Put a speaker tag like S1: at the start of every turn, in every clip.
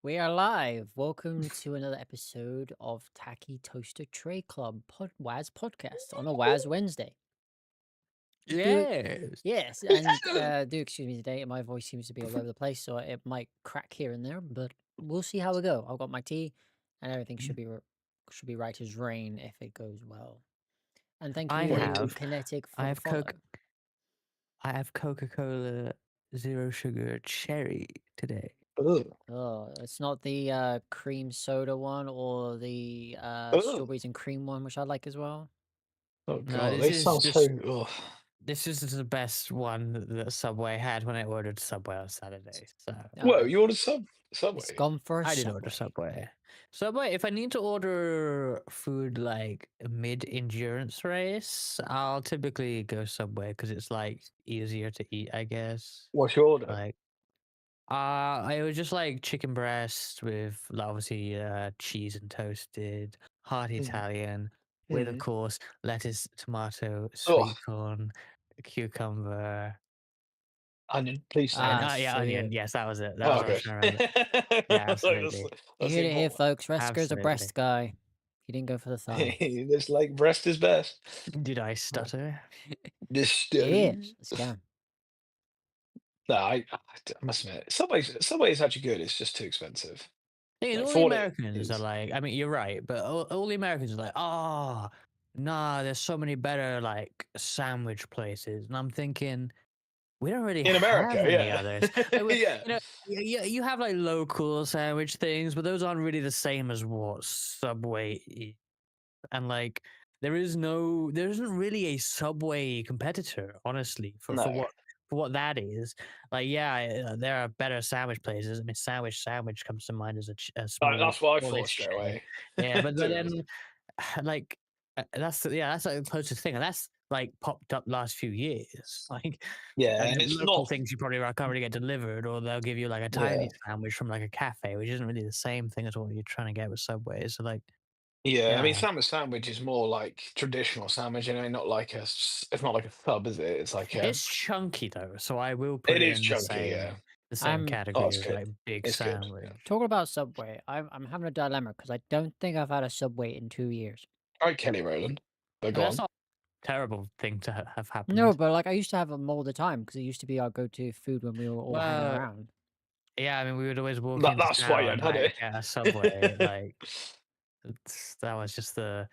S1: We are live. Welcome to another episode of Tacky Toaster Tray Club WAS podcast on a WAS Wednesday. Do
S2: Yes.
S1: yes, and do excuse me today. My voice seems to be all over the place, so it might crack here and there, but we'll see how we go. I've got my tea, and everything should be right as rain if it goes well. And thank
S2: I
S1: you,
S2: have
S1: Kinetic,
S2: I
S1: for the
S2: have
S1: follow.
S2: Coca-Cola zero sugar cherry today.
S3: Ugh.
S1: Oh, it's not the cream soda one or the
S3: Ugh.
S1: strawberries and cream one, which I like as well.
S3: Oh
S2: No,
S3: god,
S2: this
S3: they
S2: is
S3: sound
S2: just
S3: so. Ugh.
S2: this is the best one that Subway had when I ordered Subway on Saturday. So
S3: Whoa,
S1: Uh,
S3: you ordered
S1: it's
S3: Subway?
S1: gone for a
S2: I did order Subway. Subway, if I need to order food like mid-endurance race, I'll typically go Subway because it's like easier to eat, I guess.
S3: What's your order?
S2: Like it was just like chicken breast with obviously cheese and toasted, hot Italian, with of
S3: Mm.
S2: course lettuce, tomato,
S3: Oh,
S2: sweet corn, cucumber,
S3: onion, please
S2: and
S3: onion.
S1: so
S2: onion.
S1: you
S2: Yes, that was it. That
S3: Oh,
S2: was what I was
S3: okay.
S2: trying to remember. Yeah,
S3: That's,
S2: absolutely,
S1: you
S3: that's
S1: heard
S3: the
S1: it here,
S3: important
S1: folks. Resco's a
S2: absolutely.
S1: breast guy. He didn't go for the
S3: one.
S1: thigh.
S3: This like breast is best.
S2: Did I stutter?
S3: This
S1: It is. It's scam.
S3: no, I must admit, Subway is actually good. It's just too expensive.
S2: Thing is,
S3: Like
S2: all
S3: for
S2: the
S3: what it
S2: Americans are
S3: is.
S2: like. I mean, you're right, but all the Americans are like, oh, nah, there's so many better like sandwich places, and I'm thinking. We don't really
S3: In America,
S2: have any
S3: yeah,
S2: others. Like,
S3: yeah.
S2: you have like local sandwich things, but those aren't really the same as what Subway is. And like, there isn't really a Subway competitor, honestly,
S3: No,
S2: for what that is. Like, yeah, there are better sandwich places. I mean, sandwich comes to mind as a small,
S3: that's what I thought
S2: smallish
S3: straight
S2: chain.
S3: away.
S2: Yeah,
S3: To
S2: but
S3: be
S2: then
S3: honest.
S2: like that's like the closest thing, and that's like popped up last few years. Like,
S3: Yeah,
S2: and
S3: and it's
S2: local
S3: not.
S2: things you probably can't really get delivered, or they'll give you like a
S3: Yeah.
S2: tiny sandwich from like a cafe, which isn't really the same thing as what you're trying to get with Subway. So like,
S3: Yeah, I mean,
S2: yeah,
S3: sandwich is more like traditional sandwich, not like it's not like a sub, is it? It's like
S2: it's chunky though, so I will put
S3: it
S2: it
S3: is
S2: in
S3: chunky, yeah.
S2: the same
S1: I'm
S3: Oh,
S2: category
S3: it's
S2: as
S3: good.
S2: like big
S3: It's good.
S2: sandwich.
S3: Yeah.
S1: talking about Subway. I'm having a dilemma because I don't think I've had a Subway in 2 years.
S3: All right, Kelly Rowland, they're
S2: I mean, that's
S3: gone.
S2: not a terrible thing to have
S1: No,
S2: happened.
S1: but like I used to have them all the time because it used to be our go-to food when we were all hanging
S2: Well,
S1: around.
S2: yeah, I mean, we would always walk into
S3: That's why you
S2: town
S3: had
S2: and
S3: had
S2: like
S3: it.
S2: get a Subway. Like, that was just the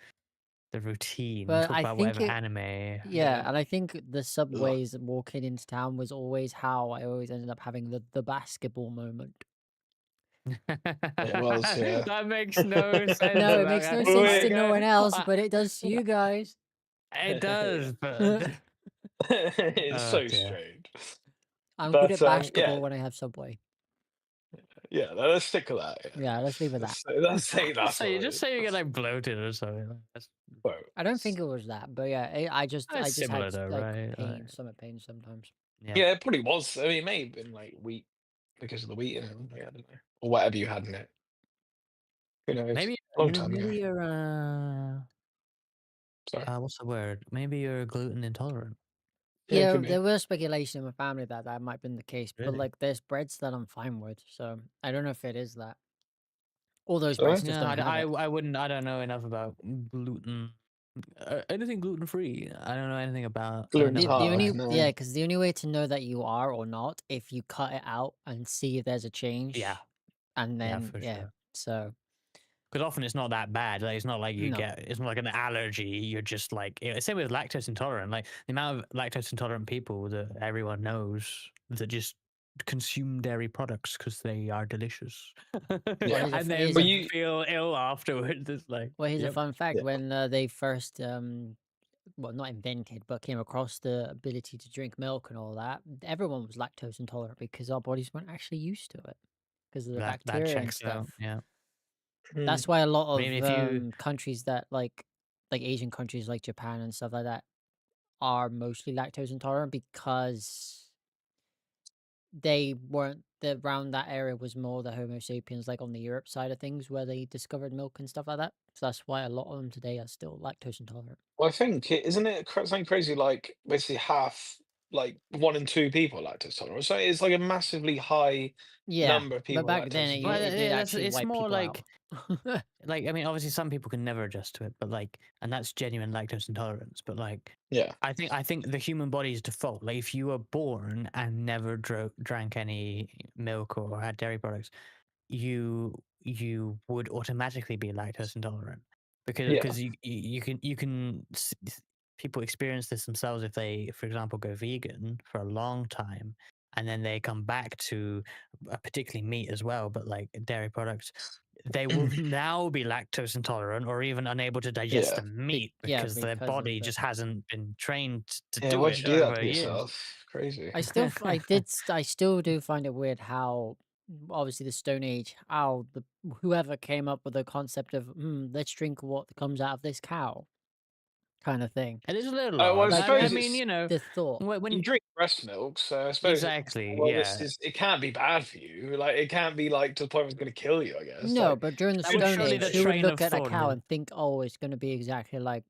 S2: routine.
S1: But
S2: Talk
S1: I
S2: about
S1: think
S2: whatever
S1: it,
S2: anime.
S1: yeah, and I think the
S3: Ugh.
S1: subways walking into town was always how I always ended up having the basketball moment.
S3: It was, yeah.
S2: That makes no sense.
S1: No, it
S2: Like,
S1: makes no
S3: Well,
S1: sense to
S3: wait.
S1: no one else,
S2: I-
S1: but it does to you guys.
S2: it
S3: Yeah.
S2: does, but
S3: It's
S2: oh
S3: so
S2: dear.
S3: strange.
S1: I'm good
S3: But
S1: at
S3: yeah,
S1: basketball when I have Subway.
S3: yeah. Let's stick with that. Yeah.
S1: Yeah, let's leave it at that.
S3: Let's say that's what
S2: Just
S3: it
S2: say you
S3: is.
S2: get like bloated or something. That's,
S3: Well,
S1: I don't think it was that, but yeah, I just
S2: similar
S1: had
S2: though,
S1: like
S2: right? Like,
S1: stomach pain sometimes.
S2: yeah.
S3: yeah, it probably was. I mean, it may have been like wheat because of the wheat in it. Yeah, I don't know. Or whatever you had in it. Who knows?
S2: Maybe
S3: Long time ago.
S2: maybe you're
S3: Sorry.
S2: what's the word? Maybe you're gluten intolerant.
S3: Yeah, it
S1: Yeah,
S3: could be.
S1: there was speculation in my family that that might have been the case, but
S2: Really?
S1: like there's breads that I'm fine with, so I don't know if it is that. All those breads
S3: Sorry?
S1: just
S2: No,
S1: don't have it.
S2: I wouldn't. I don't know enough about gluten. Anything gluten free. I don't know anything about. I don't know
S3: Gluten's
S2: enough
S1: The
S2: about
S3: hard.
S1: only
S2: it.
S3: No.
S1: yeah, because the only way to know that you are or not if you cut it out and see if there's a
S2: Yeah,
S1: change, and
S2: yeah,
S1: then
S2: for
S1: yeah,
S2: sure.
S1: so
S2: Because often it's not that bad. Like, it's not like
S1: no.
S2: it's not like an allergy. You're just like, same with lactose intolerant. Like the amount of lactose intolerant people that everyone knows that just consume dairy products because they are delicious,
S1: Well,
S3: Yeah.
S2: and
S1: here's
S3: But
S1: a
S2: then
S3: you,
S2: feel ill afterwards. It's like,
S1: here's a
S2: yep,
S1: fun fact.
S3: yeah.
S1: When they first well, not invented, but came across the ability to drink milk and all that, everyone was lactose intolerant because our bodies weren't actually used to it because of the
S2: that
S1: bacteria and
S2: checks out.
S1: stuff.
S2: Yeah,
S3: Mm.
S1: That's why a lot
S2: I mean,
S1: of
S2: if you,
S1: countries that like Asian countries like Japan and stuff like that are mostly lactose intolerant because they weren't around that area was more the Homo sapiens like on the Europe side of things where they discovered milk and stuff like that. So that's why a lot of them today are still lactose intolerant.
S3: Well, I think isn't it something crazy like basically half like 1 in 2 people are lactose tolerant. So it's like a massively high
S1: Yeah,
S3: number of
S1: but
S3: people
S1: back then
S3: lactose
S2: Well,
S1: it
S3: intolerant.
S1: did
S2: yeah,
S1: actually
S2: it's
S1: wipe
S2: more
S1: people out.
S2: like I mean, obviously some people can never adjust to it, but like, and that's genuine lactose intolerance. But like,
S3: Yeah,
S2: I think the human body's default. Like, if you were born and never drank any milk or had dairy products, you would automatically be lactose intolerant because
S3: yeah,
S2: people experience this themselves if they, for example, go vegan for a long time and then they come back to particularly meat as well, but like dairy products, they will now be lactose intolerant or even unable to digest
S3: yeah.
S2: the meat
S1: Yeah,
S2: because their
S1: because of
S2: body
S1: the
S2: just hasn't been trained to
S3: Yeah,
S2: do
S3: why'd
S2: it
S3: you do that
S2: over
S3: to
S2: years.
S3: yourself? Crazy.
S1: I still do find it weird how obviously the Stone Age, how the whoever came up with the concept of let's drink what comes out of this cow kind of thing.
S2: It is a little
S3: Well, I
S2: odd. I
S3: suppose
S2: mean,
S3: it's
S2: you know,
S1: The thought.
S3: you
S2: when
S3: drink breast milk, so I suppose it's
S2: exactly,
S3: well, this
S2: yeah.
S3: is it can't be bad for you. Like it can't be like to the point where it's going to kill you. I guess
S1: No,
S3: like
S1: but during the
S2: That was
S1: Stone
S2: surely
S1: Age,
S2: the
S1: who would
S2: train of
S1: look at a
S2: thought.
S1: cow
S2: Yeah.
S1: and think, "Oh, it's going to be exactly like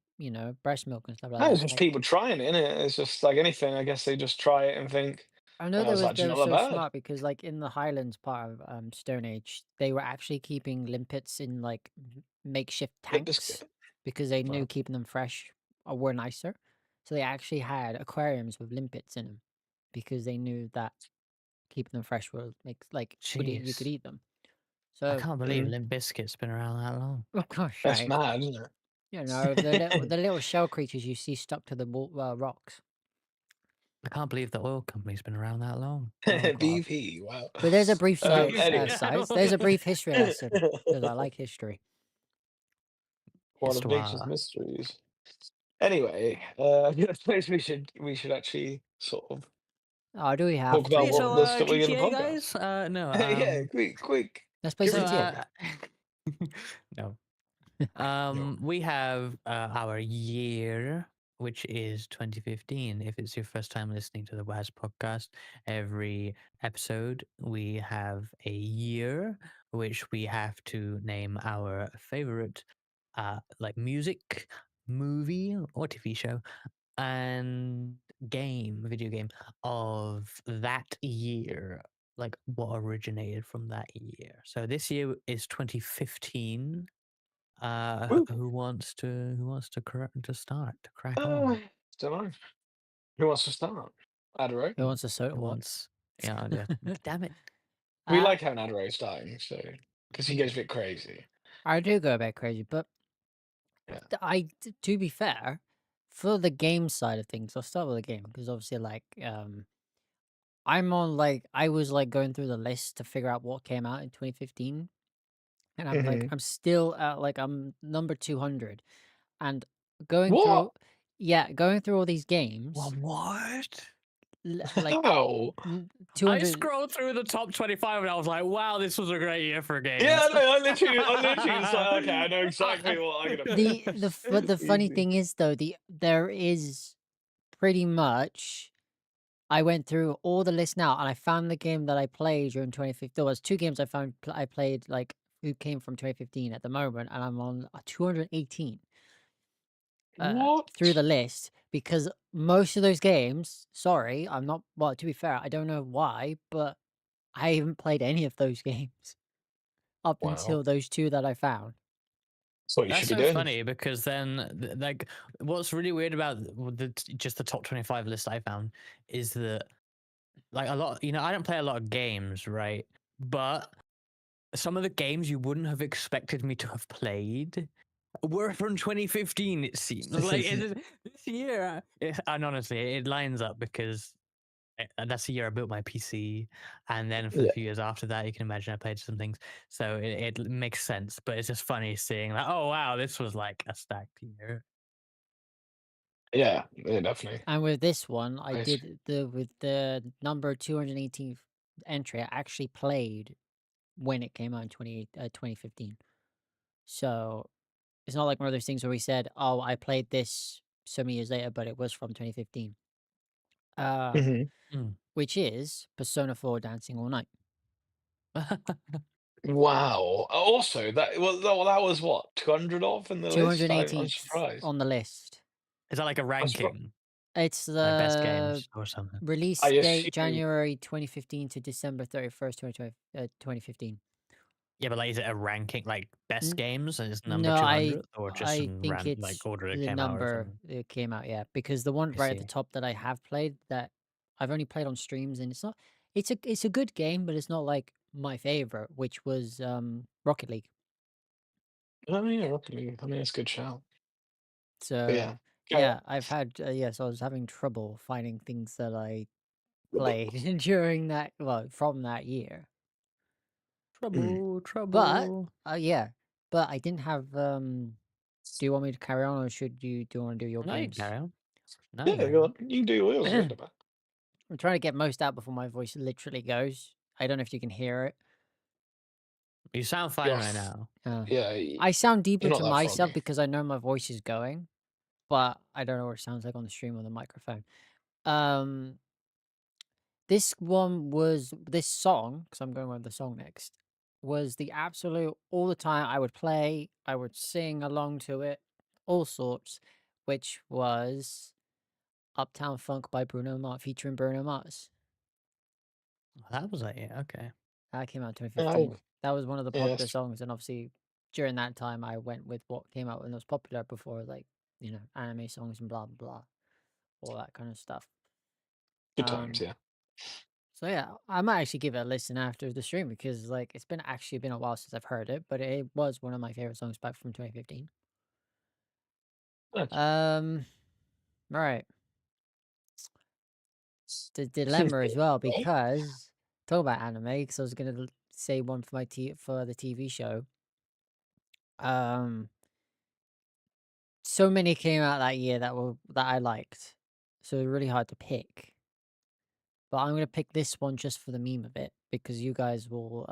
S1: breast milk and stuff like
S3: no, it's
S1: that"?
S3: just
S1: Like,
S3: people trying it, innit? It's just like anything. I guess they just try it and think,
S1: I know
S3: oh, it's
S1: they
S3: actually
S1: were
S3: not
S1: so
S3: that bad.
S1: smart because, like, in the Highlands part of Stone Age, they were actually keeping limpets in like makeshift
S3: Lip is
S1: tanks
S3: good.
S1: because they knew
S3: Wow.
S1: keeping them fresh were nicer. So they actually had aquariums with limpets in them because they knew that keeping them fresh would make like you could
S2: Jeez,
S1: eat them.
S2: I
S1: So,
S2: can't believe
S3: Mhm.
S2: Limp Bizkit's been around that long.
S1: oh gosh,
S3: That's
S1: like
S3: mad, isn't
S1: the little shell creatures you see stuck to the rocks.
S2: I can't believe the oil company's been around that long. Oh
S3: it?
S2: god.
S3: BP. Wow.
S1: But there's a brief
S3: Anyway,
S1: there's a brief history lesson because I like history.
S3: one of nature's
S2: Histoire.
S3: mysteries. Anyway, I suppose we should actually sort of
S1: Oh, do we have
S3: talk about
S1: to?
S2: Okay,
S3: what
S2: so
S3: the stuff we're going to
S2: GTA
S3: podcast.
S2: guys? No,
S3: Yeah, quick,
S1: Let's play
S3: give it
S2: so
S3: to
S1: GTA.
S3: me.
S2: no.
S3: No.
S2: We have our year, which is 2015. If it's your first time listening to the WAS podcast, every episode we have a year which we have to name our favorite like music, movie or TV show and video game of that year, like what originated from that year. So this year is 2015.
S3: Woo.
S2: Who wants to start to crack
S3: Uh,
S2: on?
S3: don't know. Who wants to start? Adoro.
S1: Who wants a soda
S2: Who
S1: one?
S2: wants? Yeah, yeah. Damn it!
S3: We
S1: uh,
S3: like having Adoro starting, so because he goes a bit crazy.
S1: I do go a bit crazy, but
S3: Yeah.
S1: to be fair, for the game side of things, I'll start with the game because obviously, like, I'm on like I was like going through the list to figure out what came out in 2015, and
S3: hmm
S1: I'm still at like I'm number 200, and going
S3: What?
S1: through, yeah, going through all these games,
S2: What?
S1: like
S3: How?
S2: I
S1: 200.
S2: scrolled through the top 25 and I was like, "Wow, this was a great year for
S3: Yeah,
S2: games."
S3: no, I literally was like, okay, I know exactly what I'm gonna pick.
S1: But the funny
S3: Easy.
S1: thing is though, there is pretty much I went through all the lists now and I found the game that I played during 2015. There was two games I found I played like who came from 2015 at the moment, and I'm on 218 through
S3: What?
S1: the list because most of those games, sorry, I'm not, well, to be fair, I don't know why, but I haven't played any of those games up
S3: Wow.
S1: until those two that I found.
S3: That's what you
S2: That's
S3: should be
S2: so
S3: doing.
S2: funny because then, like, what's really weird about just the top 25 list I found is that, like, a lot, I don't play a lot of games, right? But some of the games you wouldn't have expected me to have played were from 2015, it seems. Like, this year, and honestly, it lines up because that's the year I built my PC, and then for the
S3: Yeah,
S2: few years after that, you can imagine I played some things, so it makes sense. But it's just funny seeing like, oh wow, this was like a stacked year.
S3: yeah, definitely.
S1: And with this one, I
S3: Nice.
S1: did with the number 218th entry, I actually played when it came out in 2015. So it's not like one of those things where we said, "Oh, I played this so many years later," but it was from 2015. Uh,
S3: hmm
S2: Mm.
S1: which is Persona 4 Dancing All Night.
S3: Wow. Also, that was what 200 off in the list. I'm
S1: 218th
S3: surprised.
S1: on the list.
S2: Is that like a
S3: I'm surprised.
S2: ranking?
S1: It's
S2: Like best
S1: the
S2: games or something.
S1: release
S3: I
S1: date
S3: assume.
S1: January 2015 to December 31st, 2015.
S2: Yeah, but like, is it a ranking like best
S1: N-
S2: games and it's number
S1: No,
S2: 200 or just
S1: I
S2: in
S1: think
S2: like
S1: it's
S2: order it
S1: the
S2: came out or
S1: number
S2: something?
S1: it came out, yeah, because the one
S2: I
S1: right at the
S2: see.
S1: top that I have played that I've only played on streams and it's a good game, but it's not like my favorite, which was Rocket League.
S3: Oh yeah, Rocket League. I mean, it's a good shout. But yeah,
S1: So
S3: carry
S1: yeah, I've had yes, I was having trouble finding things that I played during that from that year.
S3: on.
S2: Trouble,
S1: But
S2: trouble.
S1: yeah, but I didn't have do you want me to carry on or do you want to do your
S2: No, you can
S1: games?
S2: carry on. No, you
S3: Yeah,
S2: carry
S3: go
S2: on.
S3: on. You can do yours.
S1: I'm
S3: Read about.
S1: trying to get most out before my voice literally goes. I don't know if you can hear it.
S2: You sound fine
S3: You're,
S2: right now.
S1: Uh,
S3: yeah,
S1: I sound deeper
S3: you're not
S1: to
S3: that
S1: myself
S3: froggy.
S1: because I know my voice is going, but I don't know what it sounds like on the stream or the microphone. Um, this song, because I'm going with the song next, was the absolute all the time I would play, I would sing along to it, all sorts, which was Uptown Funk by Bruno Mars featuring Bruno Mars.
S2: That was like, yeah, okay.
S1: That came out in
S3: Oh,
S1: 2015. That was one of the
S3: yeah,
S1: popular songs, and obviously during that time I went with what came out and was popular before, like anime songs and blah blah blah, all that kind of stuff.
S3: good times.
S1: Um,
S3: Yeah.
S1: So yeah, I might actually give it a listen after the stream because like it's been a while since I've heard it, but it was one of my favorite songs back from 2015.
S3: Nice.
S1: Um, right. The dilemma as well because talk about anime because I was gonna say one for for the TV show. Um, so many came out that year that I liked, so it's really hard to pick. But I'm gonna pick this one just for the meme of it because you guys will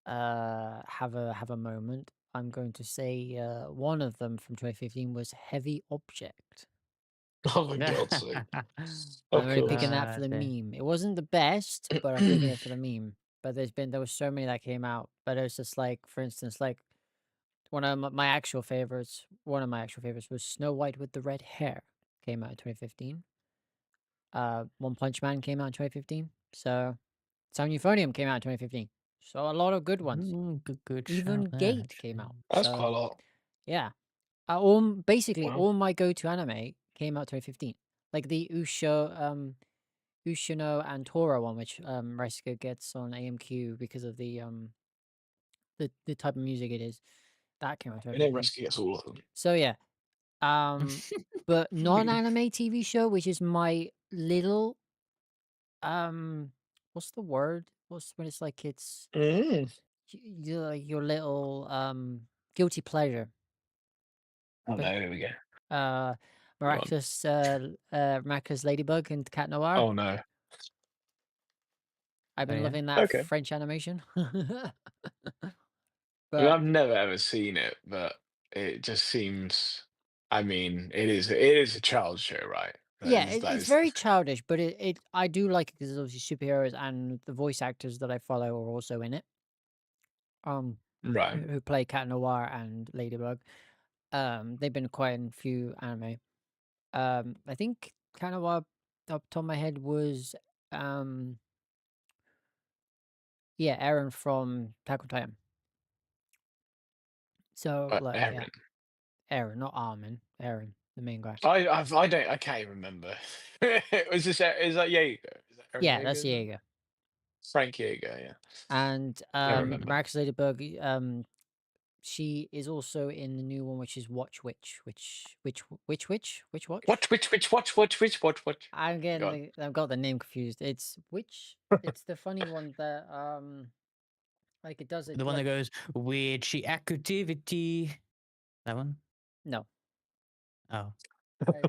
S1: have a moment. I'm going to say one of them from 2015 was Heavy Object.
S3: Oh, for God's sake.
S1: I'm
S3: Of
S1: only picking
S3: course.
S1: that for
S2: Ah,
S1: the
S2: okay.
S1: meme. It wasn't the best, but I'm picking it for the meme. But there was so many that came out. But it was just like, for instance, like one of my actual favorites. One of my actual favorites was Snow White with the Red Hair. Came out in 2015. One Punch Man came out in 2015. So Sound Euphonium came out in 2015. So a lot of good ones.
S2: Good shout
S1: Even
S2: there,
S1: Gate came
S2: actually.
S1: out.
S3: That's quite
S1: So
S3: a lot.
S1: yeah, basically
S3: Wow.
S1: all my go-to anime came out 2015. Like the Ushino and Tora one, which Reisuke gets on AMQ because of the type of music it is. That came out
S3: You know,
S1: 2015.
S3: Rescue gets all of them.
S1: So yeah, um, but non-anime TV show, which is my little um, what's the word? What's when it's like it's
S3: Mm.
S1: your little guilty pleasure.
S3: Oh
S1: But
S3: no, here we go.
S1: uh,
S3: Go on.
S1: Miraculous Ladybug and Cat Noir.
S3: Oh no.
S1: I've
S2: Oh
S1: been
S2: yeah.
S1: loving that
S3: Okay.
S1: French animation.
S3: I mean,
S1: But
S3: I've never ever seen it, but it just seems. I mean, it is a child show, right? That
S1: yeah,
S3: is that
S1: it's
S3: is the
S1: very
S3: thing.
S1: childish, but I do like it because obviously superheroes and the voice actors that I follow are also in it. Um,
S3: Right.
S1: who play Cat Noir and Ladybug. They've been quite in a few anime. I think Cat Noir, up top of my head, was um, yeah, Aaron from Attack on Titan. So like, yeah,
S3: Aaron.
S1: Aaron, not Armin. Aaron, the main guy.
S3: I can't even remember. Was this is that Jaeger? Is that Aaron
S1: Yeah, that's
S3: Jaeger's name?
S1: Jaeger.
S3: Frank Jaeger, yeah.
S1: And
S3: I remember.
S1: Max Ladybug, she is also in the new one, which is which watch?
S3: Which?
S1: I'm getting
S3: Go on.
S1: I've got the name confused. It's which? It's the funny one that like it does it
S2: The one that
S1: like
S2: goes, witchy activity. That one?
S1: no.
S2: Oh.
S1: I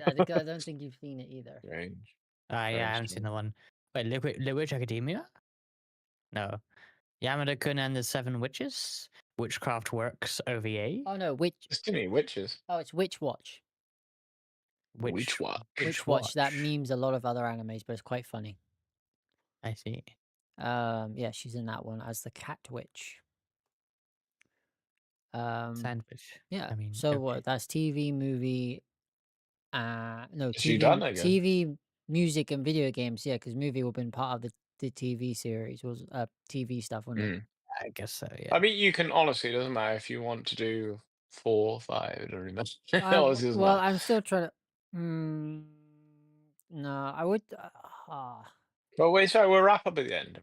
S1: don't think you've seen it either.
S3: Strange.
S2: Ah, yeah, I
S3: Strange
S2: haven't
S3: to
S2: seen
S3: me.
S2: the one. Wait, Witch Academia? No. Yamada Kun and the Seven Witches? Witchcraft Works OVA?
S1: Oh no, which?
S3: There's too many witches.
S1: Oh, it's Witch Watch.
S3: Witch
S2: Witch
S3: watch.
S1: Witch
S2: Witch
S1: Watch that
S2: Watch.
S1: memes a lot of other animes, but it's quite funny.
S2: I see.
S1: Yeah, she's in that one as the Cat Witch. Um,
S2: Sandwich.
S1: yeah.
S2: I mean,
S1: So
S2: okay.
S1: what? That's TV, movie, No,
S3: Is she done again?
S1: TV, music, and video games. Yeah, because movie would have been part of the TV series, was TV stuff, wasn't it?
S3: Mm.
S2: I guess so. Yeah.
S3: I mean, you can honestly, it doesn't matter if you want to do 4, 5, it doesn't really matter. Honestly, it doesn't
S1: Well,
S3: matter.
S1: I'm still trying to. No, I would.
S3: But wait, sorry, we'll wrap up at the end.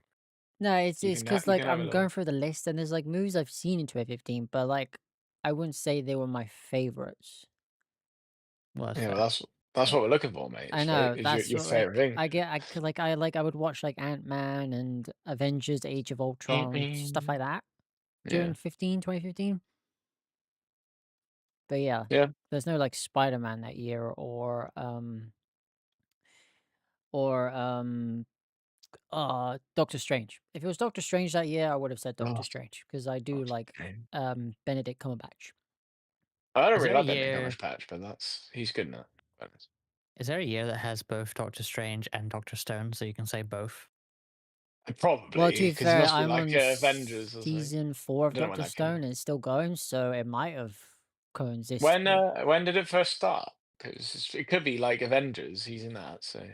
S1: No, it's because
S3: You
S1: like
S3: can have a
S1: I'm going
S3: little.
S1: through the list and there's like movies I've seen in 2015, but like I wouldn't say they were my favorites.
S2: Well, that's
S3: Yeah, well,
S2: fair.
S3: that's what we're looking for, mate.
S1: I
S3: Is,
S1: know
S3: is
S1: that's
S3: your
S1: what like
S3: favorite thing?
S1: I get. I could like I would watch like Ant-Man and Avengers: Age of Ultron, stuff
S3: Ant-Man.
S1: like that
S3: Yeah,
S1: during 2015. But yeah,
S3: yeah.
S1: there's no like Spider-Man that year or Doctor Strange. If it was Doctor Strange that year, I would have said Doctor
S3: Oh,
S1: Strange because I do
S3: that's
S1: like
S3: shame.
S1: Benedict Cumberbatch.
S3: I don't
S2: Is
S3: really
S2: there a
S3: like Benedict
S2: year?
S3: Cumberbatch, but he's good in that. Bonus.
S2: Is there a year that has both Doctor Strange and Doctor Stone, so you can say both?
S1: Well, to
S3: Probably
S1: be
S3: because it
S1: fair,
S3: must be
S1: I'm
S3: like
S1: on
S3: Avengers or something.
S1: season 4
S3: I
S1: of
S3: don't know when
S1: Doctor
S3: that came
S1: Stone
S3: out.
S1: and it's still going, so it might have coexisted.
S3: When did it first start? Because it could be like Avengers. He's in that, so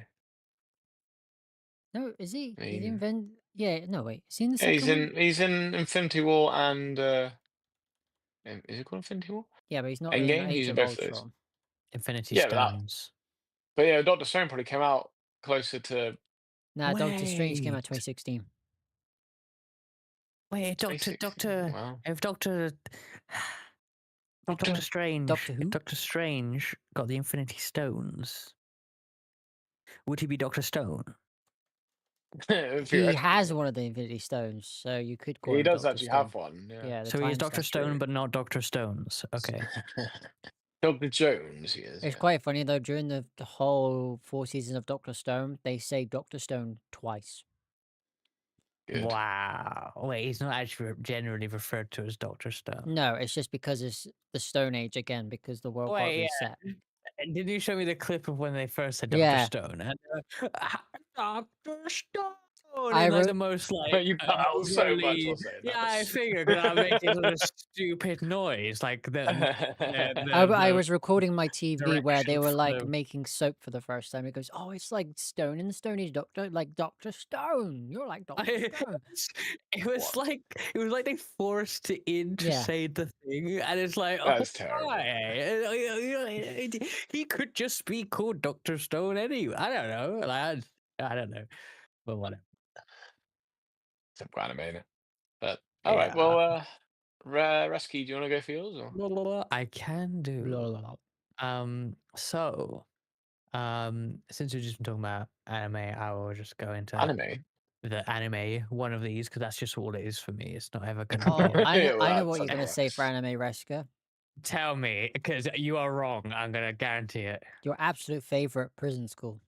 S1: No, is he?
S3: I
S1: He's in
S3: mean,
S1: Yeah, no, wait. Is he in the
S3: yeah,
S1: second one?
S3: he's in Infinity War and is it called Infinity War?
S1: Yeah, but he's not in
S3: Endgame.
S1: Age
S3: He's in
S1: of
S3: both of those.
S1: Ultron.
S2: Infinity
S3: Yeah,
S2: Stones.
S3: but yeah, Doctor Stone probably came out closer to
S1: Nah, Doctor Strange came out
S2: Wait,
S1: 2016.
S2: wait,
S3: '60. Wow,
S2: if
S3: Doctor.
S1: Doctor
S2: If
S1: Who?
S2: Doctor Strange got the Infinity Stones, would he be Doctor Stone?
S1: He has
S3: Theoretically,
S1: one of the Infinity Stones, so you could call
S3: he
S1: him
S3: does
S1: Doctor
S3: actually have
S1: Stone.
S3: one. Yeah,
S1: Yeah, the
S2: So he is
S1: Time
S2: Doctor
S1: Stone.
S2: Stone,
S3: true.
S2: but not Doctor Stones. Okay.
S3: Doctor Jones, he is.
S1: It's
S3: Yeah,
S1: quite funny though, during the whole 4 seasons of Doctor Stone, they say Doctor Stone twice.
S3: good.
S2: Wow. Wait, he's not actually generally referred to as Doctor Stone.
S1: No, it's just because it's the Stone Age again, because the world got
S2: Wait,
S1: reset.
S2: yeah. Did you show me the clip of when they first said Doctor
S1: Yeah,
S2: Stone? And Doctor Stone
S1: I
S2: in like the
S1: wrote.
S2: most
S3: But
S2: like
S3: you cut out so much
S2: overly.
S3: while saying
S2: Yeah, I
S3: that.
S2: figured because I'm making sort of stupid noise, like
S1: I
S2: the
S1: was recording my TV where they
S2: direction
S1: were
S2: for
S1: like
S2: the.
S1: making soap for the first time. It goes, "Oh, it's like Stone in the Stone Age, Doctor, like Doctor Stone. You're like Doctor Stone."
S2: It was
S3: What?
S2: like they forced it in to
S1: Yeah,
S2: say the thing, and it's like, oh,
S3: That's terrible.
S2: why? He could just be called Doctor Stone anyway. I don't know. Like, I don't know, but whatever.
S3: Typical anime, but all right.
S2: Yeah,
S3: Well, Rescue, do you want to go for yours or
S2: I can
S1: blah,
S2: do.
S1: blah, blah.
S2: So, since we've just been talking about anime, I will just go into
S3: anime?
S2: the anime one of these because that's just all it is for me. It's not ever gonna
S1: Oh,
S2: be.
S1: I know,
S3: Yeah,
S1: I know
S3: well,
S1: what you're
S3: that's
S1: gonna
S3: all
S1: say for anime, Rescue.
S2: Tell me, because you are wrong. I'm gonna guarantee it.
S1: Your absolute favorite prison school.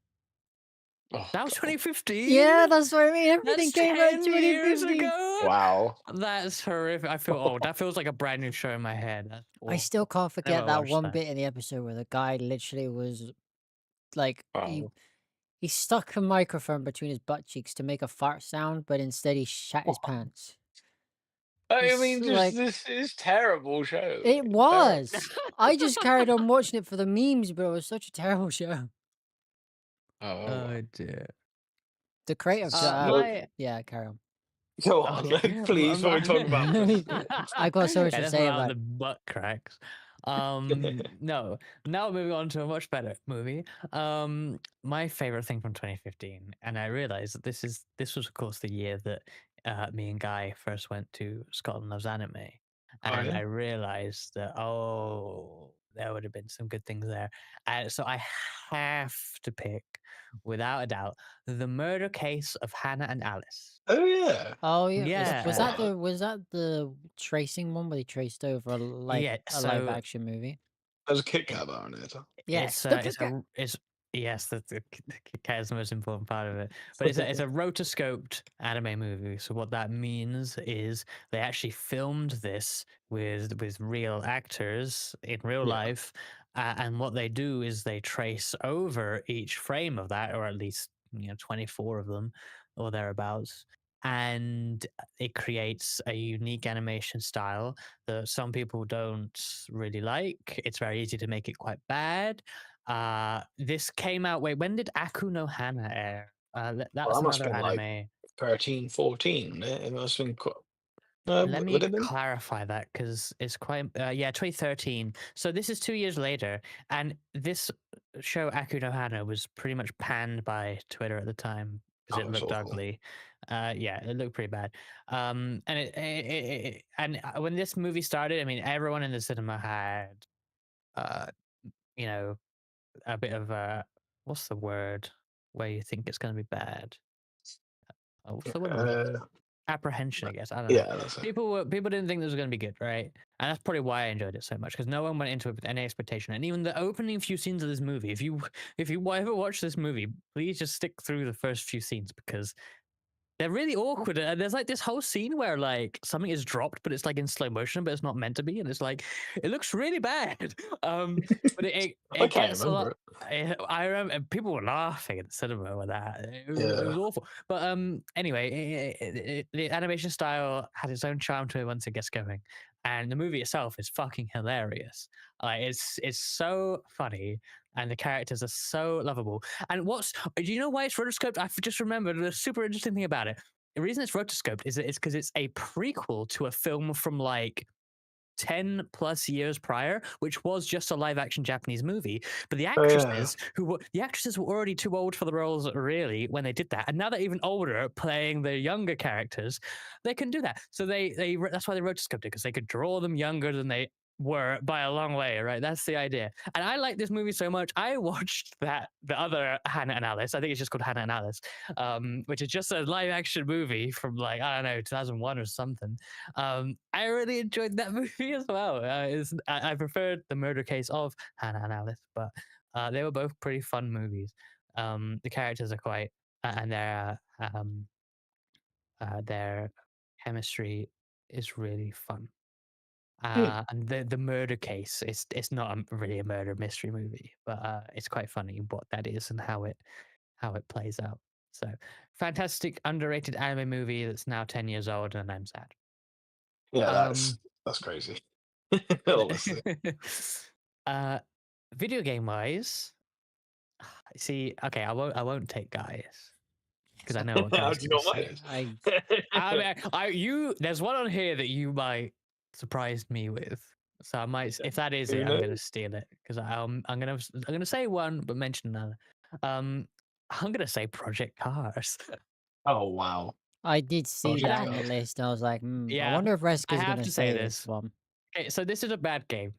S3: right. Oh
S2: That was
S3: god!
S2: 2015.
S1: Yeah, that's what I mean. Everything
S2: That's
S1: came out in
S2: 10 years
S1: 2015.
S2: ago.
S3: Wow.
S2: That's horrific. I feel old. That feels like a brand new show in my head. That's
S1: I still
S2: awful.
S1: can't forget
S2: Never
S1: that
S2: watched
S1: one
S2: that.
S1: bit in the episode where the guy literally was like
S3: Wow.
S1: he stuck a microphone between his butt cheeks to make a fart sound, but instead he shat his pants.
S3: I
S1: It's
S3: mean, just
S1: like
S3: this is terrible show.
S1: it
S3: Like, terrible.
S1: was. I just carried on watching it for the memes, but it was such a terrible show.
S3: Oh
S2: Oh
S3: well.
S2: dear.
S1: The creator of
S3: Well,
S2: My
S1: yeah, carry on.
S3: go on,
S2: Okay.
S3: please. Before we talk about prison school.
S1: I got so much to
S2: Enough
S1: say
S2: about
S1: about
S2: the
S1: it.
S2: butt cracks. No. Now moving on to a much better movie. My favorite thing from 2015, and I realized that this was of course the year that me and Guy first went to Scotland Loves Anime,
S3: Oh
S2: and
S3: yeah.
S2: I realized that there would have been some good things there. So I have to pick, without a doubt, The Murder Case of Hannah and Alice.
S3: Oh yeah.
S1: Oh yeah,
S2: Yeah.
S1: was that the tracing one where they traced over like
S2: Yeah,
S1: a live
S2: so
S1: action movie?
S3: There's a Kit Kat bar in it.
S1: Yes, the Kit Kat.
S2: it's yes, the Kit Kat is the most important part of it. But it's a rotoscoped anime movie. So what that means is they actually filmed this with real actors in real
S3: Yeah.
S2: life, and what they do is they trace over each frame of that, or at least 24 of them or thereabouts. And it creates a unique animation style that some people don't really like. It's very easy to make it quite bad. This came out. Wait, when did Aku no Hana air?
S3: Well,
S2: That's
S3: that must
S2: another
S3: have been like
S2: anime.
S3: 13, 14. It must have been quite.
S2: Let
S3: Would
S2: me
S3: it have been?
S2: clarify that because it's quite yeah, 2013. So this is 2 years later, and this show Aku no Hana was pretty much panned by Twitter at the time because
S3: Oh,
S2: it
S3: it's
S2: looked
S3: awful.
S2: ugly. Yeah, it looked pretty bad. And when this movie started, I mean, everyone in the cinema had uh, you know, a bit of what's the word where you think it's going to be bad? What's the word I'm looking
S3: Uh,
S2: apprehension, I guess. I don't know.
S3: yeah, that's it.
S2: People didn't think this was going to be good, right? And that's probably why I enjoyed it so much because no one went into it with any expectation. And even the opening few scenes of this movie, if you ever watch this movie, please just stick through the first few scenes because they're really awkward. And there's like this whole scene where like something is dropped, but it's like in slow motion, but it's not meant to be, and it's like it looks really bad. But
S3: I
S2: it
S3: can't
S2: gets a lot.
S3: remember it.
S2: I remember and people were laughing at the cinema with that. It
S3: Yeah.
S2: was awful. But anyway, the animation style had its own charm to it once it gets going, and the movie itself is fucking hilarious. Like it's so funny, and the characters are so lovable. And do you know why it's rotoscoped? I've just remembered a super interesting thing about it. The reason it's rotoscoped is that it's because it's a prequel to a film from like 10 plus years prior, which was just a live action Japanese movie. But
S3: Oh yeah.
S2: the actresses were already too old for the roles really when they did that. And now they're even older playing the younger characters, they can do that. So that's why they rotoscoped it, because they could draw them younger than they were by a long way, right? That's the idea. And I like this movie so much. I watched the other Hannah and Alice. I think it's just called Hannah and Alice, which is just a live action movie from like, I don't know, 2001 or something. I really enjoyed that movie as well. I preferred the murder case of Hannah and Alice, but they were both pretty fun movies. The characters are quite, and their chemistry is really fun.
S3: Hmm.
S2: And the murder case, it's not really a murder mystery movie, but it's quite funny what that is and how it plays out. So fantastic, underrated anime movie that's now 10 years old, and I'm sad.
S3: Yeah,
S2: Um,
S3: that's crazy. Honestly.
S2: uh, video game wise, see, okay, I won't take Gaius because I know what
S3: How
S2: Gaius
S3: do
S2: is
S3: you
S2: going to
S3: not
S2: say.
S3: mind?
S1: I
S2: I mean, there's one on here that you might surprise me with. So I might, if that is it,
S3: Who
S2: I'm gonna
S3: knows?
S2: steal it because I'm gonna say one but mention another. Um, I'm gonna say Project Cars.
S3: Oh wow.
S1: I did see
S2: And
S3: Project
S1: that
S2: I,
S1: on the
S3: Cars.
S1: list, and I was like, I
S2: yeah,
S1: wonder if
S2: I
S1: Reska's
S2: have
S1: gonna
S2: to say
S1: say this
S2: this.
S1: one.
S2: Okay, so this is a bad game.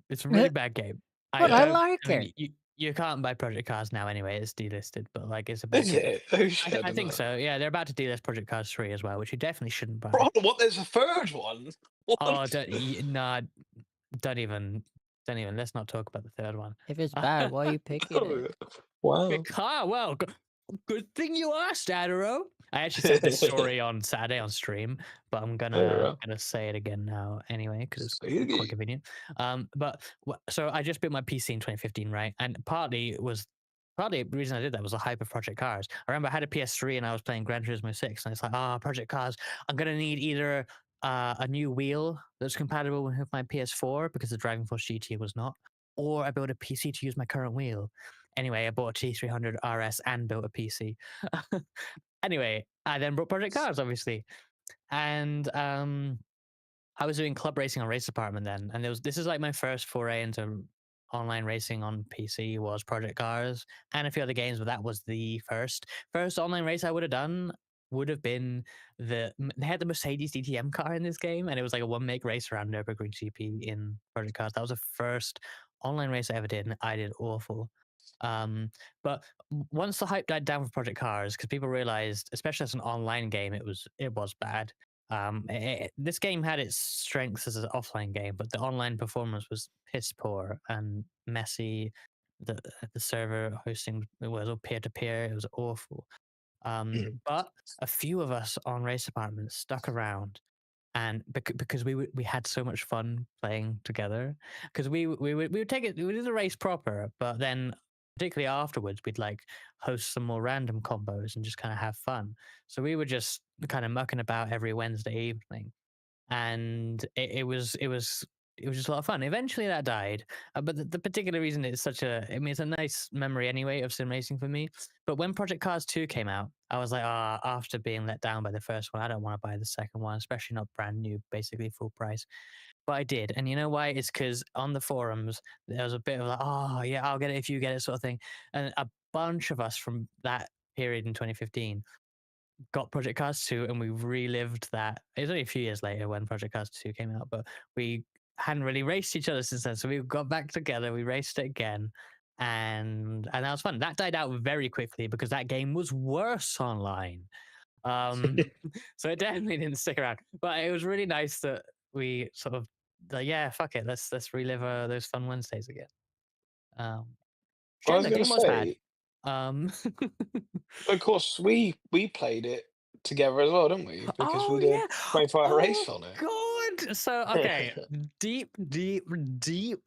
S2: It's a really bad game. I
S1: But I
S2: don't.
S1: like
S2: I mean,
S1: it.
S2: you can't buy Project Cars now anyway. It's delisted, but like it's a bad
S3: Is
S2: game.
S3: it? Oh shit, I
S2: I
S3: didn't
S2: think
S3: know.
S2: so. Yeah, they're about to delist Project Cars 3 as well, which you definitely shouldn't buy.
S3: Bro, what? There's a third one.
S2: Oh,
S3: What?
S2: nah, don't even, Let's not talk about the third one.
S1: If it's bad, why are you picking
S3: Oh,
S1: it?
S3: yeah. Wow.
S2: Well, good thing you asked, Adaro. I actually said this story on Saturday on stream, but I'm
S3: Alright.
S2: gonna say it again now anyway because it's quite
S3: Spooky.
S2: convenient. So I just built my PC in 2015, right? And partly the reason I did that was the hype of Project Cars. I remember I had a PS3 and I was playing Gran Turismo 6, and it's like, Project Cars. I'm gonna need either a new wheel that's compatible with my PS4 because the Driving Force GT was not, or I built a PC to use my current wheel. Anyway, I bought a T300 RS and built a PC. Anyway, I then brought Project Cars, obviously, and I was doing club racing on Race Department then, and this is like my first foray into online racing on PC was Project Cars and a few other games, but that was the first online race I would have done. Would have been they had the Mercedes DTM car in this game, and it was like a one make race around Nürburgring GP in Project Cars. That was the first online race I ever did, and I did awful. But once the hype died down for Project Cars, because people realized, especially as an online game, it was bad. This game had its strengths as an offline game, but the online performance was piss poor and messy. The server hosting was all peer to peer. It was awful.
S3: Mhm.
S2: But a few of us on Race Department stuck around, and because we had so much fun playing together, because we would take it, we did the race proper, but then particularly afterwards we'd like host some more random combos and just kind of have fun. So we were just kind of mucking about every Wednesday evening, and it was just a lot of fun. Eventually, that died, but the particular reason it's such a, I mean, it's a nice memory anyway of sim racing for me. But when Project Cars 2 came out, I was like, ah, after being let down by the first one, I don't want to buy the second one, especially not brand new, basically full price. But I did, and you know why? It's because on the forums there was a bit of like, oh yeah, I'll get it if you get it, sort of thing, and a bunch of us from that period in 2015 got Project Cars 2 and we relived that. It was only a few years later when Project Cars 2 came out, but we hadn't really raced each other since then. So we got back together, we raced it again, and that was fun. That died out very quickly because that game was worse online. Um, so it definitely didn't stick around. But it was really nice that we sort of like, yeah, fuck it, let's relive those fun Wednesdays again.
S3: I
S2: Shame
S3: was
S2: the
S3: gonna
S2: game was bad.
S3: say,
S2: Um,
S3: of course, we played it together as well, didn't we? Because we
S2: Oh
S3: did
S2: yeah.
S3: 24-hour
S2: Oh
S3: race on it.
S2: god. So okay, deep, deep, deep,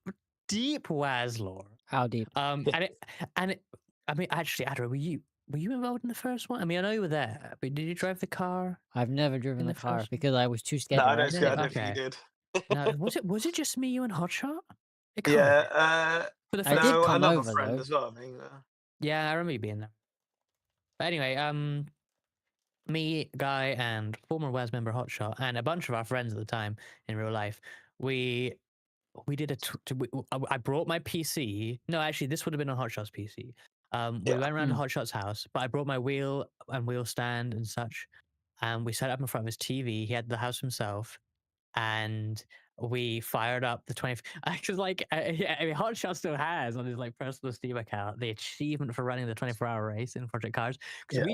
S2: deep WAS lore.
S1: How deep?
S2: And it. I mean, actually, Adra, were you involved in the first one? I mean, I know you were there, but did you drive the car
S1: I've never
S2: in
S1: driven the
S2: the
S1: car
S2: first one?
S1: because I was too scared
S3: No,
S1: to
S3: I
S1: ride
S3: don't,
S1: in
S3: think-
S1: it.
S3: I don't think you
S2: Okay.
S3: did.
S2: Now, was it just me, you, and Hotshot? It can't have
S3: Yeah,
S2: been for the
S1: I
S2: first
S1: did
S3: no,
S2: one.
S1: come
S3: another
S1: over
S3: friend
S1: though.
S3: as well, I think.
S2: Yeah, I remember you being there. But anyway, me, Guy, and former WAS member Hotshot, and a bunch of our friends at the time in real life, we we did I brought my PC. No, actually, this would have been on Hotshot's PC. We
S3: Yeah.
S2: went around to Hotshot's house, but I brought my wheel and wheel stand and such, and we set up in front of his TV. He had the house himself, and we fired up the 20. Because like, yeah, I mean, Hotshot still has on his like personal Steam account the achievement for running the 24-hour race in Project Cars. Because
S3: Yeah.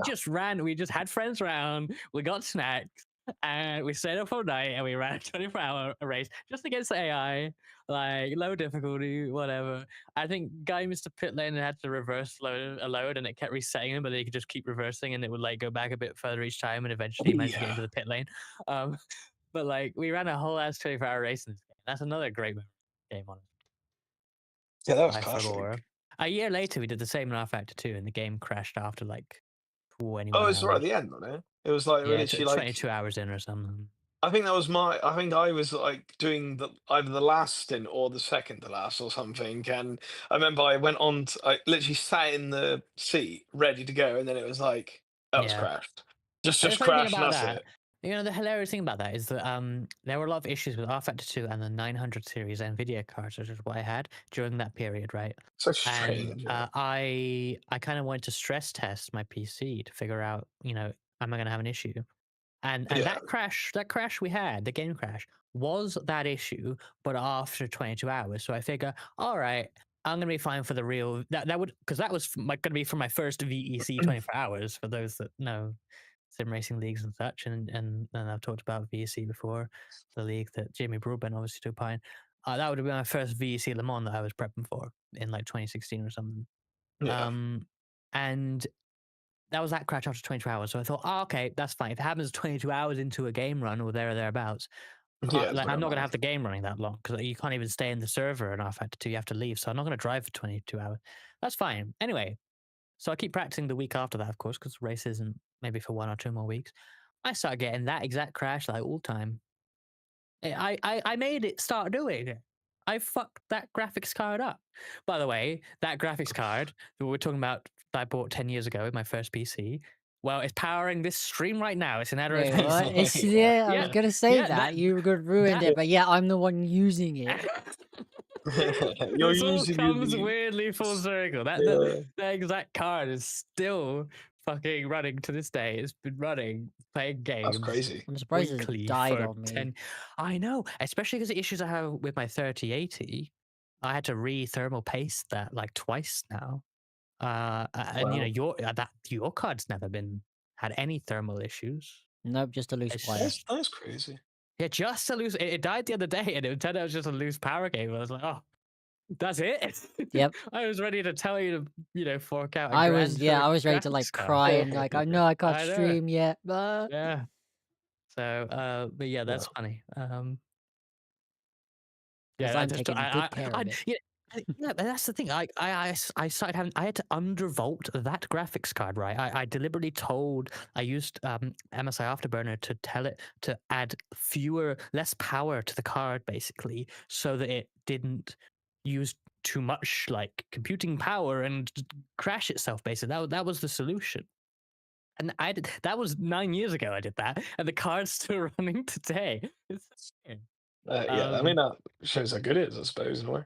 S2: we just had friends around, we got snacks, and we stayed up all night and we ran a 24-hour race just against the AI, like low difficulty, whatever. I think Guy missed a pit lane and had to reverse load a load, and it kept resetting him, but then he could just keep reversing and it would like go back a bit further each time, and eventually he managed to get
S3: Yeah.
S2: into the pit lane. Um, but like we ran a whole ass 24-hour race in this game. That's another great game on
S3: Yeah, that was
S2: by
S3: classic.
S2: Fedora. A year later, we did the same in R Factor 2, and the game crashed after like
S3: Oh,
S2: 21
S3: it's right at
S2: hours.
S3: the end, wasn't it? It was like
S2: Yeah,
S3: literally like
S2: 22 hours in or something.
S3: I think that was I think I was like doing either the last stint or the second to last or something. And I remember I went on, I literally sat in the seat ready to go, and then it was like that was
S2: Yeah.
S3: crashed.
S2: And the
S3: Just
S2: funny thing
S3: crashed, and
S2: about
S3: that's
S2: that,
S3: it.
S2: the hilarious thing about that is that there were a lot of issues with R Factor 2 and the 900 series NVIDIA cards, which is what I had during that period, right?
S3: So
S2: And
S3: strange. Yeah.
S2: I kind of wanted to stress test my PC to figure out, am I going to have an issue? And
S3: Yeah.
S2: that crash we had, the game crash, was that issue, but after 22 hours. So I figure, all right, I'm gonna be fine for the real that would, because that was gonna be for my first VEC 24 hours, for those that know sim racing leagues and such, and I've talked about VEC before, the league that Jamie Broadbent obviously took part in. That would have been my first VEC Le Mans that I was prepping for in like 2016 or something.
S3: Yeah.
S2: Um, and that was that crash after 22 hours. So I thought, oh, okay, that's fine. If it happens 22 hours into a game run or there or thereabouts,
S3: Yeah. It's
S2: like,
S3: not
S2: I'm
S3: gonna
S2: not going to
S3: matter.
S2: have the game running that long because you can't even stay in the server and after 2, you have to leave. So I'm not going to drive for 22 hours. That's fine. Anyway, so I keep practicing the week after that, of course, because the race isn't maybe for 1 or 2 more weeks. I start getting that exact crash like all time. I made it start doing it. I fucked that graphics card up. By the way, that graphics card that we're talking about that I bought 10 years ago with my first PC, well, it's powering this stream right now. It's an Aero's
S1: Wait, what? It's
S2: PC.
S3: Yeah.
S1: yeah. I was
S2: Yeah,
S1: gonna say
S2: yeah,
S1: that you could ruined
S2: that
S1: it, but yeah, I'm the one using it.
S3: You're
S2: this all
S3: using
S2: comes
S3: the
S2: weirdly full circle.
S3: yeah.
S2: That exact card is still fucking running to this day. It's been running, playing
S3: That's
S2: games
S3: crazy.
S1: I'm surprised it
S2: weekly
S1: died
S2: for
S1: on me.
S2: 10. I know, especially because the issues I have with my 3080. I had to re-thermal paste that like twice now. And
S3: Wow.
S2: your card's never been had any thermal issues.
S1: Nope, just a loose wire.
S2: It's
S3: That's crazy.
S2: yeah, just a loose. It died the other day, and it turned out it was just a loose power cable. I was like, oh, that's it.
S1: Yep.
S2: I was ready to tell you to, fork out a
S1: I
S2: grand
S1: was
S2: for
S1: yeah,
S2: the
S1: I was ready to like
S2: graphics card.
S1: cry and like I know I can't
S2: I know.
S1: stream yet.
S2: Yeah. So, but yeah,
S3: Yeah.
S2: that's funny.
S1: Because
S2: Yeah,
S1: I'm taking good care of it.
S2: yeah, Yeah, but that's the thing. I started having. I had to undervolt that graphics card. Right. I deliberately told. I used MSI Afterburner to tell it to add less power to the card, basically, so that it didn't use too much like computing power and crash itself. Basically, that was the solution. And I did that was 9 years ago. I did that, and the card's still running today. It's insane.
S3: Yeah, I mean
S2: Um,
S3: that shows how good it is, I suppose, in a way.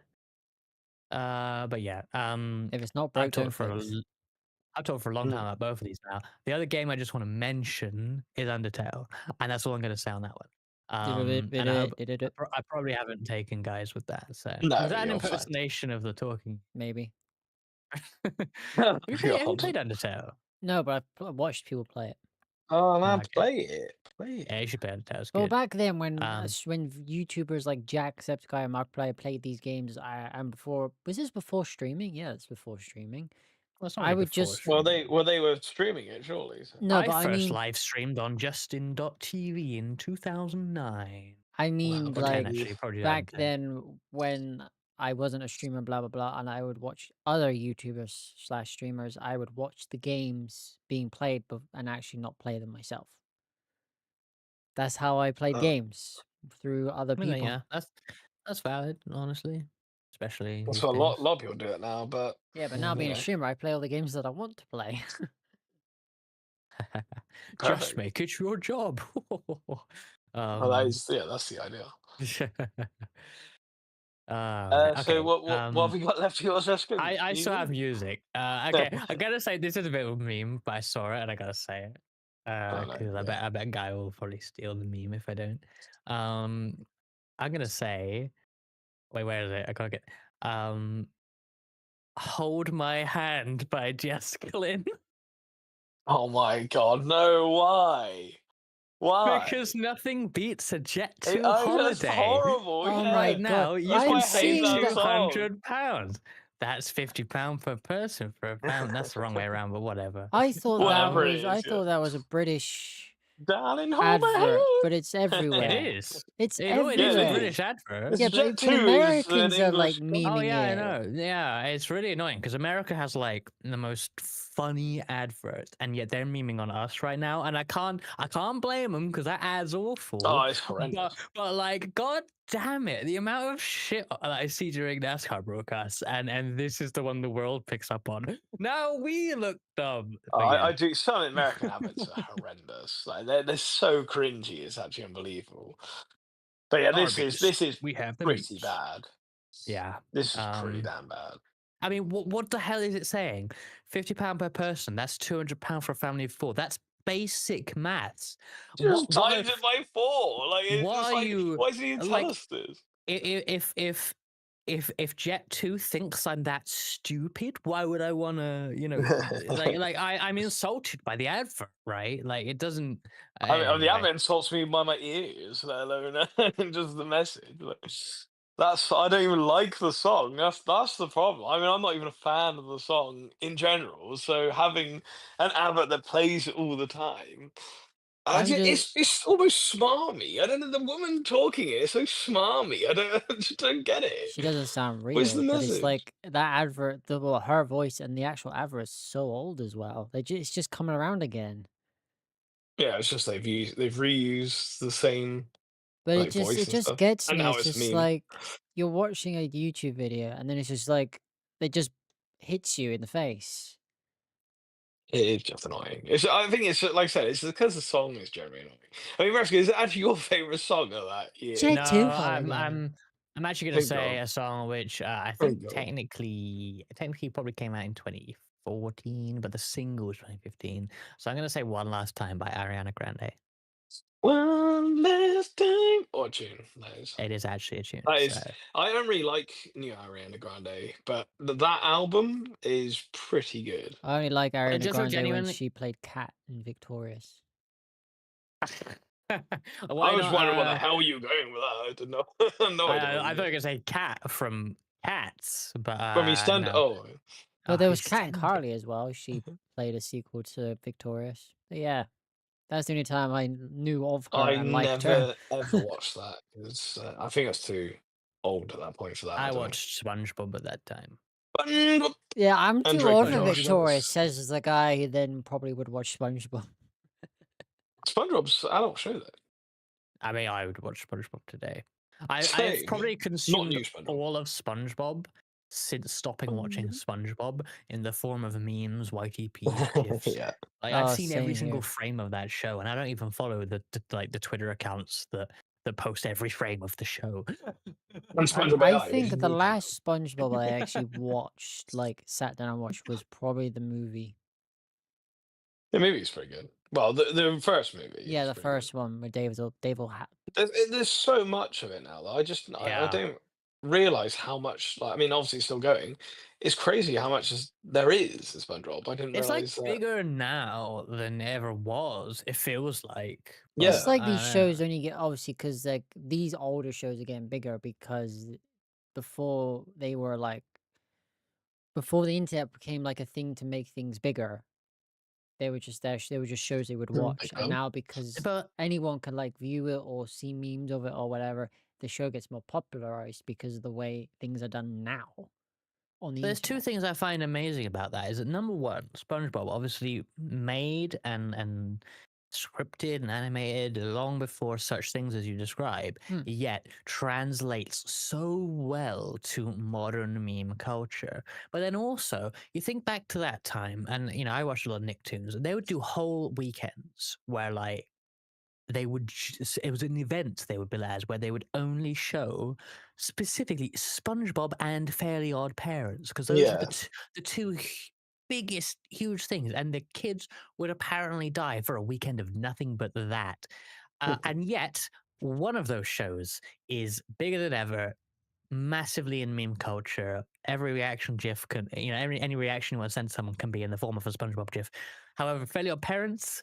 S2: but yeah,
S1: If it's not
S2: I've
S1: broke, don't
S2: talked for a
S1: fix.
S2: I've talked for a long time
S3: Mm.
S2: about both of these now. The other game I just want to mention is Undertale, and that's all I'm going to say on that one. And I hope I probably haven't taken guys with that. So
S3: No,
S2: was that an
S3: you're fine.
S2: impersonation of the talking?
S1: Maybe.
S3: Oh,
S2: Have you
S3: God.
S2: played Undertale?
S1: No, but I've watched people play it.
S3: Oh man,
S2: Okay,
S3: play it. Play
S2: yeah,
S3: it.
S2: you should play Undertale. It's
S1: Well,
S2: good.
S1: back then
S2: Um,
S1: when YouTubers like Jacksepticeye and Markiplier played these games, and before was this before streaming? Yeah, it's before streaming.
S2: well, it's not
S1: I
S2: really
S1: would
S2: before
S1: just
S2: streaming.
S3: They were streaming it, surely. So.
S1: no,
S2: I
S1: but
S2: first live streamed on Justin.tv in 2009
S1: I
S3: Wow,
S1: mean
S2: or 10,
S1: like
S3: okay.
S2: actually, probably
S1: back
S2: 2010.
S1: then when I wasn't a streamer, blah blah blah, and I would watch other YouTubers slash streamers. I would watch the games being played, and actually not play them myself. That's how I played
S3: Uh,
S1: games through other
S2: I mean,
S1: people.
S2: yeah, that's valid, honestly, especially
S3: that's
S2: these
S3: what
S2: days.
S3: lot of people do it now, but
S1: Yeah, but now
S3: you
S1: being a
S3: know,
S1: streamer, I play all the games that I want to play.
S2: Just
S3: perfect.
S2: make it your job.
S3: Well,
S2: um,
S3: that's the idea.
S2: right,
S3: So
S2: okay.
S3: what have we got left for yours, Jessica?
S2: I still have
S3: Music?
S2: music. Okay, I gotta say this is a bit of a meme, but I saw it and I gotta say it.
S3: Oh no,
S2: Because
S3: yeah.
S2: I bet Guy will probably steal the meme if I don't. Um, I'm gonna say, wait, where is it? I can't get. Um, Hold My Hand by Jess Glynn.
S3: Oh my God, no! Why? Why?
S2: Because nothing beats a Jet
S3: It,
S2: 2
S3: oh, that's
S2: holiday.
S3: horrible.
S1: Oh my
S3: Yeah,
S2: Right
S1: god,
S2: now, you
S3: that's
S2: can
S1: I'm
S3: why I hate
S2: save
S1: seeing
S3: that
S1: that.
S3: song.
S2: £200. That's £50 per person for a pound. That's the wrong way around, but whatever.
S3: Whatever it
S1: I
S3: is, yeah.
S1: thought that was a British
S3: Darling, hold
S1: advert,
S3: my
S1: but it's
S2: It
S3: hand.
S1: everywhere.
S2: is.
S1: It's
S2: It is
S3: Yeah,
S2: a
S3: it
S1: everywhere.
S2: British
S3: is.
S2: advert.
S3: It's
S1: Yeah, but
S3: Jet
S1: even
S3: 2 is an
S1: Americans are like
S3: English
S2: Oh
S1: memeing
S2: yeah, I
S1: it.
S2: know. Yeah, it's really annoying because America has like the most funny adverts, and yet they're memeing on us right now. And I can't blame them because that ad's
S3: Oh,
S2: awful.
S3: it's horrendous.
S2: But like, god damn it, the amount of shit that I see during NASCAR broadcasts, and this is the one the world picks up on. Now we look dumb. But yeah,
S3: I do. Some American adverts are horrendous. Like they're so cringy. It's actually unbelievable. But yeah,
S2: Arby's,
S3: this is
S2: we have the
S3: pretty
S2: meats.
S3: bad.
S2: Yeah.
S3: This is pretty damn bad.
S2: I mean, what the hell is it saying? £50 per person. That's £200 for a family of four. That's basic maths.
S3: Just
S2: What are
S3: times it by four. Like it's
S2: what
S3: just
S2: are
S3: like,
S2: you
S3: why does he even tell
S2: like?
S3: us this?
S2: If Jet 2 thinks I'm that stupid, why would I want to? I'm insulted by the advert, right? Like it doesn't.
S3: The
S2: Anyway,
S3: advert insults me by my ears, let alone just the message. Like, that's I don't even like the song. That's the problem. I mean, I'm not even a fan of the song in general. So having an advert that plays it all the time,
S1: I'm just
S3: it's almost smarmy. I don't know, the woman talking it is so smarmy. I just don't get it.
S1: she doesn't sound
S3: What's the
S1: real, but it's
S3: message?
S1: like that advert, well, her voice and the actual advert is so old as well. It's just coming around again.
S3: Yeah, it's just they've reused the same
S1: But
S3: like voice
S1: it
S3: and
S1: just
S3: stuff,
S1: gets
S3: and
S1: me.
S3: now
S1: It's
S3: it's a
S1: just
S3: meme.
S1: like you're watching a YouTube video and then it's just like it just hits you in the face.
S3: It is just annoying. I think it's like I said, it's because the song is generally annoying. I mean, Reska, is it actually your favorite song of that year?
S2: no,
S1: Jet 2 holiday.
S2: I'm actually gonna
S3: Thank
S2: say
S3: God.
S2: a song which I think
S3: Thank God.
S2: technically probably came out in 2014, but the single was 2015. So I'm gonna say "One Last Time" by Ariana Grande.
S3: One last time. Or tune. That is.
S2: It is actually a tune.
S3: That
S2: So
S3: is. I don't really like new Ariana Grande, but that album is pretty good.
S1: I only like Ariana
S2: just for
S1: Grande when
S2: genuinely,
S1: she played Cat in Victorious.
S3: I
S2: why
S3: was
S2: not?
S3: wondering what the hell you were going with that. I didn't know. No idea.
S2: I thought you were gonna say "Cat" from Cats, but
S3: When we stand.
S2: no.
S3: Oh,
S1: Well, there
S2: He
S1: was Cat and
S2: stand.
S1: Carly as well. She played a sequel to Victorious. But yeah, that's the only time I knew of her
S3: I
S1: and liked her.
S3: never ever watched that. It's. I think that's too. old at that point for that. I
S2: I
S3: don't know.
S2: watched SpongeBob at that time.
S3: SpongeBob
S1: Yeah, I'm
S3: and
S1: too
S3: Drake
S1: old
S3: and
S1: for
S3: Josh.
S1: Victoria, says the guy who then probably would watch SpongeBob.
S3: SpongeBob's an adult show though.
S2: I mean, I would watch SpongeBob today. I've
S3: Same.
S2: probably
S3: Not
S2: consumed
S3: new SpongeBob.
S2: all of SpongeBob since stopping watching SpongeBob in the form of memes, YTPs, GIFs.
S3: Yeah.
S2: Like I've
S1: Oh,
S2: seen every
S1: same
S2: single
S1: here.
S2: frame of that show, and I don't even follow the Twitter accounts that post every frame of the show.
S3: And SpongeBob
S1: I
S3: AI, which is
S1: think the
S3: new content.
S1: last SpongeBob I actually watched, like sat down and watched, was probably the movie.
S3: The movie's pretty good. Well, the first movie
S1: Yeah,
S3: is
S1: the
S3: pretty good.
S1: first one where Dave will
S3: There's so much of it now that I
S2: Yeah.
S3: don't realize how much. Like, I mean, obviously still going. It's crazy how much there is in SpongeBob. I didn't
S2: It's like
S3: realize that.
S2: bigger now than ever was. It feels like,
S1: It's
S2: but
S3: Yeah.
S1: like
S2: I
S1: these
S2: don't know.
S1: shows only get obviously because like these older shows are getting bigger because before they were like before the internet became like a thing to make things bigger, they were just there. They were just shows they would watch, and
S3: Okay.
S1: now because
S2: But
S1: anyone can like view it or see memes of it or whatever, the show gets more popularized because of the way things are done now on the
S2: there's two
S1: internet.
S2: things I find amazing about that. Is that number one, SpongeBob obviously made and scripted and animated long before such things as you describe,
S1: Hmm.
S2: yet translates so well to modern meme culture. But then also, you think back to that time, and you know, I watched a lot of Nicktoons, and they would do whole weekends where like they would it was an event they would bill as where they would only show specifically SpongeBob and Fairly Odd Parents because those were
S3: Yeah.
S2: the two biggest huge things, and the kids would apparently die for a weekend of nothing but that. And yet one of those shows is bigger than ever, massively in meme culture. Every reaction GIF can, you know, any reaction you want to send someone can be in the form of a SpongeBob GIF. However, Fairly Odd Parents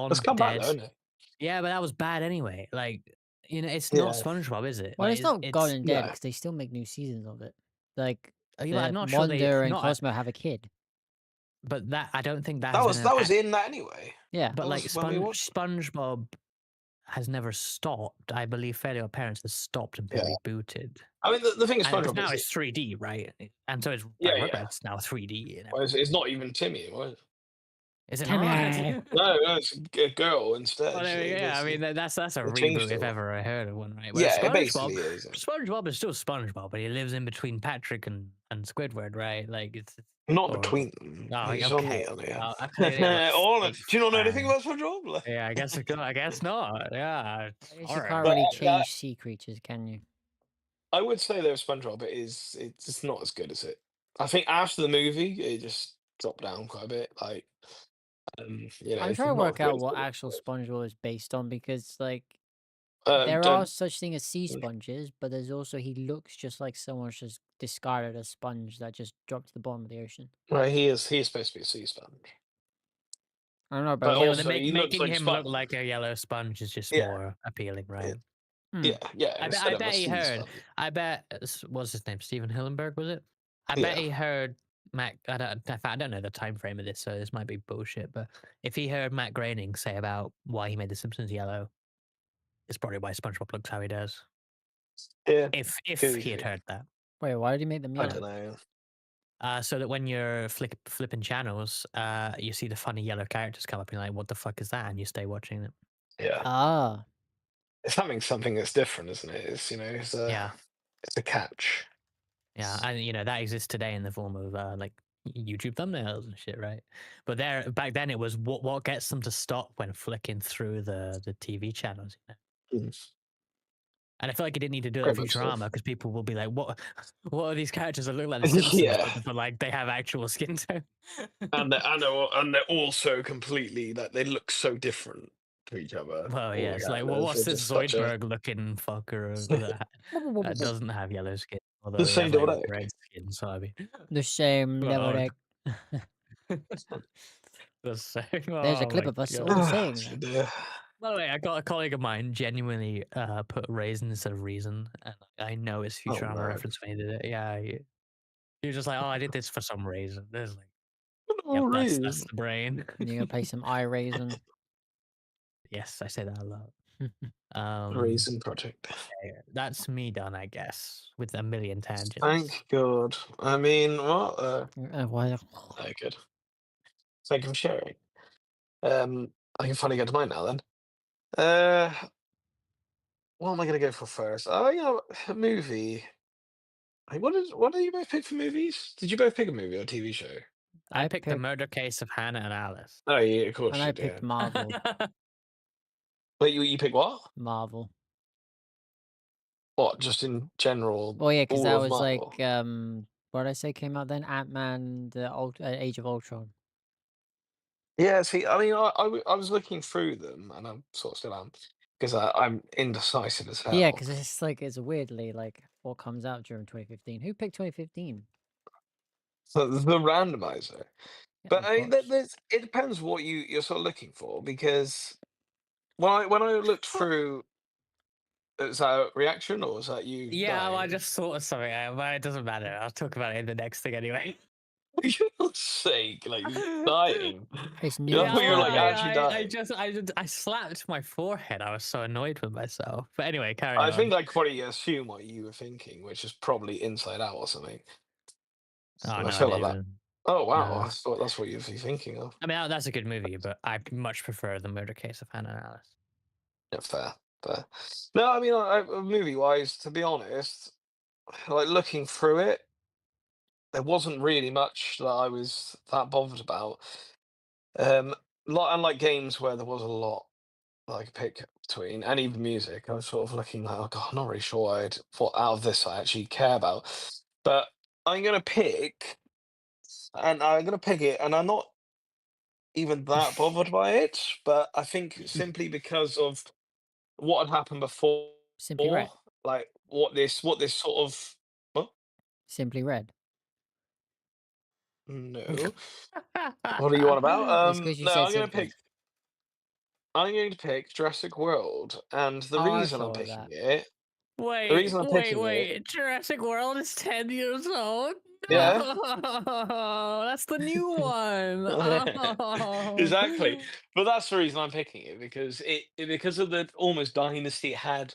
S3: Let's
S2: gone
S3: come back
S2: dead.
S3: though, isn't it?
S2: Yeah, but that was bad anyway. Like, you know, it's not
S3: Yeah.
S2: SpongeBob, is it?
S1: Well,
S2: Like,
S1: it's not gone
S2: it's
S1: and dead
S3: No.
S1: because they still make new seasons of it. Like
S2: I'm
S1: the
S2: not sure they
S1: Wanda and
S2: not,
S1: Cosmo have a kid.
S2: but that I don't think that
S3: That
S2: has been
S3: was
S2: an.
S3: that was in that anyway.
S1: Yeah.
S2: But
S3: That
S2: like
S3: was when we watched it.
S2: SpongeBob has never stopped. I believe Fairly Odd Parents has stopped and been
S3: Yeah.
S2: rebooted,
S3: I mean, the thing is,
S2: and it was
S3: SpongeBob
S2: now
S3: is
S2: it's 3D, right? And so it's
S3: yeah,
S2: like
S3: yeah.
S2: Rugrats now 3D and
S3: Well,
S2: everything.
S3: it's not even Timmy anymore. Is it?
S2: Is it not?
S1: Timmy.
S3: No, it's a girl
S2: Well,
S3: instead.
S2: there we go. I mean,
S3: They
S2: that's a
S3: changed
S2: reboot
S3: it
S2: if
S3: all.
S2: ever I heard of one, right? Whereas
S3: Yeah, it basically is.
S2: SpongeBob is still SpongeBob, but he lives in between Patrick and Squidward, right? Like it's
S3: Not
S2: or
S3: between them.
S2: oh,
S3: He's on
S2: okay.
S3: the other.
S2: Okay, they have a
S3: Do you not know anything
S2: fine.
S3: about SpongeBob?
S2: Yeah, I guess not. Yeah,
S1: I guess
S2: all
S1: you
S2: right.
S1: can't
S3: But
S1: really change sea creatures, can you?
S3: I would say though, SpongeBob it's just not as good as it. I think after the movie, it just dropped down quite a bit. Like,
S1: I'm
S3: it's
S1: trying to
S3: not as
S1: work
S3: good
S1: out
S3: as
S1: what
S3: it
S1: actual
S3: was.
S1: SpongeBob is based on because, like,
S3: Um,
S1: there are
S3: don't,
S1: such thing as sea sponges, but there's also he looks just like someone's just discarded a sponge that just dropped to the bottom of the ocean.
S3: right, he is supposed to be a sea sponge,
S1: I don't know,
S3: but
S1: but
S2: Yeah, well,
S1: like,
S3: also he looks
S2: making
S3: like
S2: him look
S3: sponge.
S2: like a yellow sponge is just
S3: Yeah,
S2: more appealing, right?
S1: hmm.
S3: yeah.
S2: I
S3: Instead of a
S2: bet he
S3: sea
S2: heard.
S3: sponge.
S2: I bet what's his name? Steven Hillenberg, was it? I bet
S3: Yeah,
S2: he heard Matt. I don't know the time frame of this, so this might be bullshit. But if he heard Matt Groening say about why he made The Simpsons yellow, it's probably why SpongeBob looks how he does.
S3: yeah.
S2: If he had
S3: Goofy.
S2: heard that.
S1: Wait, why did he make them
S3: I don't
S1: yellow?
S3: know.
S2: So that when you're flipping channels, you see the funny yellow characters come up and you're like, what the fuck is that? And you stay watching it.
S3: Yeah,
S1: Ah,
S3: it's having something that's different, isn't it?
S2: Yeah.
S3: It's a catch.
S2: Yeah. And, you know, that exists today in the form of like YouTube thumbnails and shit, right? But back then it was what gets them to stop when flicking through the TV channels, you know?
S3: Mm.
S2: And I feel like it didn't need to do that
S3: Great
S2: for
S3: bit of
S2: Futurama
S3: stuff.
S2: because people will be like, what are these characters that look like the Simpsons,
S3: Yeah,
S2: but like they have actual skin tone?
S3: and they're also completely like they look so different to each other.
S2: Well,
S3: All
S2: yeah,
S3: the
S2: it's like, well,
S3: characters
S2: what's
S3: are
S2: this
S3: just such a
S2: Zoidberg looking fucker that doesn't have yellow skin, although
S3: the
S2: they
S3: same
S2: have like
S3: double egg.
S2: red skin, so I mean,
S1: the same
S2: well,
S1: devil egg.
S2: the same.
S1: There's a
S2: Oh
S1: clip
S2: my
S1: of us all
S2: god!
S1: saying that.
S2: By the way, I got a colleague of mine genuinely put raisin instead of reason, and I know it's
S3: Oh
S2: Futurama
S3: no.
S2: reference when he did it. Yeah, he was just like, "Oh, I did this for some reason." There's like,
S3: No
S2: yep, that's
S3: reason.
S2: the brain.
S1: You're gonna play some iRaisin.
S2: Yes, I say that a lot. Um,
S3: Reason Project.
S2: that's me done, I guess, with a million tangents.
S3: Thank God. I mean, what?
S1: Why?
S3: No, good. Thank you for sharing. I can finally get to mine now then. Uh, what am I going to go for first? Oh, a movie. Hey, what did you both pick for movies? Did you both pick a movie or TV show?
S2: I
S1: I
S2: picked the
S1: picked
S2: murder case of Hannah and Alice.
S3: Oh yeah, of
S1: and
S3: course
S1: I
S3: you
S1: picked
S3: did.
S1: Marvel.
S3: Wait, you pick what?
S1: Marvel.
S3: What? Just in general,
S1: Well, yeah, because
S3: all
S1: that
S3: of
S1: was like
S3: Marvel?
S1: what did I say came out then? Ant-Man, Age of Ultron.
S3: Yeah. See, I mean, I was looking through them, and I'm sort of still am, because I'm indecisive as
S1: Yeah,
S3: hell.
S1: because it's like it's weirdly like what comes out during 2015. Who picked 2015?
S3: So the randomizer.
S1: Yeah,
S3: But
S1: of
S3: I mean,
S1: course.
S3: it depends what you're sort of looking for, because when I looked through, is that a reaction or is that you
S2: Yeah, well, I
S3: dying?
S2: just thought of something, but it doesn't matter. I'll talk about it in the next thing anyway.
S3: For your sake, like you're dying.
S1: It's
S3: You
S2: Yeah,
S3: know,
S2: well,
S3: you're like
S1: nuclear.
S3: actually dying.
S2: I slapped my forehead. I was so annoyed with myself. But anyway, carry
S3: I
S2: on.
S3: think I could probably assume what you were thinking, which is probably Inside Out or something.
S2: Oh
S3: I
S2: no, I
S3: feel
S2: didn't
S3: like that.
S2: even.
S3: Oh wow,
S2: No,
S3: I thought that's what you'd be thinking of.
S2: I mean that's a good movie, but I much prefer the murder case of Hannah and Alice.
S3: Yeah, fair, fair. No, I mean, movie wise, to be honest, like looking through it, there wasn't really much that I was that bothered about. Um, unlike games where there was a lot that I could pick between, and even music, I was sort of looking like, oh god, I'm not really sure what out of this I actually care about. But I'm gonna pick, and I'm gonna pick it, and I'm not even that bothered by it. But I think simply because of what had happened before,
S1: Simply Red.
S3: like what this sort of. Well,
S1: Simply Red.
S3: no. What are you on about?
S1: It's because you
S3: No,
S1: said
S3: I'm gonna
S1: simply.
S3: pick. I'm going to pick Jurassic World, and the
S1: Oh, I
S3: reason I'm
S1: thought of
S3: picking
S1: that.
S3: it, the
S2: Wait,
S3: reason I'm
S2: wait,
S3: picking it,
S2: wait! Jurassic World is 10 years old.
S3: yeah,
S2: No, that's the new one. Oh.
S3: exactly. But that's the reason I'm picking it, because because of the almost dynasty it had.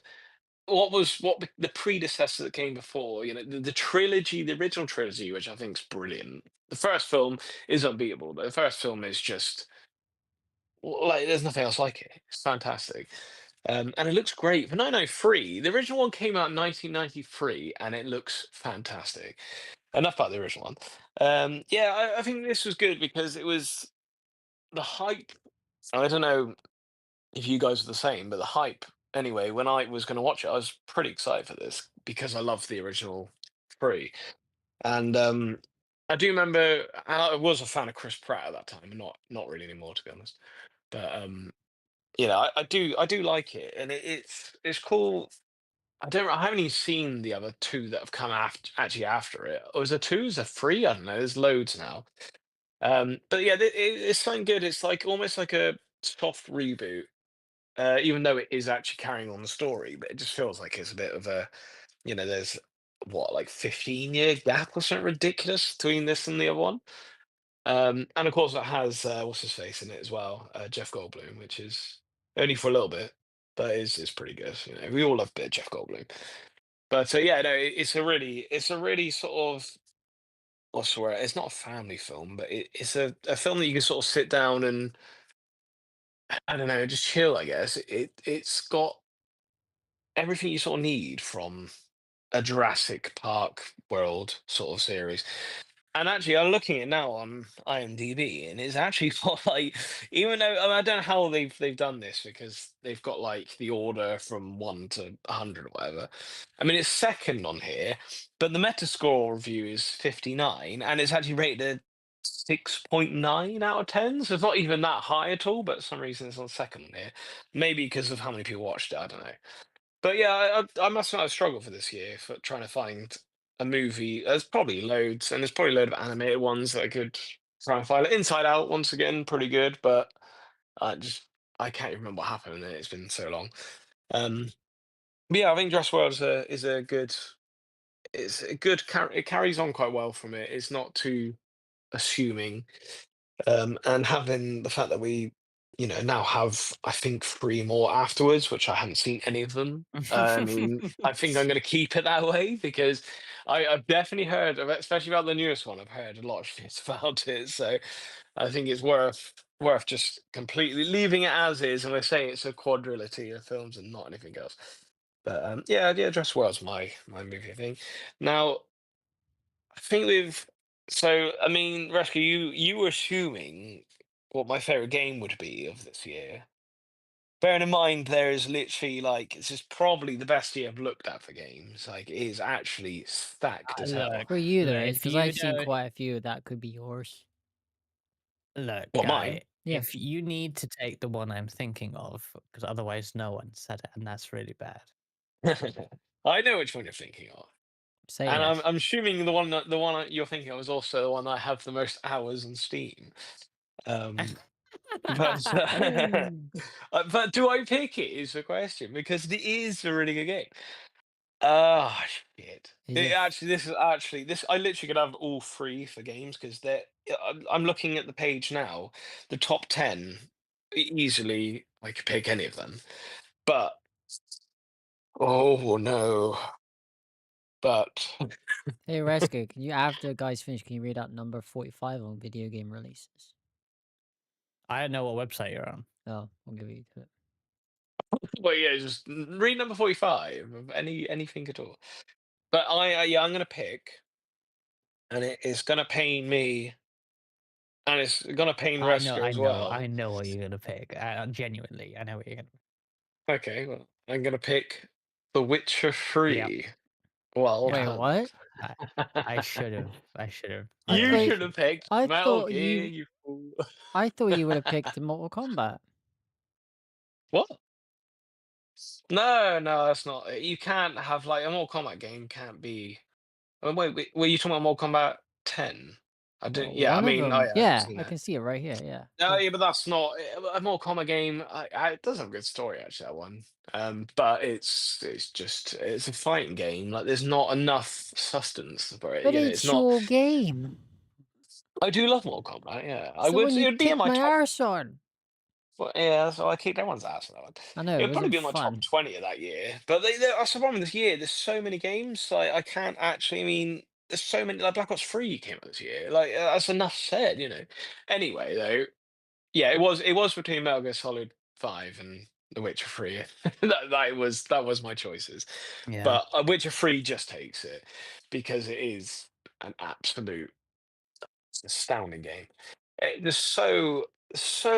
S3: The predecessor that came before, the trilogy, the original trilogy, which I think is brilliant. The first film is unbeatable, but the first film is just like there's nothing else like it. It's fantastic. And it looks great. For 903, the original one came out in 1993, and it looks fantastic. Enough about the original one. Yeah, I think this was good because it was the hype. I don't know if you guys are the same, but the hype, anyway, when I was going to watch it, I was pretty excited for this because I love the original three. And I do remember I was a fan of Chris Pratt at that time, and not really anymore, to be honest. But I do like it, and it's cool. I haven't even seen the other two that have come after it. Or is there two? Is there three? I don't know. There's loads now. But yeah, it's something good. It's like almost like a soft reboot, even though it is actually carrying on the story. But it just feels like it's a bit of a, there's what, like 15-year gap or something ridiculous between this and the other one. And of course, it has what's his face in it as well, Jeff Goldblum, which is only for a little bit, but is pretty good. We all love a bit of Jeff Goldblum. But yeah, no, it's a really sort of, what's the word? It's not a family film, but it's a film that you can sort of sit down and, I don't know, just chill. I guess it's got everything you sort of need from a Jurassic Park world sort of series. And actually, I'm looking at it now on IMDb, and it's actually got like, even though I don't know how they've done this, because they've got like the order from 1 to 100 or whatever. I mean, it's second on here, but the Metascore review is 59, and it's actually rated a 6.9 out of 10. So it's not even that high at all. But for some reason, it's on second on here. Maybe because of how many people watched it. I don't know. But yeah, I must have struggled for this year for trying to find a movie. There's probably loads, and there's probably a load of animated ones that I could try and find. Like Inside Out, once again, pretty good, but I can't even remember what happened in it. It's been so long. Um, but yeah, I think Jurassic World is a good. It's a good. It carries on quite well from it. It's not too assuming, and having the fact that we now have, I think, 3 more afterwards, which I haven't seen any of them. I think I'm gonna keep it that way because I've definitely heard of it, especially about the newest one. I've heard a lot of shit about it, so I think it's worth just completely leaving it as is, and I say it's a quadrilogy of films and not anything else. But yeah, Jurassic World's my movie thing. Now, I think we've so I mean, Rescue, you were assuming what my favorite game would be of this year. Bearing in mind there is literally like this is probably the best year I've looked at for games. Like it is actually stacked as hell.
S2: Look,
S1: For you, there is,
S2: if
S1: because
S2: you
S1: I've seen
S2: don't
S1: quite a few that could be yours.
S2: look,
S3: Well,
S2: guy,
S3: mine.
S1: Yeah,
S2: if you need to take the one I'm thinking of, because otherwise no one said it, and that's really bad.
S3: I know which one you're thinking of.
S1: say
S3: And
S1: it.
S3: I'm assuming the one you're thinking of is also the one I have the most hours on Steam. Um, but but do I pick it is the question because it is a really good game. Ah, shit.
S1: Is it?
S3: This. I literally could have all three for games because they're. I'm looking at the page now. The top 10 easily. I could pick any of them, but oh no. But
S1: Hey, Rescue, can you, after guys finish, can you read out number 45 on video game releases?
S2: I don't know what website you're on.
S1: Oh, I'll give you to it.
S3: well, yeah, just read number 45 of anything at all. But yeah, I'm gonna pick, and it is gonna pain me, and it's gonna pain Rescue as
S2: I
S3: well.
S2: know what you're gonna pick. Genuinely, I know what you're gonna.
S3: Okay, well, I'm gonna pick The Witcher
S2: Yeah,
S3: 3. Wild
S2: yeah.
S1: Wait, what?
S3: Hunt.
S2: I, I should have. I should have.
S1: I
S3: You
S1: thought
S3: should have picked
S1: I
S3: Metal
S1: thought
S3: Gear,
S1: you
S3: you fool.
S1: I thought you would have picked Mortal Kombat.
S3: What? No, that's not it. You can't have like a Mortal Kombat game can't be. Wait, were you talking about Mortal Kombat 10? I didn't.
S1: Well,
S3: Yeah, I
S1: one of
S3: mean, I
S1: them,
S3: have
S1: yeah,
S3: seen
S1: I
S3: that.
S1: can see it right here. Yeah,
S3: No,
S1: yeah.
S3: yeah, but that's not a Mortal Kombat game. It does have a good story actually. That one, but it's a fighting game. Like there's not enough sustenance for it.
S1: But
S3: It's
S1: it's
S3: not.
S1: your game.
S3: I do love Mortal Kombat. Yeah, I
S1: So
S3: would.
S1: when
S3: It
S1: you
S3: would be in
S1: kick
S3: my
S1: my
S3: top.
S1: arse on,
S3: Well, yeah, so I kicked everyone's ass on that one.
S1: I know
S3: It
S1: it
S3: would probably
S1: wasn't
S3: be in my top
S1: fun.
S3: 20 of that year. But that's the problem this year. There's so many games. Like I can't actually. I mean, there's so many. Like Black Ops 3 came out this year. Like that's enough said. Anyway, though, yeah, it was between Metal Gear Solid 5 and The Witcher 3. that was my choices.
S2: Yeah.
S3: But Witcher 3 just takes it because it is an absolute astounding game. There's so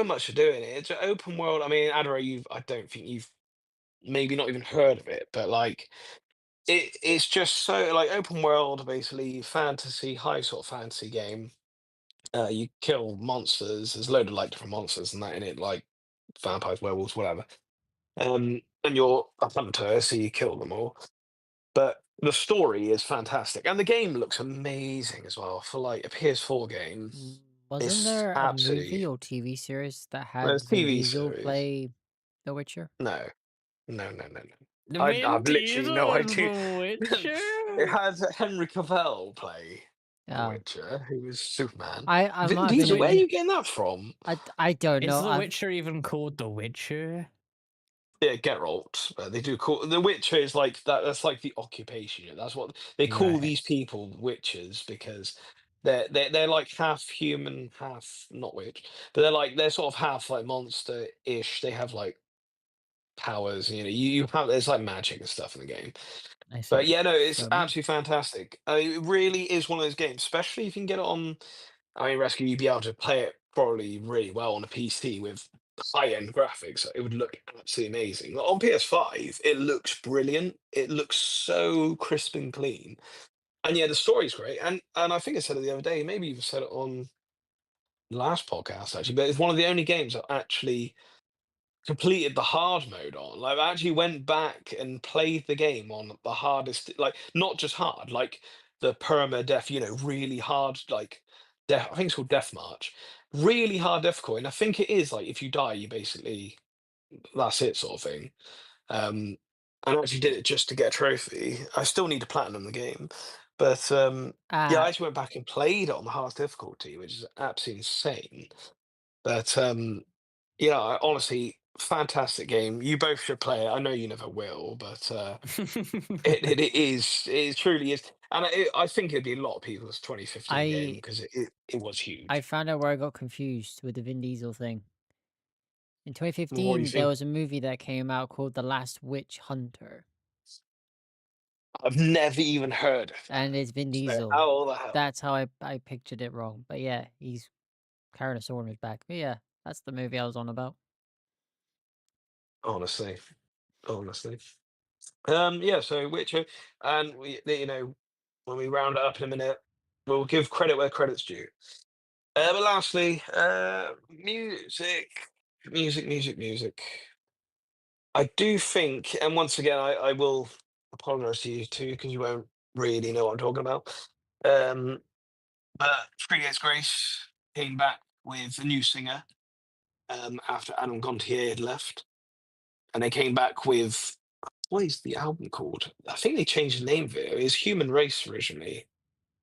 S3: much to do in it. It's an open world. I mean, Adora, I don't think you've maybe not even heard of it, but like it's just so like open world, basically fantasy, high sort of fantasy game. You kill monsters. There's a load of like different monsters and that in it, like vampires, werewolves, whatever. And you're a hunter, so you kill them all. But the story is fantastic, and the game looks amazing as well for like a PS4 game.
S1: Wasn't
S3: It's
S1: there a movie
S3: absolutely
S1: or TV series that
S3: there's
S1: had Vin
S3: TV
S1: Diesel
S3: series.
S1: play The Witcher?
S3: No.
S2: The
S3: I've
S2: Vin
S3: literally no
S2: Diesel and
S3: idea.
S2: The
S3: It
S2: Witcher.
S3: had Henry Cavill play The
S1: Yeah,
S3: Witcher, who was Superman.
S1: I
S3: Vin
S1: might have been
S3: Diesel, where are
S1: in.
S3: you getting that from?
S1: I don't
S2: Is
S1: know.
S2: The
S1: I've
S2: Witcher even called The Witcher?
S3: Yeah, Geralt. They do call The Witcher is like that. That's like the occupation. That's what they call
S2: Right.
S3: these people witches because they're like half human, half not witch, but they're sort of half like monster-ish. They have like powers. You have there's like magic and stuff in the game.
S2: I
S3: But
S2: see.
S3: yeah, no, it's
S1: fair enough.
S3: absolutely fantastic. It really is one of those games, especially if you can get it on. I mean, Rescue, you'd be able to play it probably really well on a PC with high-end graphics. It would look absolutely amazing. Like, on PS5, it looks brilliant. It looks so crisp and clean. And yeah, the story's great. And I think I said it the other day, maybe even said it on the last podcast actually, but it's one of the only games that actually completed the hard mode on. Like I actually went back and played the game on the hardest, like not just hard, like the perma def, really hard, like I think it's called Death March. Really hard difficult. And I think it is like if you die, you basically that's it sort of thing. Um and I actually did it just to get a trophy. I still need to platinum the game. But yeah,
S1: Uh,
S3: I actually went back and played it on the hardest difficulty, which is absolutely insane. But Yeah, honestly, fantastic game. You both should play it. I know you never will, but it truly is, and I think it'd be a lot of people's 2015 game
S1: I
S3: because it was
S1: I
S3: huge.
S1: found out where I got confused with the Vin Diesel thing. In
S3: What do you
S1: 2015, there
S3: think?
S1: was a movie that came out called The Last Witch Hunter,
S3: I've never even heard of that.
S1: and it's Vin
S3: So
S1: Diesel.
S3: how the hell?
S1: That's how I pictured it wrong. But yeah, he's carrying a sword on his back. But yeah, that's the movie I was on about.
S3: Honestly, honestly. Yeah. So Witcher, and when we round it up in a minute, we'll give credit where credit's due. But lastly, music. I do think, and once again, I will apologize to you too, because you won't really know what I'm talking about. Um, but Three Days Grace came back with a new singer after Adam Gontier had left, and they came back with what is the album called? I think they changed the name of it. It was Human Race originally.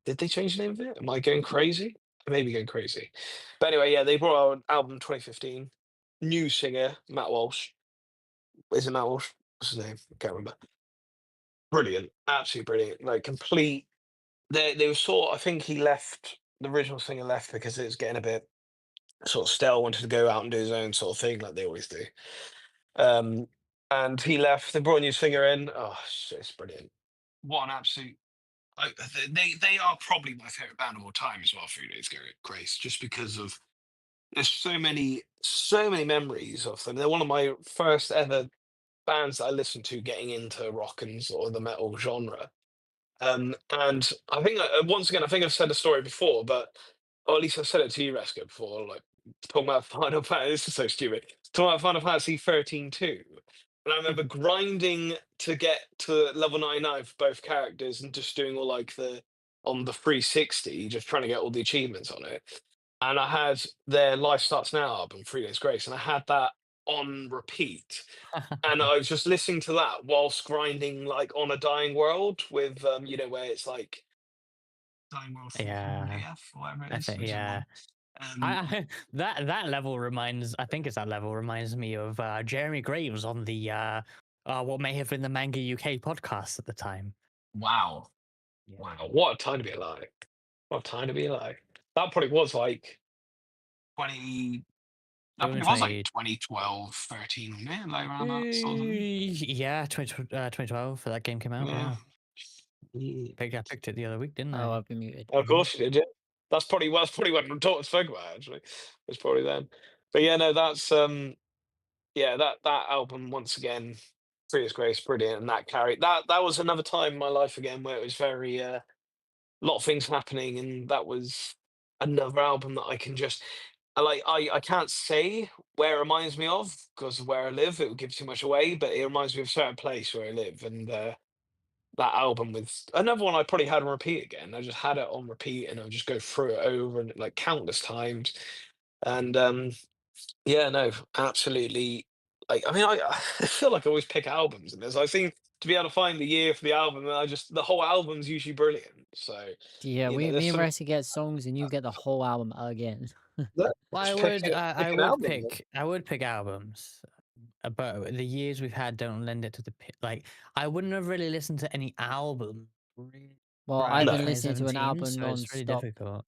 S3: Did they change the name of it? Am I going crazy? I may be going crazy. But anyway, yeah, they brought out an album 2015. New singer, Matt Walsh. Is it Matt Walsh? What's his name? I can't remember. Brilliant. Absolutely brilliant. Like complete they were I think he left the original singer left because it was getting a bit sort of stale, wanted to go out and do his own sort of thing like they always do. Um and he left, they brought a new singer in. Oh shit, it's brilliant. What an absolute they are probably my favorite band of all time as well, Three Days Grace, just because of there's so many memories of them. They're one of my first ever bands that I listened to getting into rock and sort of the metal genre. And I think once again, I think I've said the story before, but or at least I've said it to you, Resco, before. Like talking about Final Fantasy, this is so stupid. Talking about Final Fantasy 13 too. And I remember grinding to get to level 99 for both characters and just doing all like the on the 360, just trying to get all the achievements on it. And I had their Life Starts Now album, Three Days Grace, and I had that on repeat, and I was just listening to that whilst grinding like on a dying world with where it's like dying world 400
S2: Yeah,
S3: AF or whatever it
S2: I
S3: is,
S2: think
S3: which is
S2: yeah.
S3: long. Um
S2: That level reminds I think it's that level reminds me of Jeremy Graves on the what may have been the Manga UK podcast at the time.
S3: wow.
S2: Yeah.
S3: Wow. What a time to be alive. What a time to be alive. That probably was like 20
S2: It
S3: that
S2: was
S3: probably was like
S2: 20
S3: 2012, 13, yeah, like around that sort of thing.
S2: yeah, 2012 that game came out,
S3: Yeah.
S2: yeah.
S3: Yeah.
S2: I picked it the other week, didn't
S1: Oh,
S2: I?
S1: I've been muted.
S3: Of course you did, yeah. That's probably what I'm talking spoke about actually. It's probably then. But yeah, no, that's yeah, that album once again, Freya's Grace, brilliant, and that carried that was another time in my life again where it was very a lot of things happening, and that was another album that I can just I can't say where it reminds me of because of where I live, it would give too much away, but it reminds me of a certain place where I live, and that album with another one I probably had on repeat again. I just had it on repeat, and I would just go through it over and like countless times, and yeah, no, absolutely. Like, I mean, I feel like I always pick albums in this. I seem to be able to find the year for the album, and the whole album's usually brilliant. So,
S1: Yeah,
S3: there's
S1: me and
S3: some
S1: Rusty get songs, and you get the whole album again.
S2: Well,
S3: just pick an album. Man.
S2: I would pick albums, but the years we've had don't lend it to the like. I wouldn't have really listened to any album really
S1: Well,
S2: prior
S1: I've
S2: to
S3: No,
S1: been listening to an
S2: 2017,
S1: album
S2: so it's really
S1: non-stop
S2: difficult.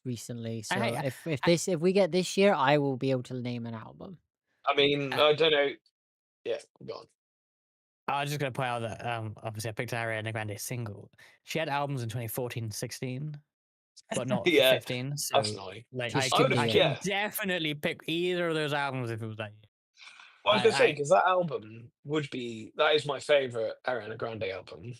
S1: recently. So
S2: I,
S1: if we get this year, I will be able to name an album.
S3: I mean,
S2: I,
S3: I don't know. Yeah, go on.
S2: I was just gonna point out that obviously I picked Ariana Grande single. She had albums in 2014 and 16, but not for
S3: Yeah,
S2: 15.
S3: that's
S2: So
S3: annoying.
S2: like
S1: She's still
S2: I
S1: here.
S2: can
S3: Yeah.
S2: definitely pick either of those albums if it was that year.
S3: Well, I was gonna say
S2: I
S3: because that album would be that is my favorite Ariana Grande album.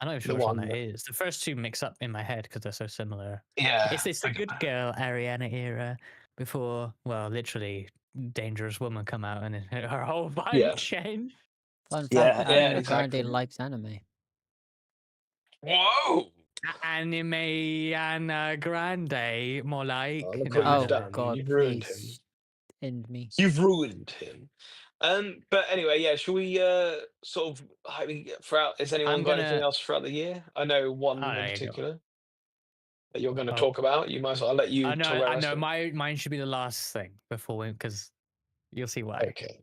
S2: I'm not even
S3: The
S2: sure which one
S3: one,
S2: that is. The first two mix up in my head because they're so similar.
S3: yeah,
S2: It's the good girl Ariana era before, well, literally Dangerous Woman come out and her whole vibe
S3: yeah,
S2: changed.
S1: Fun fact:
S3: yeah,
S1: Ariana Grande
S3: exactly.
S1: likes anime.
S3: Whoa!
S2: Anime and Grande, more
S3: Oh,
S2: like.
S3: look
S2: No,
S3: what
S2: I
S3: you've
S1: Oh
S2: don't.
S3: done.
S1: God,
S3: You've ruined him.
S1: please end me.
S3: You've ruined him. But anyway, yeah. Shall we sort of? I mean, throughout, has anyone
S2: I'm
S3: got anything
S2: gonna.
S3: else throughout the year? I know
S2: Oh,
S3: one in
S2: there you go.
S3: particular that you're going to
S2: Oh,
S3: talk about. You might as well. I'll let you talk about
S2: I
S3: the rest
S2: know.
S3: of it.
S2: Mine should be the last thing before we, because You'll see why.
S3: Okay.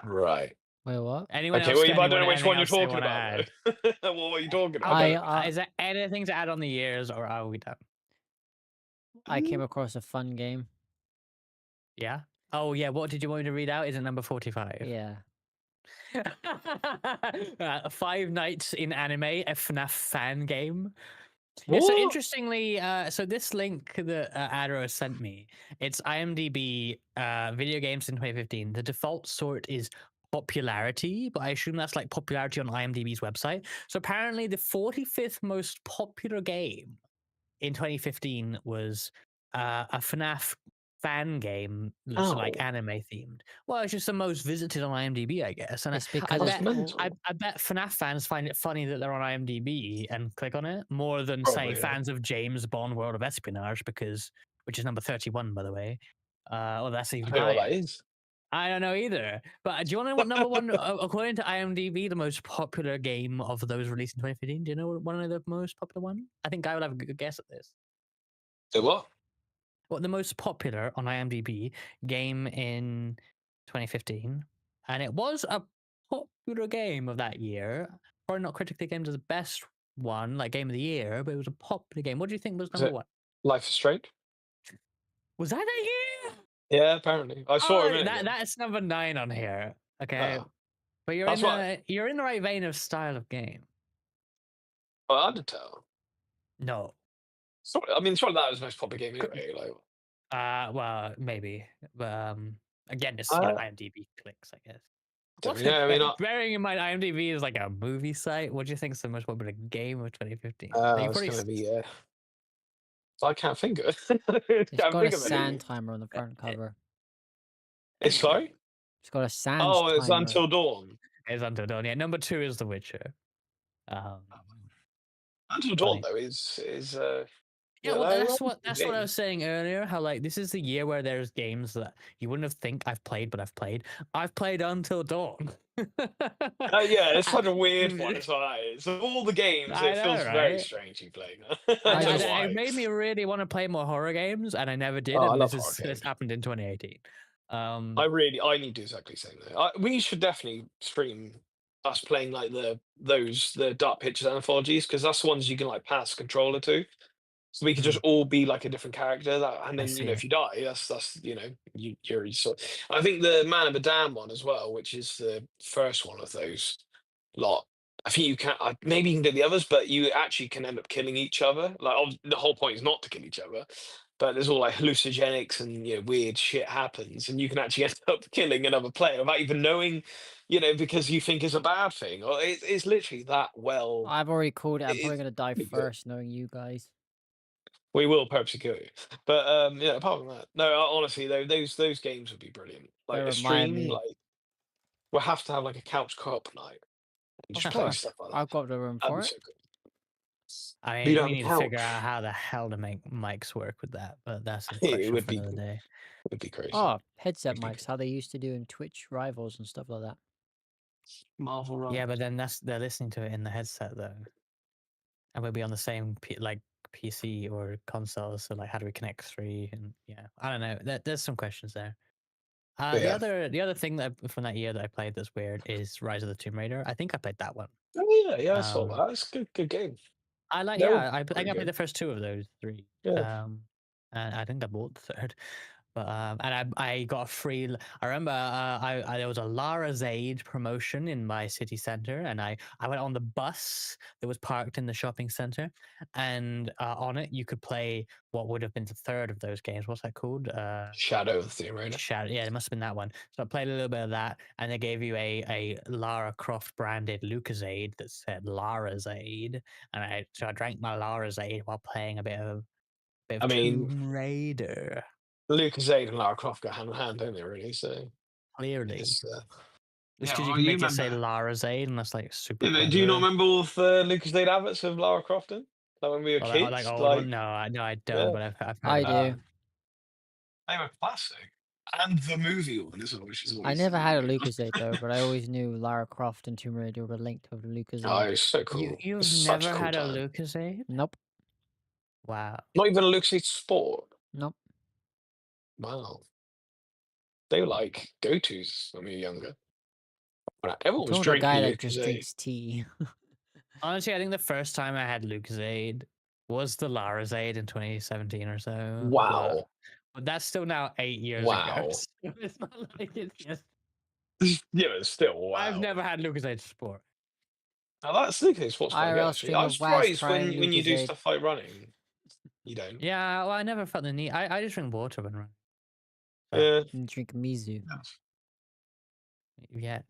S3: Right.
S1: Wait, what?
S2: Anyone
S3: Okay.
S2: else
S3: Well,
S2: got
S3: I don't know which
S2: anything
S3: one you're
S2: else they
S3: talking
S2: want to
S3: about
S2: add?
S3: though. What are you talking about?
S2: Is there anything to add on the years, or are we done?
S1: I came across a fun game.
S2: Yeah. Oh yeah. What did you want me to read out? Is it number 45?
S1: Yeah.
S2: 5 Nights in Anime, a FNAF fan game. Yeah, so
S3: What?
S2: interestingly, so this link that Adro sent me, it's IMDb video games in 2015. The default sort is popularity, but I assume that's like popularity on IMDb's website. So apparently the 45th most popular game in 2015 was a FNAF fan game that's like
S3: Oh,
S2: anime themed. Well, it's just the most visited on IMDb, I guess. And
S1: It's
S2: I
S1: because it's
S3: that's
S2: bet
S3: mental.
S2: I bet FNAF fans find it funny that they're on IMDb and click on it more than say
S3: Probably. Yeah.
S2: fans of James Bond World of Espionage, which is number 31, by the way. Well, that's
S3: I
S2: even
S3: don't know what
S2: higher.
S3: that is.
S2: I don't know either. But do you want to know what number one, according to IMDb, the most popular game of those released in 2015? Do you know one of the most popular one? I think I would have a good guess at this.
S3: So what?
S2: Well, the most popular on IMDb game in 2015, and it was a popular game of that year. Probably not critically acclaimed as the best one, like game of the year, but it was a popular game. What do you think was
S3: Is
S2: number
S3: it
S2: one?
S3: Life is Strange?
S2: Was that year?
S3: Yeah, apparently. I saw it a
S2: Oh,
S3: minute ago.
S2: that's number 9 on here. Okay,
S3: Oh,
S2: but
S3: that's what.
S2: you're in the right vein of style of game.
S3: Undertale.
S2: No,
S3: I mean, surely that was the most popular game anyway. Like,
S2: well, maybe, but again, it's
S3: I
S2: IMDb clicks, I guess.
S3: don't really know. I mean,
S2: Bearing in mind, IMDb is like a movie site. What do you think is the most popular game of 2015? Like, you
S3: it's
S2: probably
S3: gonna be. I can't think of it.
S1: it's
S3: Can't
S1: got a
S3: think of
S1: sand
S3: anything.
S1: timer on the front cover.
S3: It's sorry.
S1: It's got a sand
S3: Oh, it's
S1: timer.
S3: Until Dawn.
S2: It's Until Dawn. Yeah, number 2 is The Witcher. Um,
S3: Until Dawn
S2: funny.
S3: though is
S2: Yeah,
S3: yeah,
S2: well,
S3: that
S2: that's
S3: was
S2: what
S3: a good
S2: I
S3: game.
S2: was saying earlier. How like this is the year where there's games that you wouldn't have think I've played, but I've played. I've played Until Dawn.
S3: Yeah, it's such a weird one.
S2: I
S3: It's like that. It's of all the games, it
S2: know,
S3: feels very
S2: right?
S3: strange you playing that. I
S1: I
S3: don't know
S1: just
S2: It
S3: why.
S2: made me really want to play more horror games, and I never did.
S3: Oh, I
S2: And
S3: love horror
S2: this
S3: games.
S2: happened in 2018.
S3: I need to do exactly the same thing. We should definitely stream us playing like the Dark Pictures anthologies because that's the ones you can like pass controller to. So we could just
S2: hmm,
S3: all be like a different character. That, and
S2: I
S3: then
S2: see.
S3: if you die, that's you're sort. I think the Man of Medan one as well, which is the first one of those lot. I think you can maybe you can do the others, but you actually can end up killing each other. Like the whole point is not to kill each other, but there's all like hallucinogenics and weird shit happens, and you can actually end up killing another player without even knowing, because you think it's a bad thing. Or it's literally that well.
S1: I've already called it. I'm probably
S3: It's
S1: gonna die
S3: pretty good.
S1: first, knowing you guys.
S3: We will purposely kill you. But yeah, apart from that, no, honestly though, those games would be brilliant.
S1: They
S3: Like a
S1: remind
S3: stream,
S1: me.
S3: like we'll have to have like a couch co-op night and
S1: Of
S3: just play
S1: course,
S3: stuff like that.
S1: I've got the room
S3: That'd
S1: for
S3: be
S1: it.
S3: so good.
S2: I
S3: But you
S2: mean,
S3: don't
S2: we
S3: have
S2: need
S3: a
S2: to figure out
S3: couch.
S2: how the hell to make mics work with that, but that's a
S3: It
S2: question
S3: would
S2: for
S3: be
S2: another day.
S3: crazy.
S1: Oh, headset
S3: It'd be
S1: mics, how they used to do in Twitch Rivals and stuff like that.
S3: Marvel
S2: Yeah, but
S3: Rivals.
S2: then they're listening to it in the headset though, and we'll be on the same like PC or console. So like, how do we connect 3? And yeah, I don't know. There's some questions there.
S3: But yeah.
S2: The other thing that from that year that I played that's weird is Rise of the Tomb Raider. I think I played that one.
S3: Oh yeah, I saw
S2: Um,
S3: that. It's a good game.
S2: I like
S3: They're all
S2: yeah. I think
S3: pretty
S2: I played
S3: good.
S2: the first 2 of those 3.
S3: Yeah.
S2: And I think I bought the third. But and I got a free. I remember there was a Lara Zaid promotion in my city center, and I went on the bus that was parked in the shopping center, and on it you could play what would have been the third of those games. What's that called?
S3: Shadow of the Tomb Raider.
S2: Shadow. Yeah, it must have been that one. So I played a little bit of that, and they gave you a Lara Croft branded Lucozade that said Lara Zaid, and I drank my Lara Zaid while playing a bit of
S3: I mean,
S2: Tomb Raider.
S3: Lucas and Lara Croft go hand in hand, don't they? Really. So
S2: Clearly.
S3: it's
S2: Just
S3: yeah.
S2: because you
S3: Well,
S2: can
S3: you
S2: make it say
S3: remember?
S2: Lara Zaid, and that's like super
S3: Yeah, but do you not
S2: clever.
S3: remember all the Lucas adverts of Lara Croft in? Like when we were
S2: Or like
S3: kids?
S2: old
S3: Like,
S2: one. No, I don't,
S3: yeah,
S2: but I've heard
S1: I
S2: of them.
S1: do.
S3: they were classic. And the movie one as well, which is
S1: I
S3: always
S1: never had a
S3: really
S1: Lucozade though, but I always knew Lara Croft and Tomb Raider were linked with
S3: Oh,
S1: Lucozade.
S3: it's so cool. It's
S2: You've
S3: such a
S2: never
S3: cool
S2: had a
S3: time.
S2: Lucozade?
S1: Nope,
S2: Wow.
S3: Not even a Lucas Sport.
S1: nope.
S3: Wow. They were like go-tos when we were younger.
S1: You're
S3: Everyone was
S1: talking to a guy
S3: drinking
S1: that just
S3: Lucozade.
S1: drinks tea.
S2: Honestly, I think the first time I had Lucozade was the Larazade in 2017 or so,
S3: Wow.
S2: but that's still now 8 years ago.
S3: Wow.
S2: So it's not like it's just
S3: Yeah, but still,
S2: I've
S3: wow.
S2: never had Lucozade Sport.
S3: Now that's Lucozade Sport's quite good
S1: IRL
S3: actually.
S1: stream
S3: I'm
S1: of WAS
S3: surprised
S1: trying
S3: when you do
S1: Lucozade.
S3: stuff like running, you don't.
S2: Yeah, well, I never felt the need. I just drink water when running. So
S3: Yeah.
S1: And drink Mizu
S2: yes,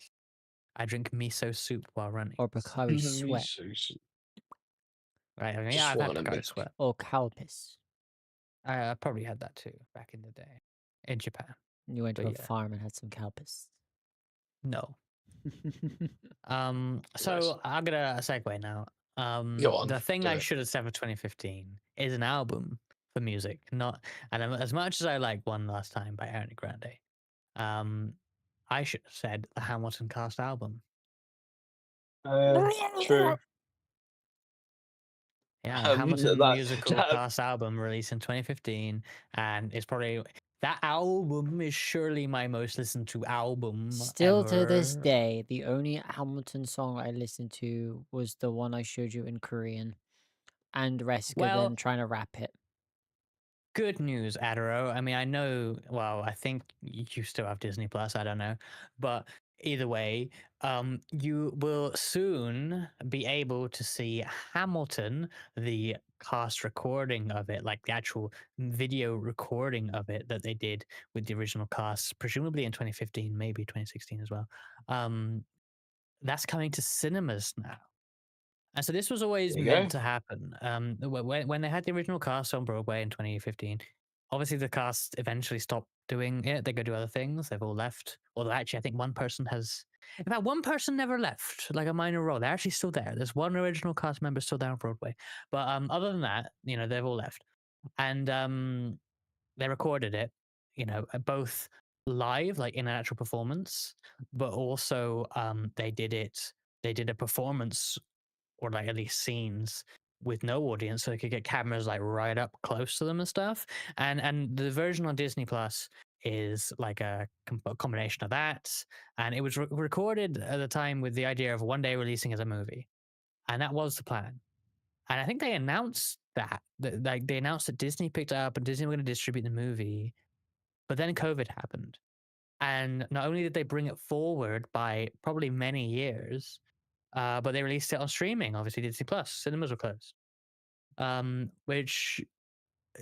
S2: I drink miso soup while running.
S1: or Pocari Sweat
S2: Right? I mean, yeah,
S3: Just
S2: I've had
S3: one of
S2: Pocari
S3: me.
S2: Sweat.
S1: or Calpis.
S2: I probably had that too back in the day in Japan.
S1: You went to
S2: But
S1: a
S2: yeah,
S1: farm and had some Calpis.
S2: no.
S3: Nice.
S2: So I'm gonna segue now.
S3: Go on,
S2: The thing
S3: do
S2: I
S3: it.
S2: should have said for 2015 is an album for music, not and as much as I like One Last Time by Ariana Grande, um, I should have said the Hamilton cast album.
S3: True.
S2: Yeah, the Hamilton
S3: That
S2: musical
S3: that
S2: cast album released in 2015, and it's probably that album is surely my most listened to album
S1: Still to this
S2: ever.
S1: day, the only Hamilton song I listened to was the one I showed you in Korean, and Reska then
S2: Well,
S1: trying to rap it.
S2: good news, Adaro. I mean, I know. Well, I think you still have Disney Plus. I don't know, but either way, you will soon be able to see Hamilton, the cast recording of it, like the actual video recording of it that they did with the original cast, presumably in 2015, maybe 2016 as well. That's coming to cinemas now. And so this was always
S3: there you go.
S2: meant to happen. When they had the original cast on Broadway in 2015, obviously the cast eventually stopped doing it. They go do other things. They've all left. Although actually, I think one person has. In fact, one person never left, like a minor role. They're actually still there. There's one original cast member still there on Broadway. But other than that, they've all left. And they recorded it, both live, like in an actual performance, but also they did it. They did a performance or like at least scenes with no audience so they could get cameras like right up close to them and stuff. And the version on Disney Plus is like a combination of that, and it was recorded at the time with the idea of one day releasing as a movie, and that was the plan. And I think they announced that like they announced that Disney picked it up and Disney were going to distribute the movie, but then COVID happened, and not only did they bring it forward by probably many years, but they released it on streaming. Obviously, Disney Plus cinemas were closed. Which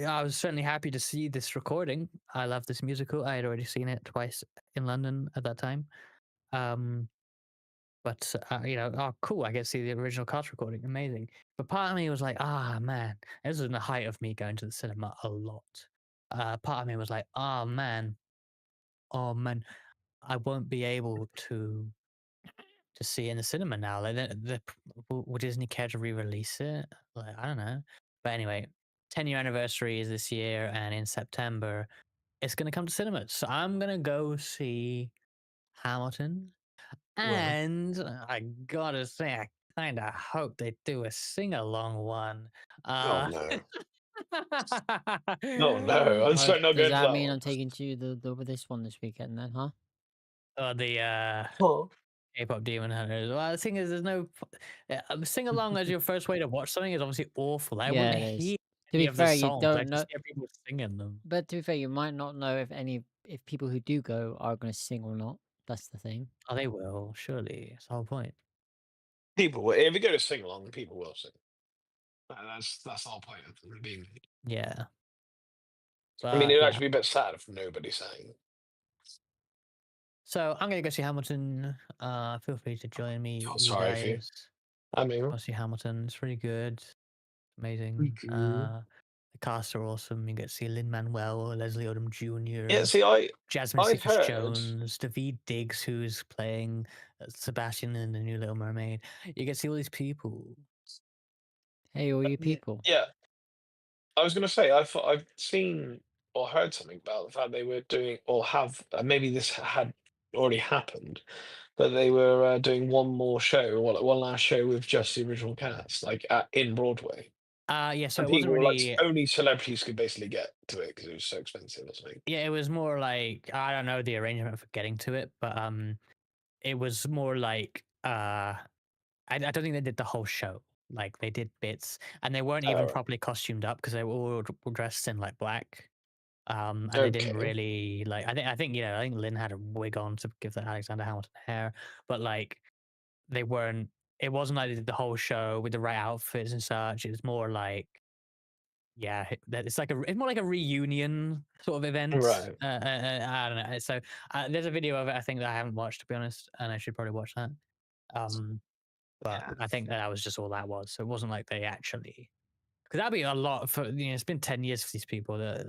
S2: I was certainly happy to see this recording. I love this musical. I had already seen it twice in London at that time. But oh, cool! I get to see the original cast recording. Amazing. But part of me was like, man, this was in the height of me going to the cinema a lot. Part of me was like, oh man, I won't be able to see it in the cinema now. Like, would Disney care to re-release it? Like, I don't know. But anyway, 10-year anniversary is this year, and in September, it's going to come to cinemas. So I'm going to go see Hamilton.
S3: Well,
S2: And I gotta say, I kind of hope they do a sing-along one.
S3: oh
S2: Uh,
S3: no. Oh no, I'm
S1: Oh,
S3: so not
S1: does
S3: going to
S1: that
S3: that
S1: mean
S3: one.
S1: I'm taking to the this one this weekend then, huh?
S2: the
S3: Oh.
S2: K-pop Demon Hunters. Well, the thing is, there's no sing along as your first way to watch something is obviously awful. I
S1: Yeah,
S2: wouldn't
S1: it is.
S2: hear
S1: To
S2: any
S1: be
S2: of the
S1: fair, you
S2: songs. I
S1: don't know,
S2: just hear people singing them.
S1: but to be fair, you might not know if people who do go are going to sing or not. That's the thing.
S2: Oh, they will surely. That's the whole point.
S3: People will, if you go to sing along, people will sing. That's the whole point of them being.
S2: Yeah,
S3: I mean,
S2: but
S3: it'd
S2: yeah.
S3: actually be a bit sad if nobody sang.
S2: So I'm gonna go see Hamilton. Feel free to join me,
S3: Feel
S2: you
S3: sorry for you.
S2: guys.
S3: I mean,
S2: Go see Hamilton. It's really good.
S3: we
S2: Amazing.
S3: could.
S2: The cast are awesome. You get to see Lin Manuel, Leslie Odom
S3: Yeah,
S2: Jr.,
S3: see,
S2: Jasmine
S3: I've
S2: Cephas
S3: heard.
S2: Jones, David Diggs, who's playing Sebastian in the new Little Mermaid. You get to see all these people.
S1: Hey, all you people.
S3: Yeah, I was gonna say I've seen or heard something about the fact they were doing or have maybe this had already happened, but they were doing one more show, one last show with just the original cast, like in Broadway.
S2: Yeah, so
S3: And
S2: it wasn't
S3: people were like,
S2: really.
S3: only celebrities could basically get to it because it was so expensive or something.
S2: Yeah, it was more like I don't know the arrangement for getting to it, but it was more like I don't think they did the whole show. Like they did bits, and they weren't even
S3: Oh, right.
S2: properly costumed up because they were all dressed in like black. And they didn't
S3: Okay.
S2: really like. I think Lynn had a wig on to give the Alexander Hamilton hair, but like they weren't. It wasn't like they did the whole show with the right outfits and such. It was more like yeah, it's more like a reunion sort of event.
S3: Right.
S2: I don't know. So there's a video of it I think that I haven't watched to be honest, and I should probably watch that. Um, but
S3: Yeah.
S2: I think that was just all that was. So it wasn't like they actually because that'd be a lot for it's been 10 years for these people. They're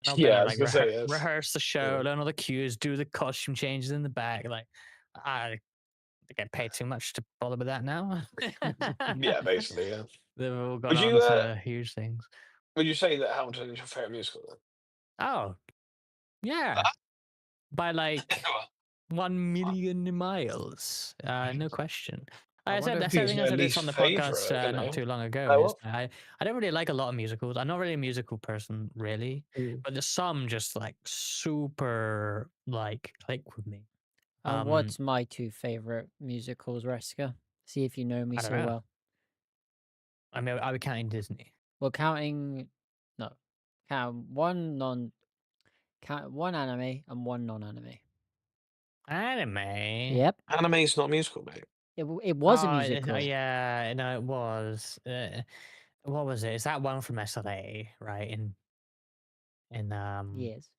S2: not
S3: Yeah,
S2: gonna
S3: I was
S2: like
S3: gonna say yes.
S2: rehearse the show,
S3: Yeah.
S2: learn all the cues, do the costume changes in the back. Like I get paid too much to bother with that now.
S3: Yeah, basically, yeah.
S2: They've all gone
S3: Would
S2: on
S3: you
S2: to huge things.
S3: would you say that Hamilton is your favorite musical then?
S2: Oh yeah, by like
S3: Well,
S2: 1 million miles. No question.
S1: I wonder
S2: I
S3: I
S1: if
S3: think
S2: said, I
S3: it's
S2: think I
S3: my
S2: said this
S3: least
S2: on the podcast
S3: favorite, you
S2: not
S3: know?
S2: too long ago.
S3: Oh,
S2: Is
S3: well.
S2: I don't really like a lot of musicals. I'm not really a musical person, really,
S3: Mm.
S2: but there's some just like super like click with me.
S1: and
S2: Um,
S1: what's my two favorite musicals, Reska? See if you know me
S2: I don't
S1: so
S2: know.
S1: well.
S2: I mean, I would count in Disney.
S1: Well, counting no, count one anime and one non-anime.
S2: Anime.
S1: Yep,
S3: Anime's not musical, mate.
S1: it was a musical.
S2: Yeah, no, it was. What was it? Is that one from SLA, right? In
S1: Yes,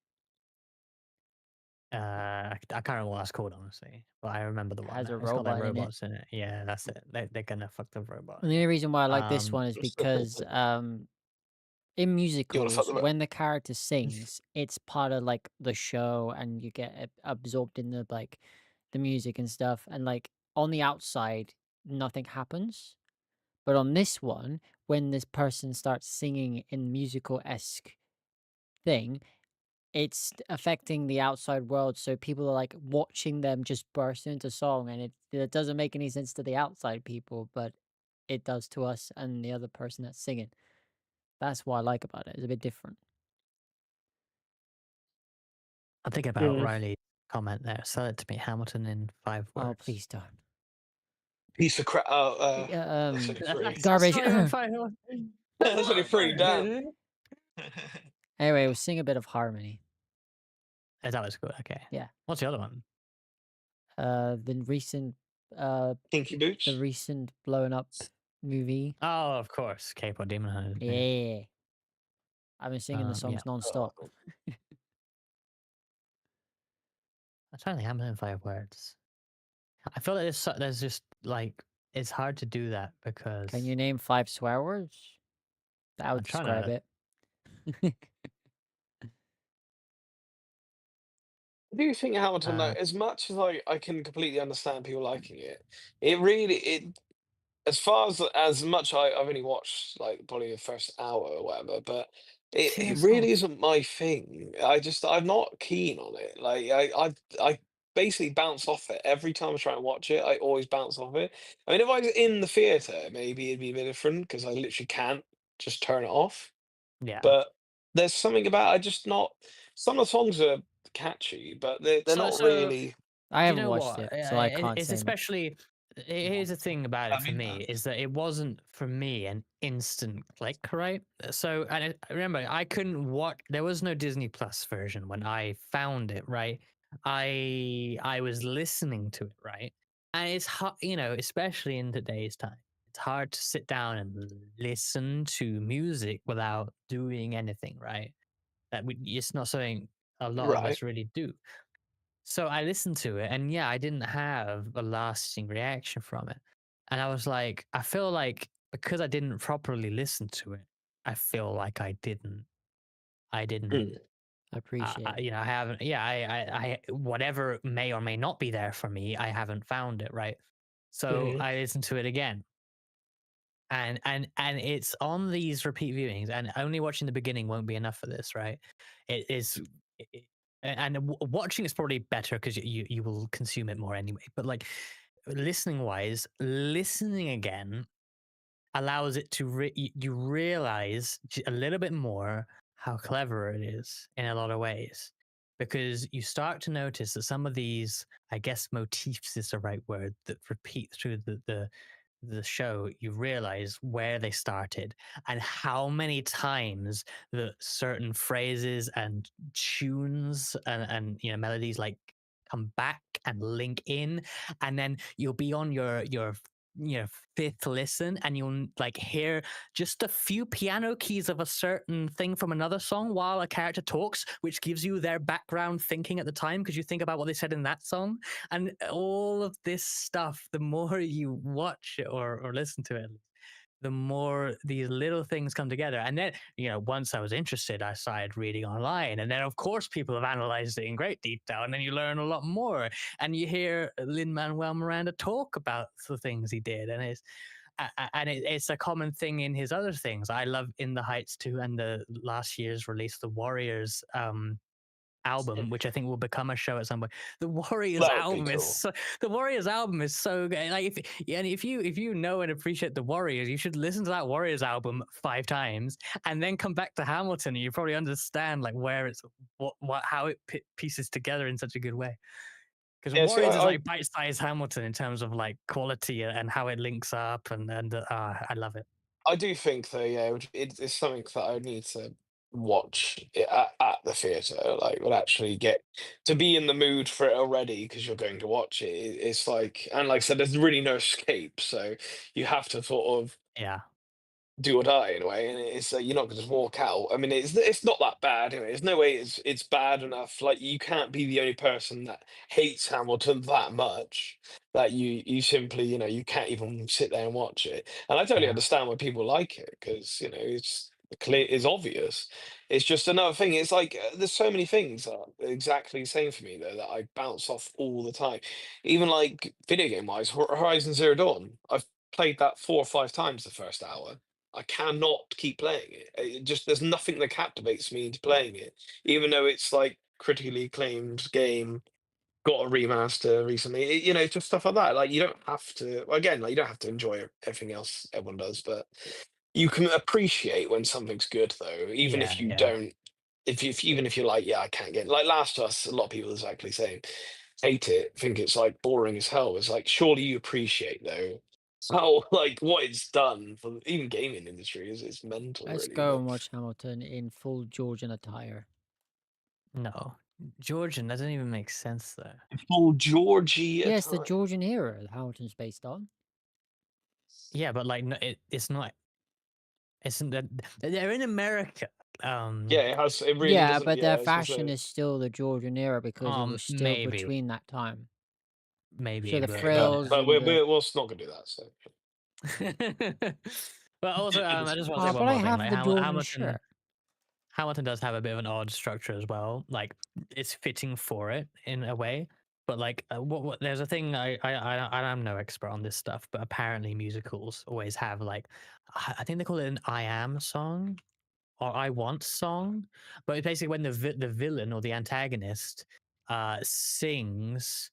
S2: I can't remember what that's called honestly, but I remember the
S1: it
S2: one
S1: has
S2: now.
S1: a
S2: It's got like
S1: robot in it.
S2: robots in it. Yeah, that's it. They're gonna fuck the robot.
S1: And the only reason why I like this
S2: Um,
S1: one is because in
S3: You wanna fuck
S1: musicals,
S3: them up.
S1: when the character sings, it's part of like the show, and you get absorbed in the like the music and stuff. And like on the outside, nothing happens. But on this one, when this person starts singing in musical esque thing, it's affecting the outside world. So people are like watching them just burst into song, and it doesn't make any sense to the outside people, but it does to us and the other person that's singing. That's what I like about it. It's a bit different.
S2: I'm thinking about
S3: Mm.
S2: Riley's comment there. Sell it to me, Hamilton, in 5 words.
S1: Oh, please don't.
S3: Piece of crap. Oh,
S1: Yeah,
S3: that's only 3.
S1: garbage.
S2: Not even 5 words.
S3: That's only 3, damn.
S1: Anyway, we'll sing a bit of harmony.
S2: That was good. Okay.
S1: Yeah.
S2: What's the other one?
S1: The recent, uh,
S3: Kinky
S1: the
S3: Boots?
S1: recent blown up movie.
S2: Oh, of course, K-pop Demon Hunters.
S1: Yeah, I've been singing the
S2: Yeah.
S1: songs non-stop.
S3: Oh.
S2: I'm trying to think Hamilton in 5 words. I feel like there's just like it's hard to do that because
S1: Can you name 5 swear words? That
S2: I'm
S1: would
S2: trying
S1: describe
S2: to.
S1: it.
S3: I do think Hamilton, though,
S2: Uh,
S3: as much as I can completely understand people liking it, it really it as far as much I've only watched like probably the first hour or whatever, but
S2: See,
S3: it
S2: that's not.
S3: really isn't my thing. I'm not keen on it. Like I basically bounce off it every time I try and watch it. I always bounce off it. I mean, if I was in the theater, maybe it'd be a bit different because I literally can't just turn it off.
S2: Yeah.
S3: But there's something about I just not. Some of the songs are catchy, but they're
S2: So
S3: not
S2: so
S3: really.
S1: I
S2: do you
S1: haven't
S2: know
S1: watched
S2: what?
S1: it, so I can't
S2: It's
S1: say much.
S2: especially here's the thing about it
S3: I
S2: for
S3: mean
S2: me
S3: that.
S2: is that it wasn't for me an instant click, right? So and I remember I couldn't watch. There was no Disney Plus version when I found it, right? I was listening to it, right? And it's hard, especially in today's time. It's hard to sit down and listen to music without doing anything, right? It's not something a lot of
S3: Right.
S2: us really do. So I listened to it, and yeah, I didn't have a lasting reaction from it. And I was like, I feel like because I didn't properly listen to it, I feel like I didn't,
S3: Mm.
S1: I appreciate it.
S2: I haven't, yeah, whatever may or may not be there for me, I haven't found it, right? So
S3: Mhm.
S2: I listened to it again, and it's on these repeat viewings, and only watching the beginning won't be enough for this, right? It is and watching is probably better because you will consume it more anyway, but like listening wise, listening again, allows it to you realize a little bit more how clever it is in a lot of ways, because you start to notice that some of these, I guess motifs is the right word, that repeat through the show. You realize where they started and how many times the certain phrases and tunes and melodies like come back and link in, and then you'll be on your fifth listen and you'll like hear just a few piano keys of a certain thing from another song while a character talks, which gives you their background thinking at the time because you think about what they said in that song. And all of this stuff, the more you watch it or listen to it, the more these little things come together. And then, once I was interested, I started reading online. And then, of course, people have analyzed it in great detail. And then you learn a lot more. And you hear Lin Manuel Miranda talk about the things he did. And it's a common thing in his other things. I love In the Heights too, and the last year's release, the Warriors album, which I think will become a show at some point. The Warriors
S3: That would be
S2: album is
S3: cool.
S2: so, the Warriors album is so good. Like if you know and appreciate the Warriors, you should listen to that Warriors album 5 times and then come back to Hamilton, and you probably understand like where it's what how it pieces together in such a good way. Because
S3: Yeah, see,
S2: Warriors is like bite-sized Hamilton in terms of like quality and how it links up, and I love it.
S3: I do think though, yeah, it's something that I would need to watch at the theater. Like, would actually get to be in the mood for it already because you're going to watch it. It's like, and like I said, there's really no escape, so you have to sort of
S2: Yeah,
S3: do or die in a way, and it's you're not gonna just walk out. I mean, it's not that bad anyway. There's no way it's bad enough. Like you can't be the only person that hates Hamilton that much that you simply you can't even sit there and watch it. And I totally
S2: yeah,
S3: understand why people like it because it's clear, it's obvious. It's just another thing. It's like there's so many things that are exactly the same for me though that I bounce off all the time. Even like video game wise, Horizon Zero Dawn. I've played that 4 or 5 times the first hour. I cannot keep playing it. It just there's nothing that captivates me into playing it, even though it's like critically acclaimed game, got a remaster recently. Just stuff like that. Like you don't have to. Again, like you don't have to enjoy everything else everyone does, but you can appreciate when something's good, though, even
S2: yeah,
S3: if you
S2: yeah.
S3: don't. If even if you're like, yeah, I can't get like Last of Us. A lot of people exactly saying hate it, think it's like boring as hell. It's like surely you appreciate though how like what it's done for even gaming industry is mental
S1: Let's
S3: really.
S1: go
S3: But
S1: and watch Hamilton in full Georgian attire.
S2: No, Georgian doesn't even make sense though.
S3: full Georgie
S1: Yes, the
S3: attire.
S1: Georgian era that Hamilton's based on.
S2: Yeah, but like, no, it's not. It's that they're in America.
S3: Yeah, it has. It really
S1: Yeah,
S3: doesn't.
S1: but
S3: Yeah,
S1: their
S3: I was gonna
S1: fashion
S3: say.
S1: is still the Georgian era because it was still
S2: Maybe,
S1: between that time. So
S2: maybe,
S1: the
S3: Okay, but
S1: frills
S3: but
S1: and the
S3: we're not gonna do that. So
S2: but also, I
S3: it's
S2: just want to say
S1: oh,
S2: one
S1: but I
S2: more thing.
S1: have
S2: Like
S1: the Georgian
S2: Hamilton,
S1: shirt.
S2: Hamilton does have a bit of an odd structure as well. Like it's fitting for it in a way. But like, there's a thing I'm no expert on this stuff, but apparently musicals always have like, I think they call it an "I am" song or "I want" song. But it's basically when the villain or the antagonist sings.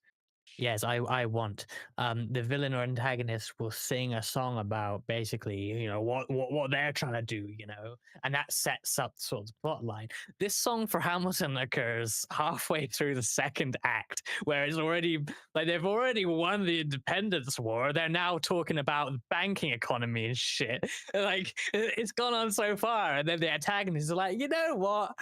S2: Yes, I want. The villain or antagonist will sing a song about basically, what they're trying to do, and that sets up sort of the plot line. This song for Hamilton occurs halfway through the second act, where it's already like they've already won the independence war. They're now talking about the banking economy and shit. Like it's gone on so far, and then the antagonist is like, you know what?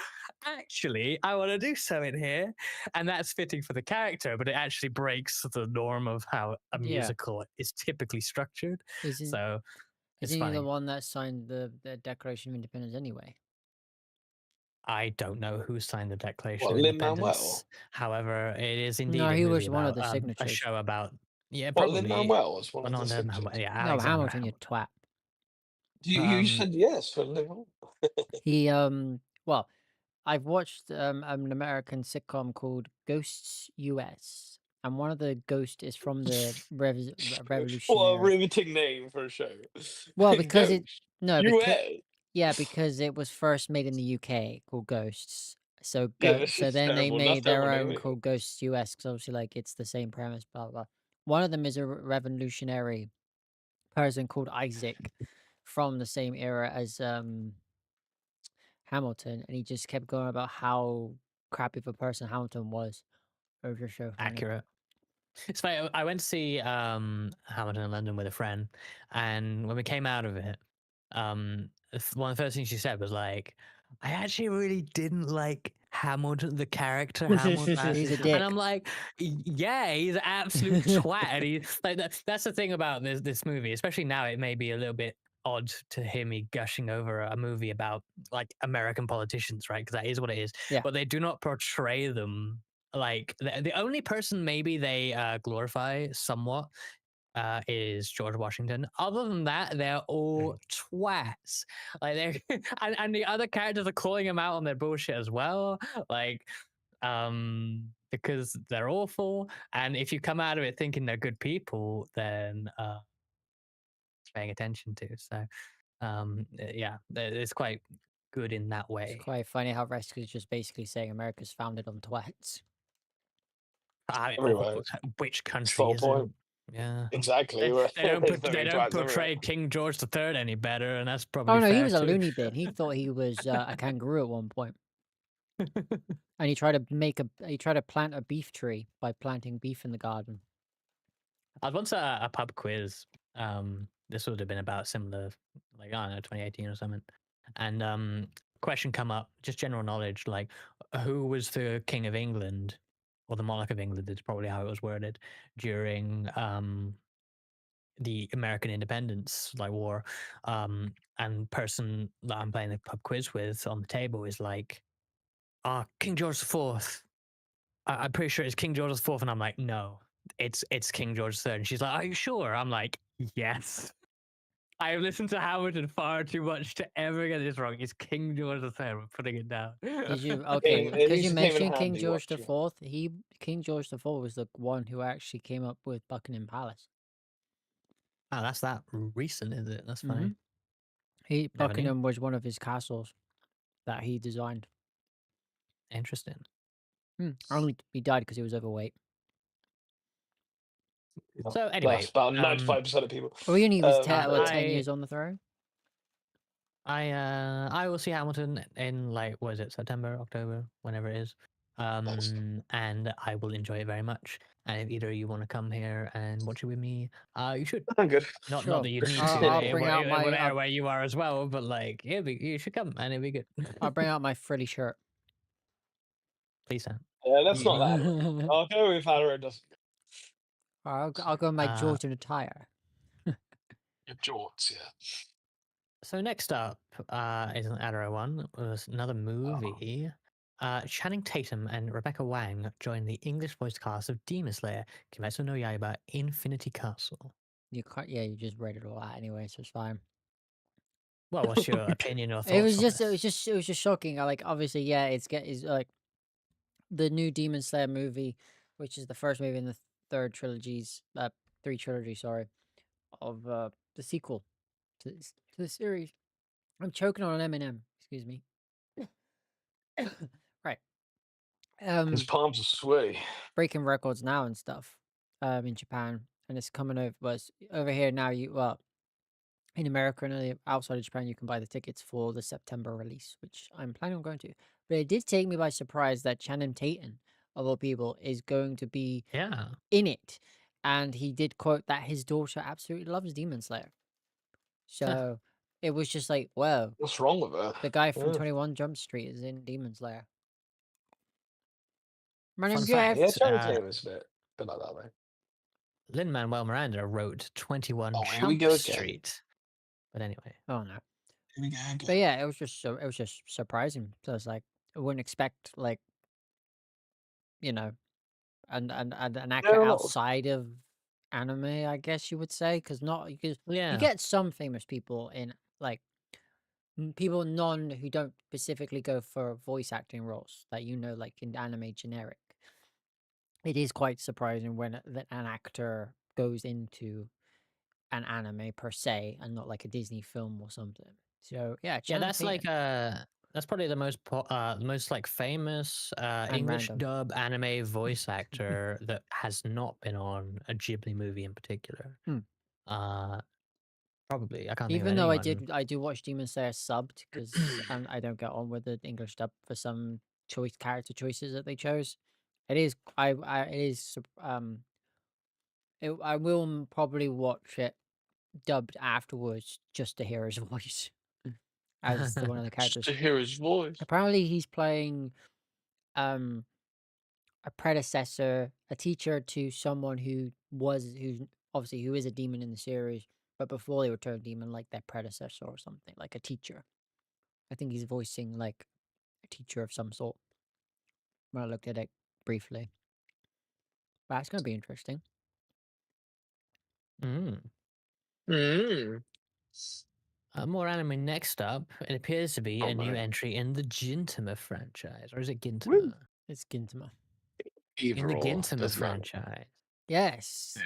S2: Actually, I want to do something here, and that's fitting for the character, but it actually breaks the norm of how a
S1: Yeah.
S2: musical is typically structured.
S1: Isn't
S2: So it's
S1: isn't he the
S2: funny.
S1: one that signed the Declaration of Independence anyway?
S2: I don't know who signed the Declaration
S3: what
S2: of
S3: Lin
S2: Independence.
S3: Manuel?
S2: However, it is indeed
S1: No,
S2: a
S1: he
S2: movie
S1: was one of
S2: about
S1: the
S2: a
S1: signatories.
S2: show about, yeah,
S3: What Lin
S2: probably,
S3: Manuel was one
S2: but
S3: of the
S2: not
S3: signatures.
S2: yeah,
S1: No,
S2: Alexander
S1: Hamilton, you
S2: Hamilton.
S1: twat.
S3: You
S2: Um,
S3: said yes for Lin Manuel.
S1: He well, I've watched an American sitcom called Ghosts US, and one of the ghosts is from the
S3: What a
S1: Revolutionary.
S3: riveting name for a show.
S1: Well, because it
S3: Ghost
S1: no, because
S3: US.
S1: yeah, because it was first made in the UK called Ghosts. So
S3: Yeah,
S1: go
S3: this
S1: so
S3: is
S1: then they
S3: terrible. That's
S1: made
S3: terrible
S1: their own
S3: naming.
S1: called Ghosts US because obviously like it's the same premise, blah blah. Blah. One of them is a revolutionary person called Isaac, from the same era as Hamilton, and he just kept going about how crappy of a person Hamilton was. It was just so funny.
S2: Accurate. It's funny. I went to see Hamilton in London with a friend, and when we came out of it, one of the first things she said was like, "I actually really didn't like Hamilton, the character Hamilton,"
S1: He's a
S2: and I'm
S1: dick.
S2: like, "Yeah, he's an absolute twat." And he like that's the thing about this movie, especially now. It may be a little bit odd to hear me gushing over a movie about like American politicians, right? Because that is what it is.
S1: Yeah.
S2: But they do not portray them like the only person maybe they glorify somewhat is George Washington. Other than that, they're all twats. Like they're and the other characters are calling him out on their bullshit as well. Like because they're awful. And if you come out of it thinking they're good people, then it's paying attention to. So yeah, it's quite good in that
S1: It's
S2: way.
S1: quite funny how Rescue is just basically saying America's founded on twats.
S3: Everywhere.
S2: Which
S3: It's the
S2: country
S3: whole
S2: isn't?
S3: point.
S2: Yeah.
S3: Exactly.
S2: They don't
S3: There's
S2: they
S3: throwing
S2: don't
S3: twats everywhere.
S2: portray King George III any better, and that's
S1: Oh
S2: probably
S1: no, he
S2: fair
S1: was a
S2: too.
S1: loony bin. He thought he was a kangaroo at one point, and he tried to plant a beef tree by planting beef in the garden.
S2: I was once at a pub quiz. This would have been about similar, like I don't know, 2018 or something. And question come up, just general knowledge, like who was the King of England or the Monarch of England? Is probably how it was worded during the American Independence like war. And person that I'm playing the pub quiz with on the table is like, King George IV. I'm pretty sure it's King George IV, and I'm like, no, it's King George III. And she's like, are you sure? I'm like, yes. I have listened to Hamilton far too much to ever get this wrong. It's King George III. I'm putting it down.
S1: Did you
S3: Came,
S1: because you
S3: these came in
S1: mentioned King
S3: handy
S1: George the
S3: watching.
S1: Fourth? King George the Fourth was the one who actually came up with Buckingham Palace.
S2: Oh, that's that recent, is it? That's funny. Never knew.
S1: Buckingham was one of his castles that he designed.
S2: Interesting.
S1: Only he died because he was overweight.
S2: So anyway,
S3: That's about 95% of people.
S1: Well, he only was 10
S2: I
S1: years on the throne.
S2: I will see Hamilton in like, what is it, September, October, whenever it is. And I will enjoy it very much. And if either of you want to come here and watch it with me, you should.
S3: I'm good.
S2: Not
S1: Sure.
S2: that you need
S3: I'll
S2: to.
S1: I'll
S2: It
S1: bring
S2: will
S1: out my-
S2: whatever way you are as well. But like, you should come and it'll be good.
S1: I'll bring out my frilly shirt.
S2: Please, Sam.
S3: Yeah, that's not that. I'll go with Adara doesn't.
S1: I'll go in my Georgian attire.
S3: Your jorts, yeah.
S2: So next up is an Adara one. Was another movie. Channing Tatum and Rebecca Wang joined the English voice cast of Demon Slayer, Kimetsu no Yaiba Infinity Castle.
S1: You can't. Yeah, you just read it all out anyway, so it's fine.
S2: Well, what's your opinion or thoughts?
S1: It was
S2: on
S1: just,
S2: this?
S1: it was just shocking. Like, obviously, yeah, it's like the new Demon Slayer movie, which is the first movie in the three trilogies, sorry, of the sequel to the series. I'm choking on an M&M. Excuse me. Right.
S3: His palms are sweaty.
S1: Breaking records now and stuff. In Japan, and it's coming over. But over here now, in America and outside of Japan, you can buy the tickets for the September release, which I'm planning on going to. But it did take me by surprise that Channing Tatum, of all people, is going to be in it. And he did quote that his daughter absolutely loves Demon Slayer. So it was just like, whoa.
S3: What's wrong with her?
S1: The guy from 21 Jump Street is in Demon Slayer. My name's
S2: Fun fact,
S3: Yeah, Channing Tatum is a bit like that, right?
S2: Lin-Manuel Miranda wrote 21
S3: here we
S2: Jump
S3: go again.
S2: Street. But anyway.
S1: Oh no.
S3: Here we go again.
S1: But yeah, it was just surprising. So it's like I wouldn't expect like, you know, an actor outside of anime, I guess you would say, because you get some famous people in like people who don't specifically go for voice acting roles that like in anime generic. It is quite surprising when an actor goes into an anime per se and not like a Disney film or something. So yeah,
S2: that's like that's probably the most like famous English
S1: random.
S2: dub anime voice actor that has not been on a Ghibli movie in particular. Probably. I can't think of
S1: Even though
S2: anyone.
S1: I do watch Demon Slayer subbed because I don't get on with the English dub for some character choices that they chose. It is it is I will probably watch it dubbed afterwards just to hear his voice as one of the
S3: Just
S1: characters.
S3: to hear his voice.
S1: Apparently, he's playing um a predecessor, a teacher to someone who's obviously who is a demon in the series, but before they were turned demon, like their predecessor or something, like a teacher. I think he's voicing like a teacher of some sort. When I looked at it briefly, but that's gonna be interesting.
S2: Mm.
S3: Mm.
S2: More anime next up. It appears to be
S3: Oh
S2: a new
S3: no.
S2: entry in the Gintama franchise. Or is it
S3: Woo.
S2: Gintama?
S1: It's Gintama.
S2: In
S3: Either
S2: the
S3: or
S2: Gintama
S3: doesn't matter.
S2: franchise.
S1: Yes,
S3: Yeah.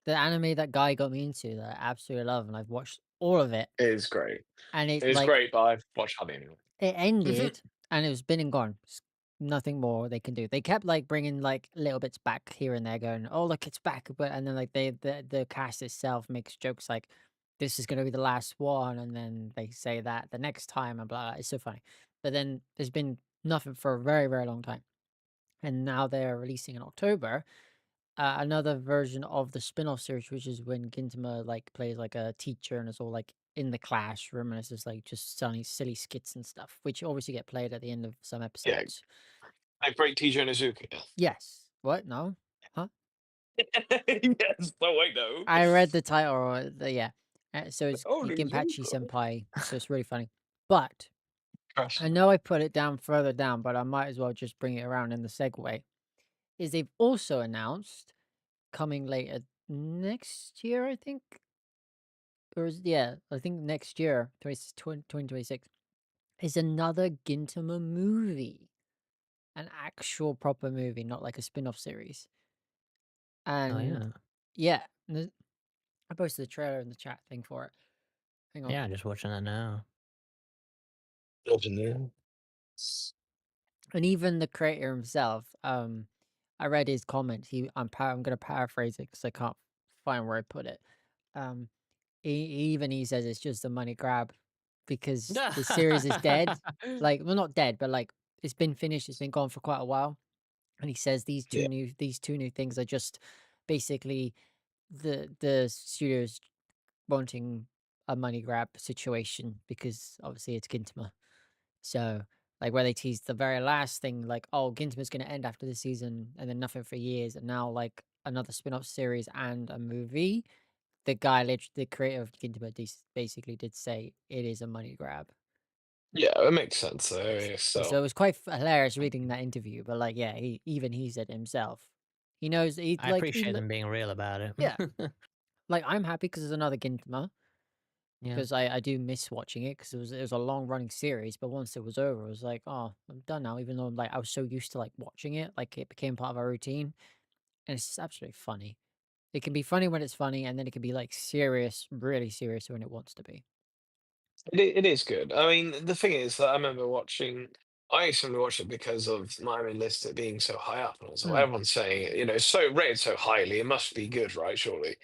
S1: the anime that guy got me into that I absolutely love, and I've watched all of it,
S3: It is great.
S1: and
S3: It
S1: it
S3: is
S1: like
S3: great, but I've watched hardly anyway.
S1: it ended, and it was been and gone. Nothing more they can do. They kept like bringing like little bits back here and there, going, "Oh look, it's back!" But and then like the cast itself makes jokes like, "This is gonna be the last one," and then they say that the next time and blah. It's so funny. But then there's been nothing for a very very long time, and now they're releasing in October another version of the spin-off series, which is when Gintama like plays like a teacher and it's all like in the classroom and it's just like just silly skits and stuff, which obviously get played at the end of some
S3: Yeah,
S1: episodes.
S3: like great Teacher Onizuka.
S1: Yes. What? No? Huh?
S3: Yes. Oh wait, no.
S1: I read the title or yeah. So it's Ginpachi
S3: Onizuka.
S1: Senpai. So it's really funny. But I
S3: Interesting.
S1: know I put it down further down, but I might as well just bring it around in the segue. Is they've also announced coming later next year, I think. Or yeah, I think next year, 2026, is another Gintama movie. An actual proper movie, not like a spin-off series.
S2: Oh,
S1: And
S2: yeah.
S1: yeah, I posted the trailer in the chat thing for it. Hang on.
S2: Yeah, I'm just watching that now.
S3: Loving it.
S1: And even the creator himself, I read his comment. I'm gonna paraphrase it because I can't find where I put it. Um, he says it's just a money grab because the series is dead. Like, well, not dead, but like it's been finished. It's been gone for quite a while. And he says
S3: Yeah.
S1: these two new things are just basically the studios wanting a money grab situation because obviously it's Gintama. So like where they teased the very last thing, like, oh, Gintama's gonna end after this season and then nothing for years, and now like another spin-off series and a movie. The creator of Gintama basically did say it is a money grab.
S3: Yeah, it makes sense though. Yeah,
S1: So
S3: so
S1: it was quite hilarious reading that interview. But like, yeah, he said it himself. He knows
S2: I appreciate them being real about it.
S1: yeah. Like I'm happy because there's another Gintama
S2: Yeah.
S1: because I do miss watching it because it was a long running series. But once it was over, I was like, oh, I'm done now. Even though like I was so used to like watching it, like it became part of our routine, and it's just absolutely funny. It can be funny when it's funny, and then it can be like serious, really serious when it wants to be.
S3: it is good. I mean, the thing is that I remember watching. I used to watch it because of my own list it being so high up, and I was like,
S1: Hmm.
S3: everyone's saying, it's so rated so highly, it must be good, right? Surely,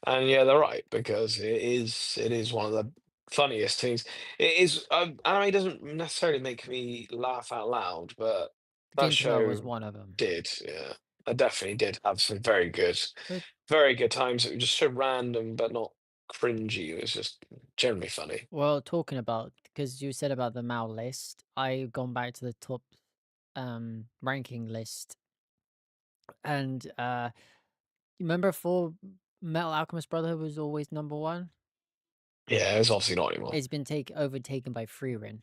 S3: and yeah, they're right because it is. It is one of the funniest things. It is. Anime doesn't necessarily make me laugh out loud, but that
S1: Gintama was
S3: show
S1: one of them.
S3: did. Yeah, I definitely did have some
S1: But
S3: very good times. It was just so random, but not cringy. It was just generally funny.
S1: well, talking about because you said about the Mao list, I've gone back to the top ranking list, and you remember for Metal Alchemist Brotherhood was always number one.
S3: Yeah, it's obviously not anymore.
S1: It's been overtaken by Freerin.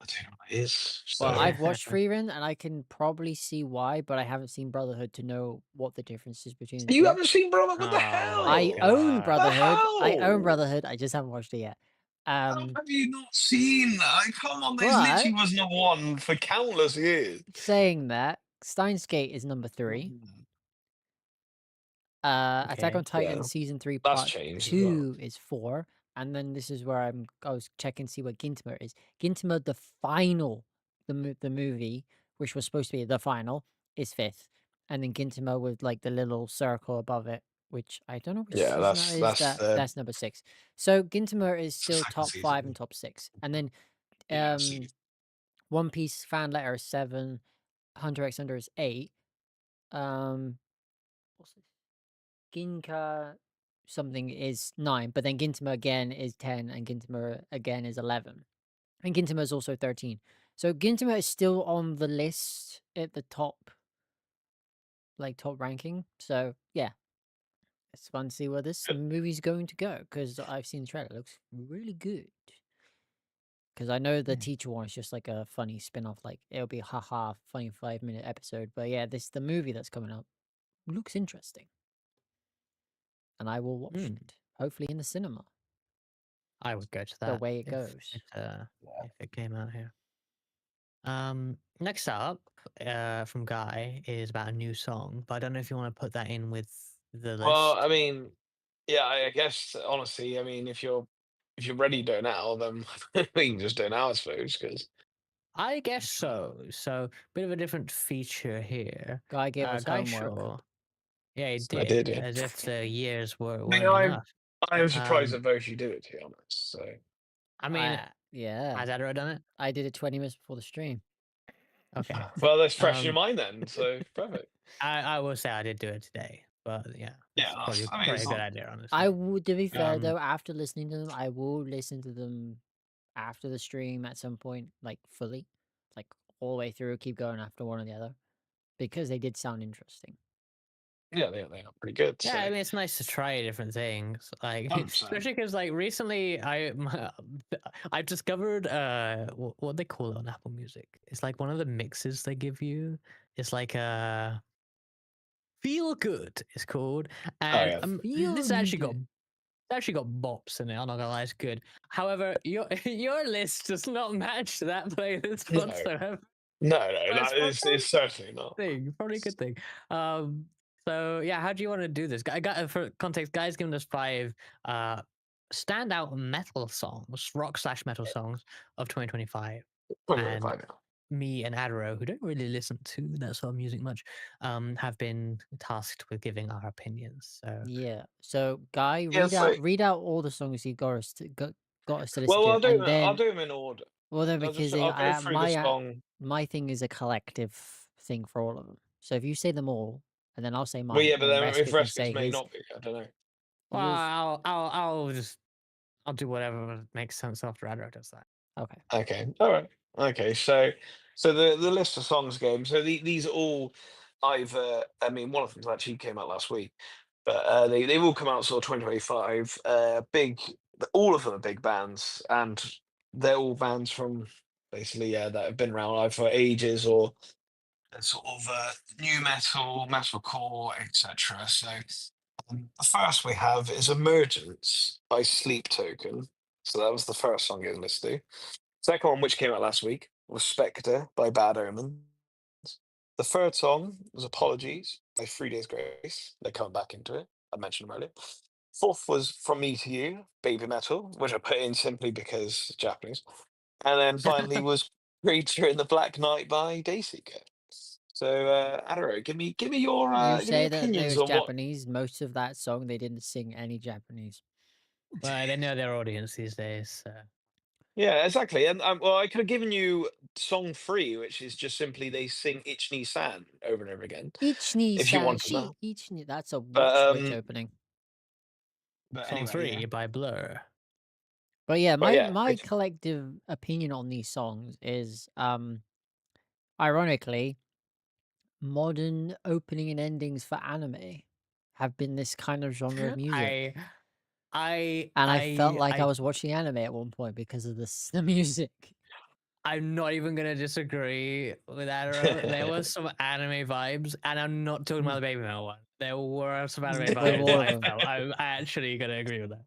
S3: I don't know what it is.
S1: Well,
S3: So
S1: I've watched Freerin, and I can probably see why, but I haven't seen Brotherhood to know what the difference is between the
S3: you
S1: two.
S3: haven't seen Brother? What the
S2: Oh my
S1: I
S3: hell?
S1: own
S2: god.
S3: The
S1: Brotherhood. I own
S3: hell?
S1: Brotherhood. I just haven't watched it yet.
S3: How have you not seen that? Come on, this
S1: But
S3: literally was number one for countless years.
S1: saying that, Steins Gate is number 3.
S3: Mm.
S1: Attack
S2: Okay.
S1: on
S3: Yeah,
S1: Titan season 3
S3: that's
S1: part
S3: changed as well.
S1: 2 is 4. And then this is where I was checking to see what Gintama is. Gintama the final, the movie, which was supposed to be the final, is 5th. And then Gintama with like the little circle above it which I don't know which
S3: Yeah,
S1: season that is.
S3: that's the
S1: That's number 6. So Gintama is
S3: it's the
S1: still
S3: second
S1: top 5
S3: season.
S1: and top 6. And then
S3: Yeah, see.
S1: One Piece fan letter is 7, Hunter x Hunter is 8. Um what's this? Ginka something is 9, but then Gintama again is 10 and Gintama again is 11. And Gintama is also 13. So Gintama is still on the list at the top, like top ranking. So yeah, it's fun to see where this movie's going to go because I've seen the trailer. It looks really good. Because I know the
S2: Hmm.
S1: teacher one is just like a funny spin-off, like it'll be haha funny 5-minute episode. But yeah, the movie that's coming up looks interesting. And I will watch
S2: Hmm.
S1: it. Hopefully in the cinema.
S2: I would go to
S1: The
S2: that
S1: way it goes.
S2: if it came out here. Next up, from Guy is about a new song, but I don't know if you want to put that in with the
S3: Well, I
S2: list.
S3: mean, yeah, I guess honestly, I mean, if you're ready to do it now, then we can just do it now, I suppose. Because
S2: I guess so. So, bit of a different feature here.
S1: Guy gave us
S2: Guy
S1: homework.
S2: Shaw, yeah, he
S3: I did,
S2: did,
S3: yeah.
S2: as if the years
S3: I mean,
S2: weren't enough.
S3: I am surprised
S2: Um,
S3: that both you did it, to be honest. So
S2: I mean,
S1: Yeah.
S2: has Adro done it?
S1: I did it 20 minutes before the stream.
S2: Okay.
S3: well, that's fresh in your
S2: Um,
S3: mind then. So perfect.
S2: I will say I did do it today, but yeah,
S3: Yeah,
S2: it's
S3: that's, I mean,
S2: probably
S3: it's
S2: a good
S3: not.
S2: idea, honestly.
S1: I would, to be fair
S3: Um,
S1: though, after listening to them, I will listen to them after the stream at some point, like fully, like all the way through, keep going after one or the other, because they did sound interesting.
S3: yeah, they are pretty good.
S2: Yeah,
S3: So
S2: I mean, it's nice to try different things, like
S3: 100%.
S2: especially because like recently I've discovered what they call it on Apple Music. It's like one of the mixes they give you. It's like feel good. It's called,
S3: Oh
S2: and
S3: yeah,
S2: this
S1: Feel
S2: actually got
S1: good.
S2: it's actually got bops in it. I'm not gonna lie, it's good. However, your your list does not match that playlist
S3: no,
S2: whatsoever.
S3: no,
S2: But
S3: that is certainly not.
S2: probably a good thing. Um, so yeah, how do you want to do this? I got for context, guys, giving us 5 uh standout metal songs, rock slash metal songs of 2025, and
S3: 2025.
S2: me and Adro, who don't really listen to that sort of music much, have been tasked with giving our opinions. So
S1: Yeah. So, Guy,
S3: Yeah, so
S1: read out all the songs you got us to listen
S3: well,
S1: to, and
S3: I'll
S1: then
S3: do them in order.
S1: well, then because
S3: I'll go through the song.
S1: my thing is a collective thing for all of them. So if you say them all, and then I'll say
S3: Well,
S1: mine,
S3: yeah,
S1: and
S3: but
S1: then
S3: then if
S1: Rescue can
S3: Rescue
S1: say
S3: may
S1: his.
S3: not be, I don't know.
S2: well,
S1: Yours.
S2: I'll just I'll do whatever makes sense after Adro does that.
S1: Okay.
S3: Okay, all right. Okay, so the list of songs game. So these are all either. I mean, one of them actually came out last week, but they've all come out sort of 2025. Big, all of them are big bands, and they're all bands from basically that have been around either for ages or sort of new metal, metalcore, etc. So the first we have is "Emergence" by Sleep Token. So that was the first song you're listening to. Second one, which came out last week, was "Spectre" by Bad Omens. The third song was "Apologies" by 3 Days Grace. They're coming back into it. I mentioned them earlier. Fourth was "From Me to You," Baby Metal, which I put in simply because Japanese. And then finally was "Creature in the Black Night" by Dayseeker. So, Adaro,
S1: You
S3: give me
S1: say
S3: your
S1: that they
S3: opinions
S1: was
S3: on what.
S1: Japanese. Most of that song, they didn't sing any Japanese.
S2: Well, they know their audience these days. So.
S3: Yeah, exactly. And well, I could have given you song three, which is just simply they sing "Ich ni san" over and over again,
S1: Ichni
S3: if you
S1: san
S3: wanted
S1: shi
S3: that.
S1: ichni. That's a
S3: But
S1: Switch opening.
S2: Song
S3: anyway, yeah.
S2: 3 by Blur.
S1: But yeah,
S3: But yeah,
S1: my collective opinion on these songs is ironically, modern opening and endings for anime have been this kind of genre of music.
S2: I I
S1: And I felt
S2: I
S1: like I
S2: I
S1: was watching anime at one point because of the music.
S2: I'm not even gonna disagree with that. There was some anime vibes, and I'm not talking about the Baby Metal one. There were some anime
S1: With
S2: vibes
S1: all
S2: that
S1: of
S2: I
S1: them.
S2: felt. I'm actually gonna agree with that.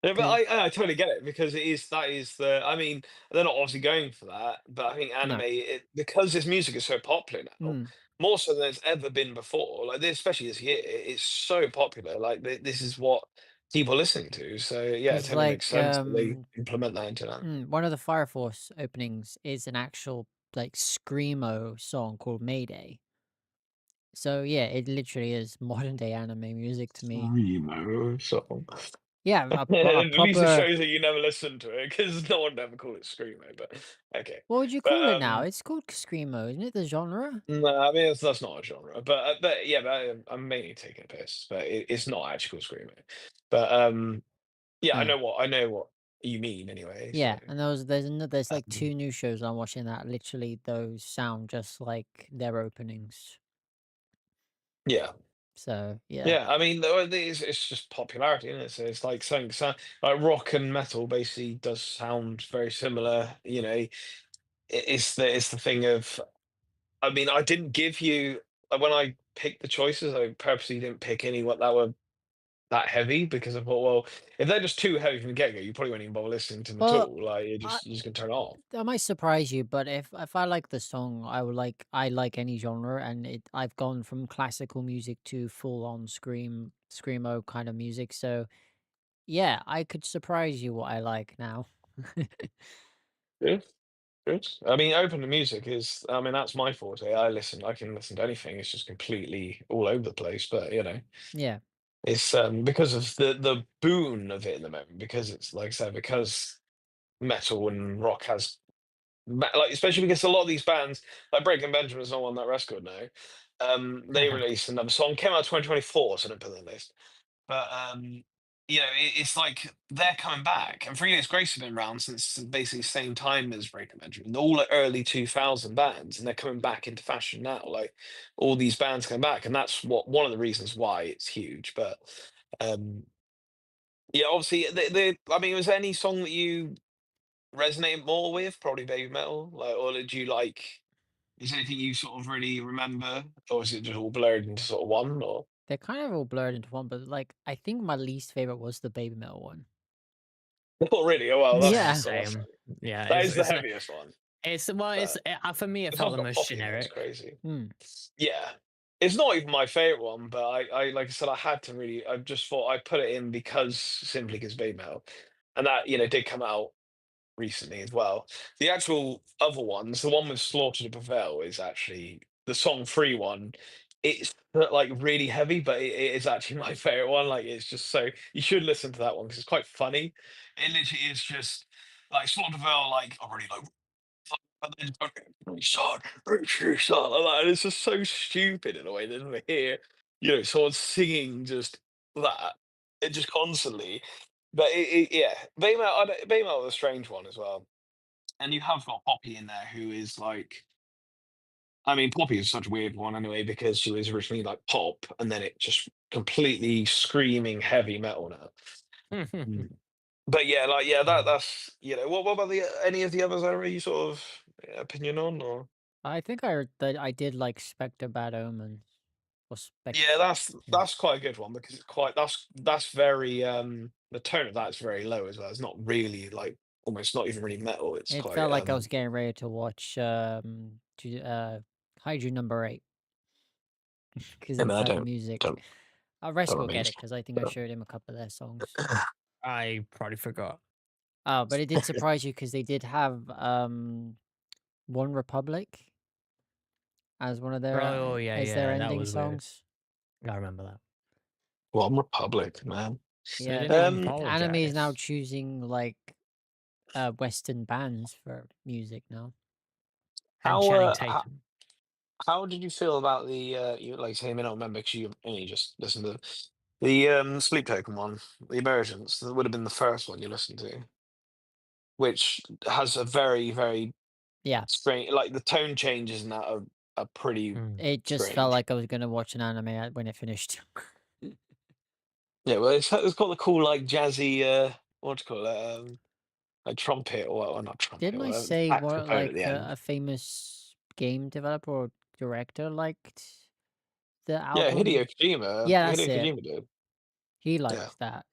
S3: Yeah, but
S1: 'Cause
S3: I totally get it because that is the. I mean, they're not obviously going for that, but I think anime,
S1: no.
S3: because this music is so popular now,
S1: Mm.
S3: more so than it's ever been before. Like this, especially this year, it's so popular. Like this is what people are listening to. So yeah, it
S1: 'Cause
S3: totally makes
S1: like,
S3: sense that they implement that into that.
S1: one of the Fire Force openings is an actual, like, screamo song called Mayday. So yeah, it literally is modern day anime music to me.
S3: Screamo song.
S1: Yeah, a
S3: At least it
S1: proper.
S3: shows that you never listened to it because no one would ever call it screamo. But okay,
S1: What would you
S3: but
S1: call it now? It's called screamo, isn't it? The genre?
S3: no, I mean that's not a genre. But yeah, but I'm mainly taking a piss. But it's not actually called screamo. But yeah,
S1: Uh,
S3: I know what you mean anyway. So
S1: yeah, and there's like
S3: um,
S1: two new shows I'm watching that literally those sound just like their openings.
S3: yeah.
S1: So yeah,
S3: Yeah, I mean, it's just popularity, isn't it? So it's like something like rock and metal basically does sound very similar. It's the thing of, I mean, I didn't give you when I picked the choices, I purposely didn't pick any what that were that heavy because I thought, well, if they're just too heavy from the get go, you probably won't even bother listening to them at
S1: well,
S3: all. Like
S1: I,
S3: you're just gonna turn it off.
S1: that might surprise you, but if I like the song, I like any genre, and I've gone from classical music to full on screamo kind of music. So yeah, I could surprise you what I like now.
S3: Good, good. I mean, open to music is, I mean, that's my forte. I can listen to anything. It's just completely all over the place. But
S1: Yeah,
S3: it's because of the boon of it in the moment, because it's like I said, because metal and rock has like, especially because a lot of these bands, like Breaking Benjamin is not on that record now. They released another song, came out 2024, so I didn't put it on the list. But it's like they're coming back, and Three Days Grace have been around since basically the same time as Breaking Benjamin. They're all like early 2000 bands, and they're coming back into fashion now. Like all these bands come back, and that's what one of the reasons why it's huge. But um, yeah, obviously, I mean, was there any song that you resonate more with? Probably Baby Metal, like, or did you like? Is there anything you sort of really remember, or is it just all blurred into sort of one? Or
S1: they're kind of all blurred into one, but like I think my least favorite was the Baby Metal one.
S3: oh, really? Oh, well,
S2: Yeah,
S1: Yeah,
S2: same. Yeah,
S3: that is the heaviest one.
S2: it's
S3: But
S2: for me it
S3: the
S2: felt
S3: song's
S2: the
S3: got
S2: most
S3: Poppy in it. It's
S2: generic.
S3: crazy.
S1: hmm.
S3: Yeah, it's not even my favorite one, but I like I said, I had to really. I just thought I put it in because simply because Baby Metal, and that did come out recently as well. The actual other ones, the one with Slaughter to Prevail, is actually the song free one. It's like really heavy, but it is actually my favorite one. Like it's just so you should listen to that one because it's quite funny. It literally is just like Slaughter to Prevail, like already like and then son, son, and it's just so stupid in a way that never hear, someone singing just that, it just constantly. But yeah, Baymail was a strange one as well. And you have got Poppy in there, who is like, I mean, Poppy is such a weird one anyway because she was originally like pop, and then it just completely screaming heavy metal now. Mm. But yeah, like yeah,
S2: Um,
S3: that's what about the any of the others? Are you sort of opinion on or?
S1: I think I heard that I did like Spectre Bad Omens or
S3: Yeah, that's
S1: Yeah.
S3: that's quite a good one because it's quite that's very the tone of that is very low as well. It's not really like almost not even really metal. It's
S1: It
S3: quite
S1: felt like I was getting ready to watch Kaiju number 8 because
S3: I
S1: of
S3: mean, I
S1: that
S3: don't
S1: music.
S3: don't
S1: Resk
S3: don't
S1: will
S3: remain.
S1: get it because I think I showed him a couple of their songs.
S2: I probably forgot.
S1: Oh, but it did surprise you because they did have One Republic as one of their
S2: Oh yeah,
S1: as their
S2: yeah, that
S1: ending
S2: was weird.
S1: songs.
S2: I remember that.
S3: One Republic, man.
S2: They
S1: Yeah,
S2: didn't even
S1: anime is now
S2: apologize.
S1: choosing like Western bands for music now.
S2: And
S3: How
S2: Channing
S3: uh
S2: Tatum.
S3: how did you feel about the you like say you may not remember because you only just listened to the Sleep Token one, the Emergence. That would have been the first one you listened to, which has a very very
S1: Yeah,
S3: strange, like the tone changes in that are pretty
S2: Mm.
S1: it just felt
S3: strange.
S1: like I was gonna watch an anime when it finished.
S3: Yeah, well, it's got the cool like jazzy what do you call it like trumpet or not trumpet
S1: Didn't I
S3: or
S1: say what
S3: saxophone at
S1: like
S3: the end.
S1: a famous game developer or director liked the
S3: Yeah,
S1: album? Yeah, that's
S3: Hideo
S1: it.
S3: Kojima did.
S1: He
S3: Yeah.
S1: liked that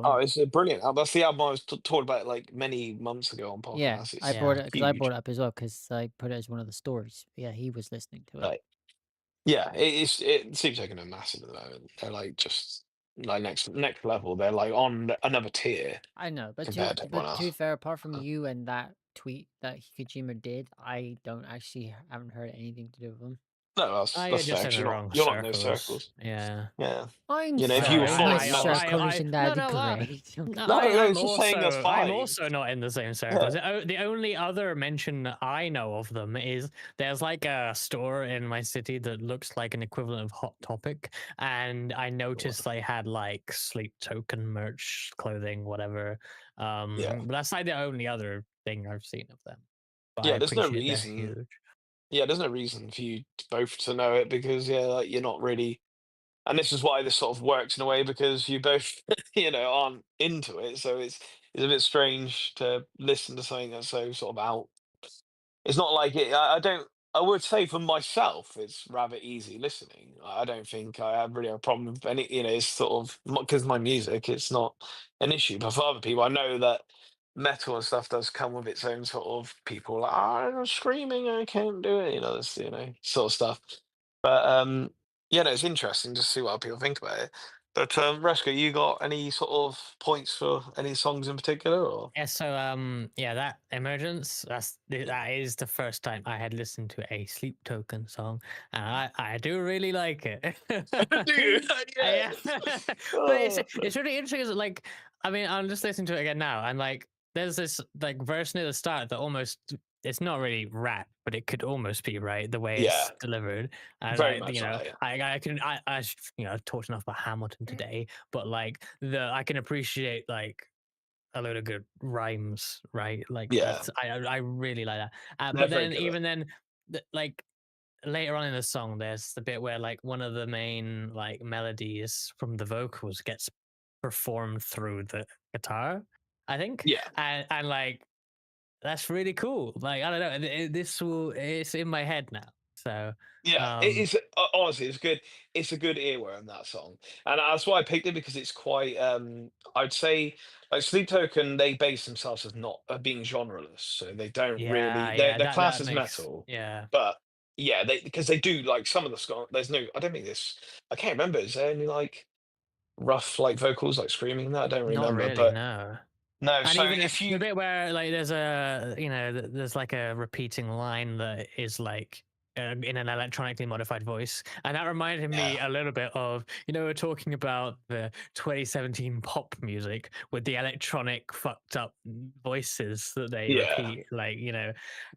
S3: Oh,
S1: album.
S3: it's a brilliant album. That's the album I was talking about like many months ago on
S1: Yeah,
S3: podcast.
S1: I
S3: It's
S1: brought
S2: Yeah.
S1: it because I brought
S3: huge.
S1: it up as well because I put it as one of the stories. Yeah, he was listening to it.
S3: Like, yeah, it seems like a massive at the moment. They're like just like next level. They're like on another tier
S1: I know,
S3: compared to everyone
S1: to be
S3: else.
S1: fair, apart from you and that tweet that Kojima did, I don't actually haven't heard anything to do with him.
S3: No,
S2: I
S3: that's
S2: just
S3: fair
S2: in
S3: 'cause
S2: the wrong
S3: you're not in those
S2: circles.
S3: circles.
S2: Yeah.
S3: Yeah.
S1: I'm
S3: You know, if
S2: No,
S3: you were
S1: fine.
S3: full
S1: My
S3: on no,
S1: circles and
S2: no,
S1: that'd be
S2: no,
S1: great.
S2: no,
S3: no,
S2: I'm
S3: it's just saying that's fine.
S2: also not in the same circles.
S3: Yeah.
S2: The only other mention I know of them is there's like a store in my city that looks like an equivalent of Hot Topic, and I noticed they had like Sleep Token merch, clothing, whatever.
S3: Yeah.
S2: But that's like the only other thing I've seen of them. But I
S3: Yeah, there's no
S2: appreciate they're
S3: reason
S2: huge.
S3: yeah, there's no reason for you both to know it because, yeah, like, you're not really and this is why this sort of works in a way because you both, aren't into it, so it's a bit strange to listen to something that's so sort of out. It's not like I don't. I would say for myself, it's rather easy listening. I don't think I have really have a problem with any. It's sort of because my music, it's not an issue. But for other people, I know that metal and stuff does come with its own sort of people like, I'm screaming, I can't do it. This sort of stuff. But yeah, no, it's interesting to see what other people think about it. But Reska, you got any sort of points for any songs in particular, or?
S2: Yeah, so yeah, that Emergence, that is the first time I had listened to a Sleep Token song, and I do really like it.
S3: Dude, yeah.
S2: Yeah. But
S3: Oh,
S2: it's really interesting. Is like, I mean, I'm just listening to it again now, and like, there's this like verse near the start that almost it's not really rap, but it could almost be right the way
S3: yeah,
S2: it's delivered. And
S3: very
S2: like,
S3: much like it.
S2: I can talked enough about Hamilton today, but like I can appreciate like a load of good rhymes, right? Like
S3: Yeah,
S2: that's I really like that.
S3: they're
S2: But
S3: very
S2: then
S3: good at it.
S2: even then, like later on in the song, there's the bit where like one of the main like melodies from the vocals gets performed through the guitar, I think,
S3: Yeah,
S2: and like that's really cool. Like I don't know, it's in my head now. So
S3: yeah. It
S2: um
S3: is honestly, it's good. It's a good earworm that song, and that's why I picked it because it's quite. I'd say like Sleep Token, they base themselves as not being genreless, so they don't really.
S2: yeah,
S3: They're
S2: yeah,
S3: they're class
S2: that
S3: as
S2: makes
S3: metal,
S2: yeah.
S3: but yeah, they because they do like some of the song. There's no. I don't think this. I can't remember. Is there any like rough like vocals like screaming in that? I don't
S2: Not
S3: remember,
S2: really,
S3: but
S2: no.
S3: no.
S2: And
S3: So
S2: even
S3: if
S2: the
S3: you,
S2: bit where like there's a there's like a repeating line that is like in an electronically modified voice, and that reminded
S3: yeah,
S2: me a little bit of we're talking about the 2017 pop music with the electronic fucked up voices that they
S3: yeah,
S2: repeat. Like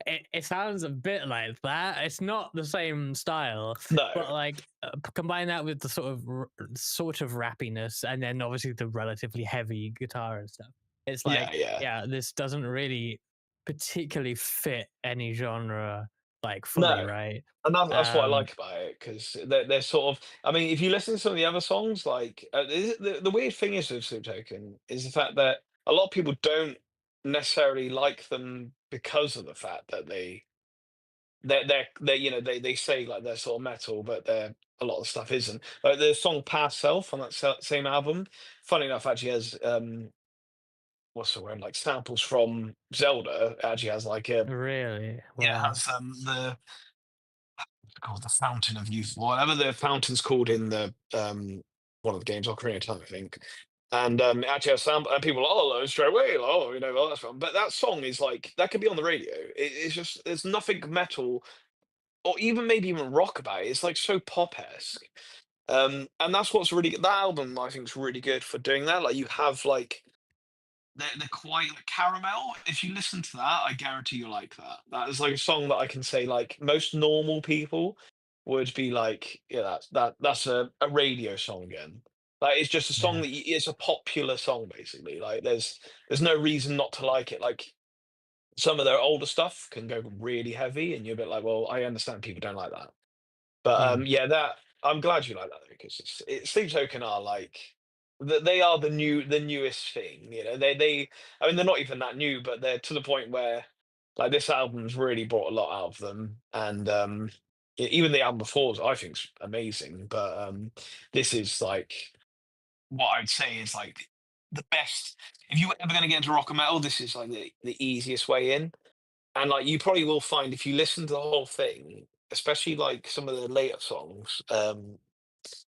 S2: it sounds a bit like that. It's not the same style,
S3: no,
S2: but like combine that with the sort of rappiness, and then obviously the relatively heavy guitar and stuff. It's
S3: yeah,
S2: like,
S3: yeah.
S2: yeah, this doesn't really particularly fit any genre like fully,
S3: No.
S2: right?
S3: And that's what I
S2: Um,
S3: like about it because they're sort of. I mean, if you listen to some of the other songs, like the weird thing is with Sleep Token is the fact that a lot of people don't necessarily like them because of the fact that they say like they're sort of metal, but they're a lot of stuff isn't. Like the song "Past Self" on that same album, funny enough, actually has what's the word like samples from Zelda. It actually has like a
S2: really?
S3: yeah, it
S2: Wow.
S3: has the called the Fountain of Youth, whatever the fountain's called in the one of the games, Ocarina of Time, I think. And it actually has sound, and people are like, oh, straight away, like, oh, well, that's fun. But that song is like that could be on the radio. It's just there's nothing metal or even maybe even rock about it. It's like so pop esque. And that's what's really that album I think is really good for doing that. Like you have like they're quite like caramel. If you listen to that, I guarantee you like that. That is like a song that I can say like most normal people would be like, yeah, that's a radio song again. Like it's just a song
S2: Yeah.
S3: that it's a popular song basically. Like there's no reason not to like it. Like some of their older stuff can go really heavy, and you're a bit like, well, I understand people don't like that. But
S2: Mm,
S3: yeah, that I'm glad you like that because Sleep Token are like they are the newest thing. They I mean they're not even that new, but they're to the point where like this album's really brought a lot out of them, and even the album before I think's amazing. But this is like what I'd say is like the best. If you were ever going to get into rock and metal, this is like the easiest way in. And like you probably will find if you listen to the whole thing, especially like some of the later songs,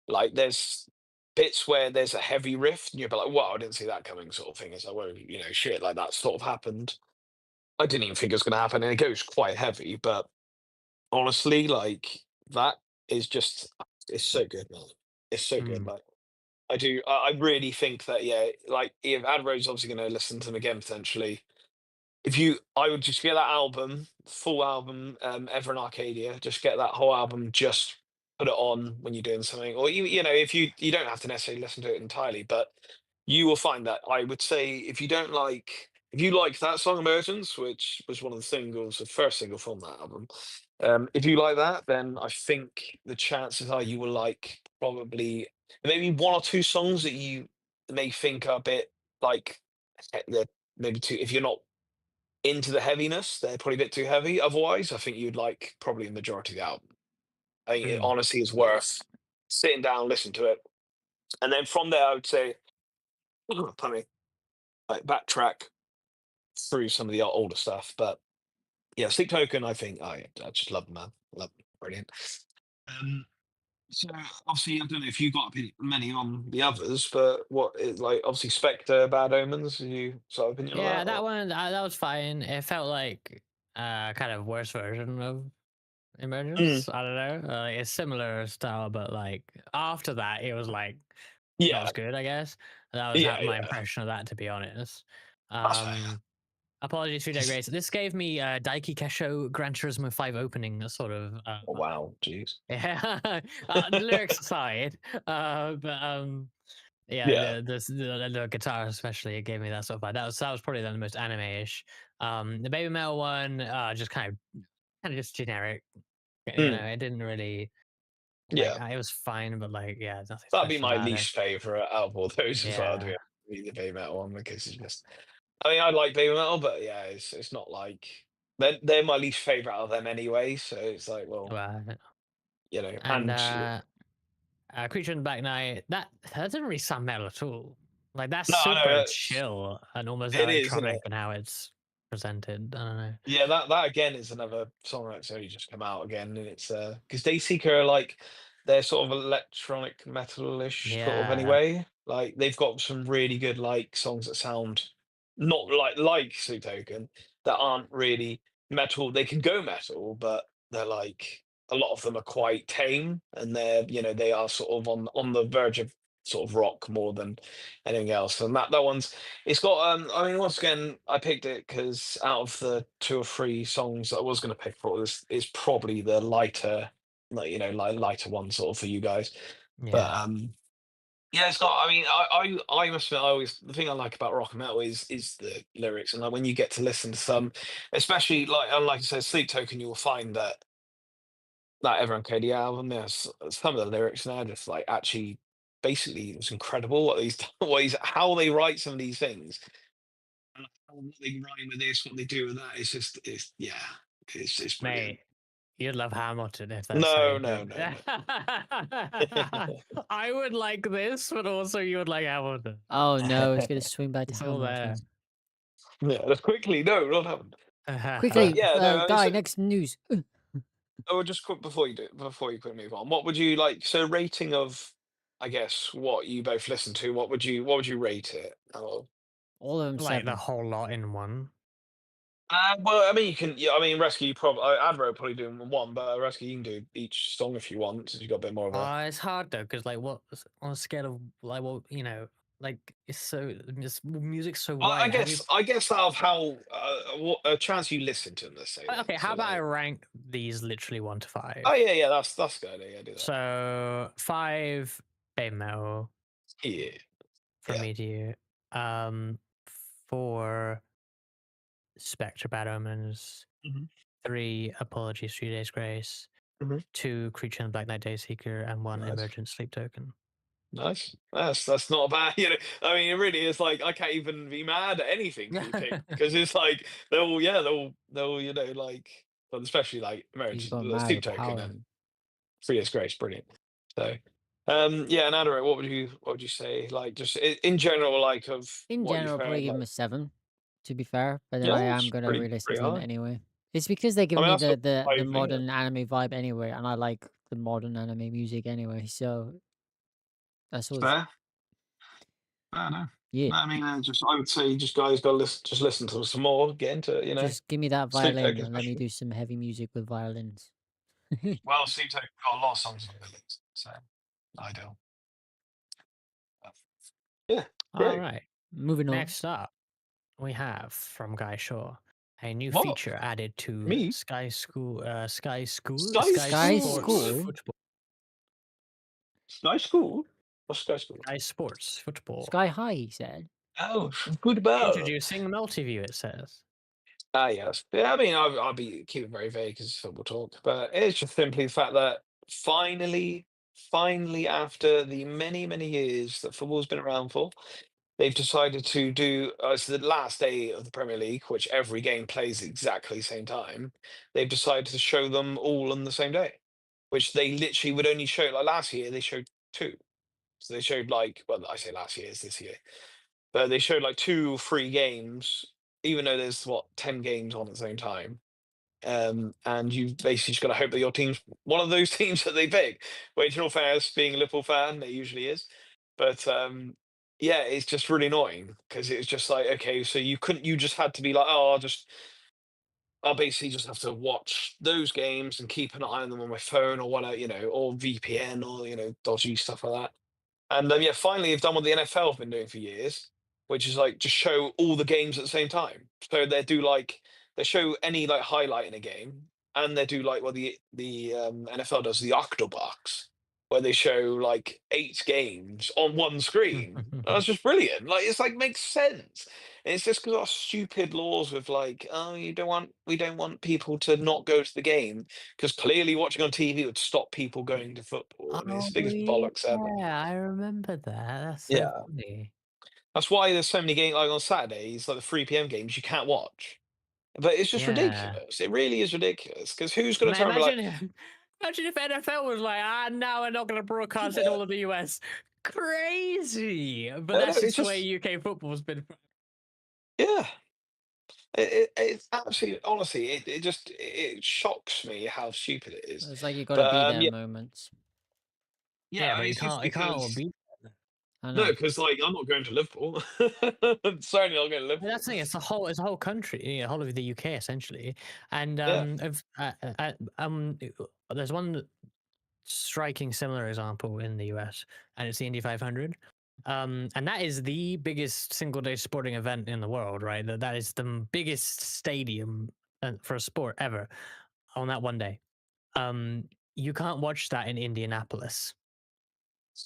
S3: like there's bits where there's a heavy riff and you'll be like, wow, I didn't see that coming, sort of thing. It's like, well, shit, like that sort of happened. I didn't even think it was gonna happen, and it goes quite heavy, but honestly, like that is just it's so good, man. It's so good.
S2: Mm,
S3: Like I really think that yeah, like if Adro's obviously going to listen to them again potentially. If you, I would just get that album, full album, Ever in Arcadia. Just get that whole album. Just put it on when you're doing something, or you know, if you don't have to necessarily listen to it entirely, but you will find that I would say if you like that song Emergence, which was one of the singles, the first single from that album, if you like that, then I think the chances are you will like probably maybe one or two songs that you may think are a bit like they're maybe too if you're not into the heaviness, they're probably a bit too heavy. Otherwise, I think you'd like probably the majority of the album. I think it
S2: mm.
S3: honestly is worth sitting down, listen to it, and then from there, I would say, pardon me, like backtrack through some of the older stuff. But yeah, Sleep Token, I think I just love them, man. Love them. Brilliant. Um, so obviously, I don't know if you got many on the others, but what is like obviously Spectre, Bad Omens? Are you sort of opinion on
S2: Yeah,
S3: that?
S2: that
S3: Or?
S2: one that was fine. It felt like kind of worse version of
S3: Mm,
S2: Emergence. I don't know. It's similar style, but like after that, it was like not
S3: yeah,
S2: as good. I guess that was
S3: yeah,
S2: my
S3: yeah.
S2: impression of that, to be honest.
S3: That's fair.
S2: Um, Apologies for
S3: Just-
S2: Grace. This gave me Daiki Kesho Gran Turismo 5 opening sort of
S3: oh, wow, jeez.
S2: yeah, lyrics aside, but yeah,
S3: Yeah.
S2: the guitar especially it gave me that sort of vibe. That was probably the most anime-ish. The Baby Metal one, just kind of just generic. You
S3: Mm,
S2: know, it didn't really like
S3: yeah.
S2: it was fine, but like yeah, nothing
S3: That'd be
S2: special
S3: my
S2: about it.
S3: least favorite out of all those as well. To be
S2: Yeah,
S3: honest, with you, the Baby Metal one because it's just. I mean, I like Baby Metal, but yeah, it's not like they're my least favorite out of them anyway. So it's like, well,
S2: well,
S3: you know,
S2: and
S3: and
S2: Creature in the Black Night, that didn't really sound metal at all. Like that's
S3: no, I know
S2: super chill and almost
S3: it is, isn't
S2: electronic
S3: it?
S2: in how it's presented. I don't know.
S3: Yeah, that again is another song that's only just come out again, and it's because Dayseeker are like they're sort of electronic metal-ish sort of
S2: Yeah,
S3: anyway. Like they've got some really good like songs that sound not like Sleep Token that aren't really metal. They can go metal, but they're like a lot of them are quite tame, and they're they are sort of on the verge of sort of rock more than anything else. And that one's it's got I mean once again I picked it because out of the two or three songs that I was going to pick for this is probably the lighter like lighter one sort of for you guys. But
S2: yeah.
S3: yeah, it's got I mean I must admit I always the thing I like about rock and metal is the lyrics, and like when you get to listen to some, especially like unlike I said Sleep Token, you'll find that that Everyone KD album, there's some of the lyrics now just like actually basically it's incredible what these what he's how they write some of these things and what they rhyme with this, what they do with that. It's just, it's yeah, it's brilliant.
S2: Mate, you'd love Hamilton if that's how
S3: No,
S2: you
S3: no,
S2: did.
S3: no, no.
S2: I would like this, but also you would like Hamilton.
S1: Oh no, it's gonna swing back to
S2: It's all there.
S1: Hamilton.
S3: Yeah, just quickly. No, not happened. But
S1: Quickly,
S3: yeah, no. I mean,
S1: guy,
S3: so
S1: next news.
S3: oh, just quick before you do, before you quick move on. What would you like? So rating of, I guess, what you both listen to. What would you rate it? Oh,
S1: All of them
S2: Like the
S1: 7.
S2: whole lot in one.
S3: well, I mean, you can. Yeah, I mean, Rescue. You probably. Adro probably doing one, but Rescue you can do each song if you want. Since you got a bit more of a.
S2: It's hard though, because like what on a scale of like what like it's music's so
S3: Well, I
S2: wide. How do you
S3: guess out of how what, a chance you listen to them. Let's say then.
S2: okay, how
S3: So
S2: about I
S3: like,
S2: rank these literally 1 to
S3: oh
S2: 5?
S3: yeah, yeah, that's good. Yeah, do that.
S2: So 5 Baby Metal
S3: Yeah,
S2: from
S3: yeah.
S2: me to you. Um 4 Spectre Bad Omens,
S3: Hmm.
S2: 3 Apologies 3 Days Grace,
S3: Hmm.
S2: 2 Creature in the Black Night Day Seeker, and 1
S3: Nice,
S2: Emergent Sleep Token.
S3: nice. That's not bad. I mean, it really is like I can't even be mad at anything you pick because it's like they'll like, but especially like
S1: He's
S3: marriage,
S1: got
S3: the
S1: Mario
S3: Steam Token
S1: Power.
S3: and Free as Grace, brilliant. So, yeah, and Adora, what would you say? Like, just in general, like of
S1: In
S3: what you've
S1: general, probably
S3: heard,
S1: give
S3: like,
S1: him a 7, to be fair. But then
S3: yeah,
S1: I am
S3: it's
S1: gonna
S3: pretty
S1: re-listen
S3: pretty
S1: to them
S3: high.
S1: anyway. It's because they give
S3: I mean,
S1: me
S3: that's
S1: the
S3: what
S1: the
S3: I think.
S1: modern anime vibe anyway, and I like the modern anime music anyway. So that's all.
S3: Fair. Fair, no.
S1: Yeah,
S3: No, I mean, just I would say, just guys, got to listen to some more, get into
S1: just give me that
S3: Sleep
S1: violin
S3: Token
S1: and let me
S3: especially.
S1: do some heavy music with violins.
S3: Well, seems like we've got a lot of songs on the list, so ideal. Yeah,
S2: All
S3: great.
S2: right.
S1: Moving on.
S2: Next up, we have from Guy Shaw a new
S3: What?
S2: feature added to
S3: Me? Sky
S1: Sky
S2: Sports
S3: School?
S1: School?
S2: Football,
S3: Sky School? What's Sky School?
S2: Sky Sports Football.
S1: Sky High, he said.
S3: Oh, football.
S2: Introducing multi-view, it says.
S3: Ah, yes. Yeah, I mean, I'll be keeping it very vague because it's football talk, but it's just simply the fact that finally, after the many, many years that football's been around for, they've decided to do, it's the last day of the Premier League, which every game plays exactly the same time. They've decided to show them all on the same day, which they literally would only show, like last year, they showed two. So they showed like, well, I say last year, it's this year, but they showed like 2 or 3 games, even though there's what 10 games on at the same time. And you've basically just got to hope that your team's one of those teams that they pick. Which, in all fairness, being a Liverpool fan, it usually is. But yeah, it's just really annoying because it's just like, okay, so you just had to be like, oh, I'll basically just have to watch those games and keep an eye on them on my phone or whatever, or VPN or dodgy stuff like that. And yeah, finally, they've done what the NFL have been doing for years, which is like just show all the games at the same time. So they show any like highlight in a game, and they do like what the NFL does, the Octobox, where they show like 8 games on one screen. That's just brilliant. Like it's like makes sense. And it's just because our stupid laws with like, oh, we don't want people to not go to the game because clearly watching on TV would stop people going to football, and it's
S2: Oh
S3: the biggest bollocks ever.
S2: yeah, I remember that. That's so
S3: Yeah.
S2: funny.
S3: That's why there's so many games like on Saturdays, like the 3 p.m. games you can't watch. But it's just
S2: Yeah.
S3: ridiculous. It really is ridiculous. Because who's gonna turn and be like,
S2: Imagine imagine if NFL was like, no, we're not going to broadcast in
S3: yeah,
S2: all of the US. Crazy, but
S3: no,
S2: that's
S3: it's
S2: just the way
S3: just
S2: UK football's been.
S3: yeah. It's absolutely honestly, it shocks me how stupid it is.
S1: It's like you gotta
S3: But
S1: be there
S3: yeah,
S1: moments.
S3: yeah,
S2: Yeah,
S3: I
S2: but
S3: mean,
S2: you
S3: it's just
S2: can't. You can't all
S3: because
S2: beat.
S1: I
S3: no,
S1: know.
S3: because like I'm not going to Liverpool. I'm certainly not going to
S2: Well, that's
S3: Liverpool.
S2: the thing. It's a whole country, yeah, whole of the UK essentially, and
S3: Yeah.
S2: there's one striking similar example in the US, and it's the Indy 500. And that is the biggest single day sporting event in the world, right? That is the biggest stadium for a sport ever on that one day. You can't watch that in Indianapolis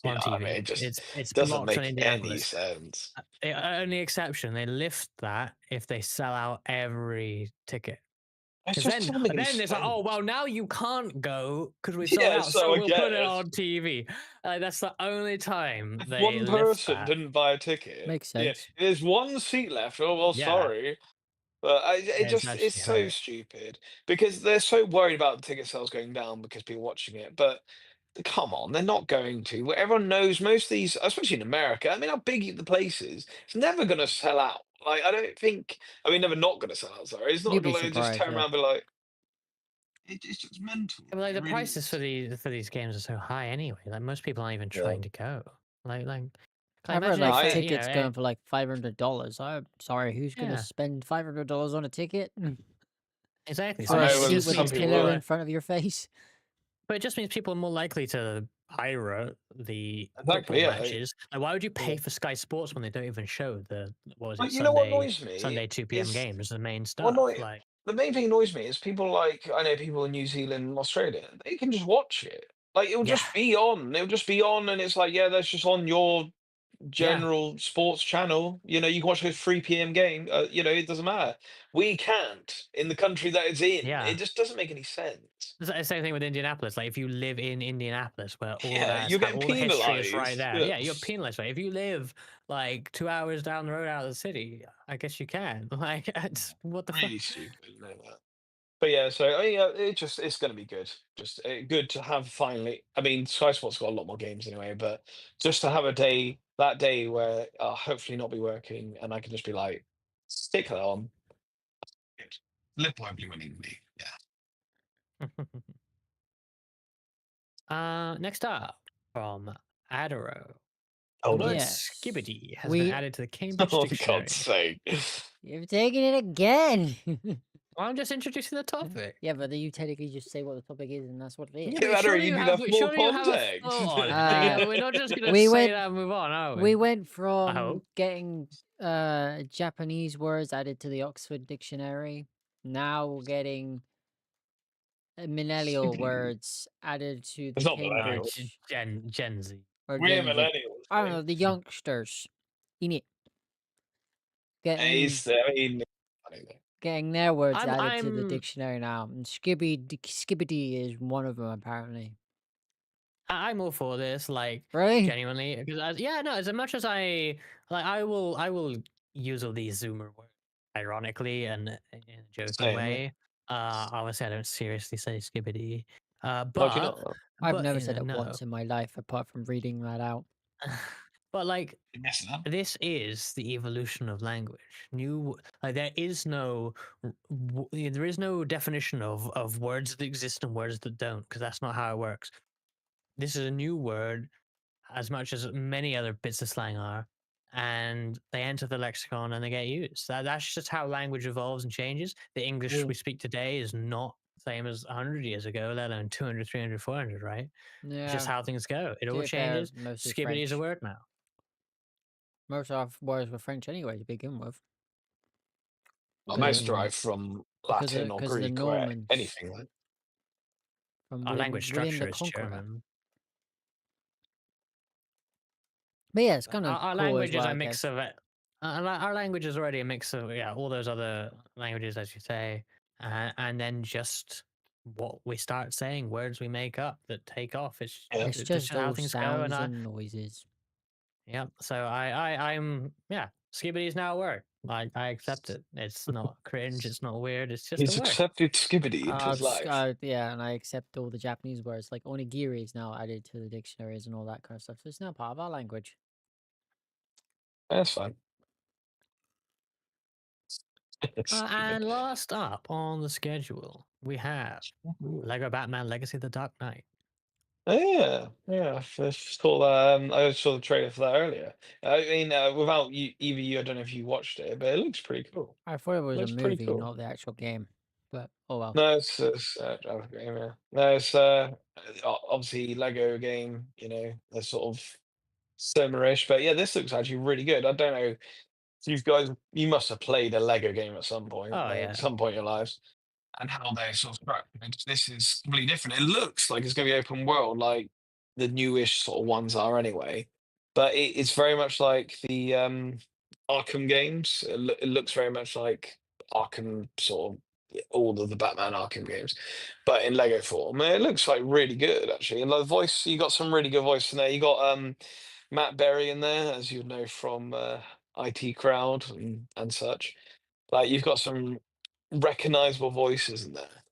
S3: Yeah,
S2: on
S3: I mean,
S2: TV.
S3: it just
S2: It's
S3: doesn't
S2: blocked on
S3: make any
S2: Indianapolis.
S3: sense.
S2: Only exception, they lift that if they sell out every ticket.
S3: It
S2: Because
S3: just doesn't make any
S2: then it's like, oh
S3: sense.
S2: well, now you can't go because we sold
S3: Yeah,
S2: out,
S3: so
S2: so
S3: I
S2: we'll put it
S3: guess
S2: on TV. That's the only time
S3: if
S2: they
S3: one
S2: lift
S3: person
S2: that.
S3: didn't buy a ticket,
S1: Makes
S3: yeah,
S1: sense.
S3: there's one seat left. Oh well,
S2: Yeah,
S3: sorry, but
S2: it's
S3: it's
S2: actually
S3: so
S2: hurt.
S3: stupid because they're so worried about the ticket sales going down because people watching it. But come on, they're not going to. Well, everyone knows most of these, especially in America. I mean, how big the place is. It's never going to sell out. Like I don't think. I mean, never not going to sell out. Sorry, it's not
S1: You'd
S3: going
S1: be
S3: to just
S1: surprised,
S3: turn
S1: yeah.
S3: around and be like, it's just mental.
S2: But, like
S3: It
S2: the
S3: really
S2: prices
S3: is.
S2: for these games are so high anyway. Like most people aren't even
S3: Yeah.
S2: trying to go. Like, can I
S1: I've heard
S2: imagine
S1: like
S2: if
S3: I
S1: tickets going for like $500. I'm sorry, who's gonna
S2: yeah,
S1: spend $500 on a ticket
S2: exactly. So
S3: I
S1: for a
S3: know
S2: it
S3: well,
S1: seat
S2: just
S1: with a
S3: some
S2: means
S3: people
S2: people
S1: pillar
S3: are
S1: in front of your face?
S2: But it just means people are more likely to pirate the
S3: exactly
S2: football
S3: yeah.
S2: matches. Like, why would you
S3: Yeah.
S2: pay for Sky Sports when they don't even show the what was it
S3: Like, you know what
S2: Sunday
S3: annoys me
S2: Sunday 2 p.m.
S3: is
S2: games the main
S3: what
S2: stuff?
S3: annoy
S2: Like,
S3: the main thing annoys me is people like I know people in New Zealand and Australia, they can just watch it. Like it'll
S2: yeah,
S3: just be on. It'll just be on and it's like, yeah, that's just on your
S2: yeah.
S3: general sports channel. You can watch a 3 p.m. game. It doesn't matter. We can't in the country that it's in. It
S2: Yeah,
S3: just doesn't make any sense.
S2: it's the same thing with Indianapolis. Like, if you live in Indianapolis, where
S3: Yeah, you're getting
S2: all the history is right
S3: penalized.
S2: there,
S3: Yeah.
S2: yeah, you're penalized. Right? If you live like 2 hours down the road out of the city, I guess you can. Like, it's, what the fuck?
S3: Really stupid. No, that. But yeah, so I mean, yeah, it's going to be good. Just good to have finally. I mean, Sky Sports got a lot more games anyway, but just to have that day where I'll hopefully not be working, and I can just be like, stick that on. Good. Liverpool hopefully winning me. Yeah.
S2: Next up from Adaro. The
S3: Oh no.
S2: word
S1: Yes.
S2: skibbity has been
S1: We
S2: added to the Cambridge
S3: Oh, for God's
S2: Dictionary.
S3: sake.
S1: You've taken it again.
S2: Well, I'm just introducing the topic.
S1: Yeah, but then you technically just say what the topic is, and that's what it is.
S2: Yeah,
S3: Yeah,
S2: but
S3: Adder,
S2: surely
S3: you
S2: you
S3: need
S2: have
S3: that full
S2: surely you have a
S3: context.
S2: thought on it. We're not just gonna
S1: we
S2: say
S1: went
S2: that and move on, are
S1: we
S2: we?
S1: went
S2: I
S1: from
S2: hope.
S1: getting Japanese words added to the Oxford Dictionary. Now we're getting millennial words added to
S3: It's
S1: the
S3: not millennial.
S1: Cambridge
S2: Gen Z.
S1: or
S3: We're
S1: Gen Z.
S3: millennials,
S1: I don't
S3: mate.
S1: know, the youngsters in it getting
S3: It's, I mean, I don't know.
S1: getting their words
S2: I'm
S1: added to the
S2: I'm
S1: dictionary now. And skibbity is one of them apparently.
S2: I'm all for this, like
S1: Really?
S2: genuinely, because yeah, no, as much as I will use all these Zoomer words ironically and in a joking
S3: Same, yeah.
S2: way. Obviously, I don't seriously say skibbity,
S3: Why do you not?
S1: I've
S2: but
S1: never
S2: you
S1: said
S2: know,
S1: it
S2: no,
S1: once in my life apart from reading that out.
S2: but like
S3: You messing up?
S2: this is the evolution of language. New, like there is no definition of words that exist and words that don't, because that's not how it works. This is a new word as much as many other bits of slang are, and they enter the lexicon and they get used. That's just how language evolves and changes. The English
S1: Well,
S2: we speak today is not the same as 100 years ago, let alone 200, 300, 400, right? It's just
S1: yeah,
S2: how things go. It
S1: to
S2: all
S1: be fair,
S2: changes.
S1: mostly
S2: Skibbity is a
S1: French.
S2: word now.
S1: Most of our words were French anyway to begin with.
S3: Well,
S1: Because
S3: most
S1: of
S2: Mm,
S3: derive from
S1: because
S3: Latin or
S1: of the
S3: Greek or
S1: Normans
S3: anything like
S1: from
S2: our language
S1: within the
S2: structure is
S1: conqueror.
S2: German.
S1: But yeah, it's kind of
S2: Our
S1: cool as
S2: language is
S1: well,
S2: a
S1: I
S2: mix
S1: guess.
S2: of it. Our language is already a mix of all those other languages, as you say, and then just what we start saying, words we make up that take off.
S3: yeah.
S1: It's
S2: It's just
S1: just
S2: how
S1: all
S2: things go, and
S1: sounds and noises.
S2: yeah. So I'm Skibbity is now a word. I accept it. It's not cringe. It's not weird. It's just a
S3: He's
S2: word.
S3: accepted Skibbity into his life.
S1: Yeah, and I accept all the Japanese words. Like onigiri is now added to the dictionaries and all that kind of stuff. So it's now part of our language.
S3: That's fine.
S2: And
S3: Skibbity.
S2: last up on the schedule, we have
S3: Ooh.
S2: Lego Batman Legacy of the Dark Knight.
S3: Oh, yeah, yeah. I saw that. I saw the trailer for that earlier. I mean, without you, either you, I don't know if you watched it, but it looks pretty cool.
S1: I thought it was a
S3: Looks pretty
S1: movie,
S3: cool.
S1: not the actual game. But oh well.
S3: No, it's Java game, yeah. No, it's obviously Lego game. You know, they're sort of similar-ish, but yeah, this looks actually really good. I don't know. You guys, you must have played a Lego game at some point,
S2: Oh
S3: like
S2: yeah.
S3: some point in your lives, and how they sort of structured. This is completely different. It looks like it's going to be open world, like the newish sort of ones are anyway. But it's very much like the Arkham games. It looks very much like Arkham sort of all of the Batman Arkham games, but in Lego form. And it looks like really good actually. And the voice, you got some really good voice in there. You got Matt Berry in there, as you know from IT Crowd and such. Like you've got some recognizable voices in there.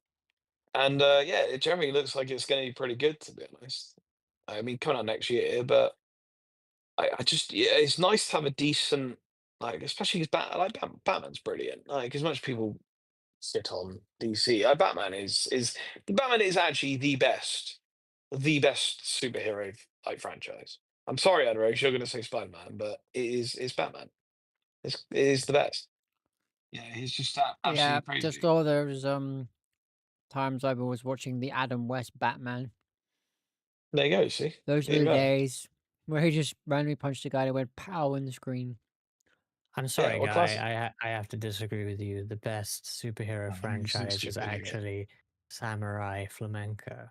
S3: And yeah, it generally looks like it's going to be pretty good, to be honest. I mean, coming out next year, but I just yeah, it's nice to have a decent like, especially because Batman's brilliant. Like as much people sit on DC, Batman is actually the best superhero like franchise. I'm sorry, Adoration, you're going to say Spider-Man, but it's Batman. It is the best. Yeah, he's just
S1: Yeah,
S3: absolutely
S1: just
S3: crazy.
S1: all those times I was watching the Adam West Batman.
S3: There you go. See,
S1: Those were
S3: there you
S1: the
S3: go.
S1: days where he just randomly punched a guy that went pow in the screen.
S2: I'm
S3: Yeah,
S2: sorry,
S3: well,
S2: guy.
S3: classic.
S2: I have to disagree with you. The best superhero
S3: He's
S2: franchise is
S3: super good.
S2: actually Samurai Flamenco.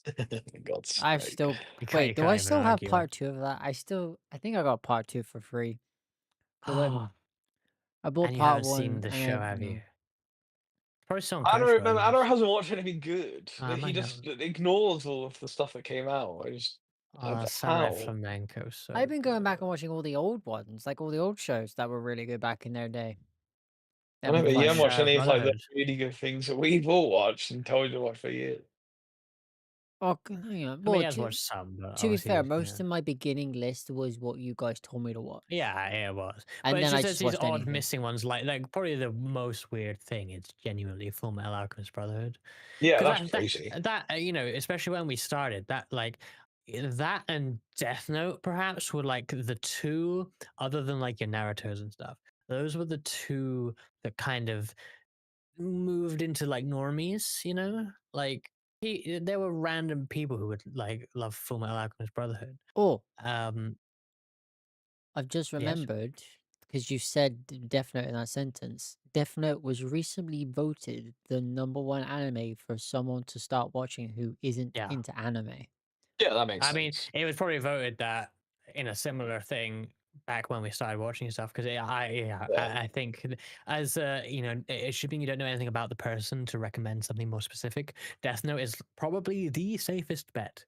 S3: For God's
S1: I've
S3: sake.
S1: still
S2: You
S1: wait. Do
S2: can't
S1: I
S2: even
S1: still have
S2: argue it.
S1: part two of that? I think I got part two for free because
S2: Oh,
S1: I bought
S2: and you
S1: part
S2: haven't seen
S1: one
S2: the
S1: and
S2: show, have you?
S1: no.
S2: Probably still on
S3: I don't
S2: Crunchyroll.
S3: remember.
S2: You just
S3: Adder hasn't watched anything good.
S2: I
S3: He
S2: might have.
S3: just ignores all of the stuff that came out.
S2: Samurai
S3: How?
S2: Flamenco,
S1: I've
S2: so
S1: been going back and
S2: good.
S1: watching all the old ones, like all the old shows that were really good back in their day.
S3: I
S1: That'd
S3: know,
S1: be
S3: but you
S1: fun.
S3: haven't
S2: Watch
S3: watched any of like the
S2: Brotherhood.
S3: really good things that we've all watched and told you to watch for years.
S1: Oh, hang on.
S2: I mean,
S1: Well,
S2: he has watched some, but
S1: to be fair,
S2: obviously,
S1: most of my beginning list was what you guys told me to watch,
S2: yeah, it was. But
S1: and
S2: it's
S1: then I
S2: just there's
S1: just
S2: these
S1: watched
S2: odd
S1: anything.
S2: missing ones. Like probably the most weird thing is genuinely Full Metal Alchemist Brotherhood.
S3: Yeah,
S2: Because
S3: that's crazy.
S2: especially when we started, that and Death Note perhaps were like the two, other than like your Naruto's and stuff. Those were the two that kind of moved into like normies, you know? Like there were random people who would like love Full Metal Alchemist Brotherhood.
S1: Oh,
S2: Um,
S1: I've just
S2: yes.
S1: remembered because you said Death Note in that sentence. Death Note was recently voted the number one anime for someone to start watching who isn't
S2: Yeah.
S1: into anime.
S3: Yeah, that makes
S2: I mean,
S3: sense.
S2: it was probably voted that in a similar thing back when we started watching stuff because
S3: Yeah.
S2: I think as you know, assuming you don't know anything about the person to recommend something more specific, Death Note is probably the safest bet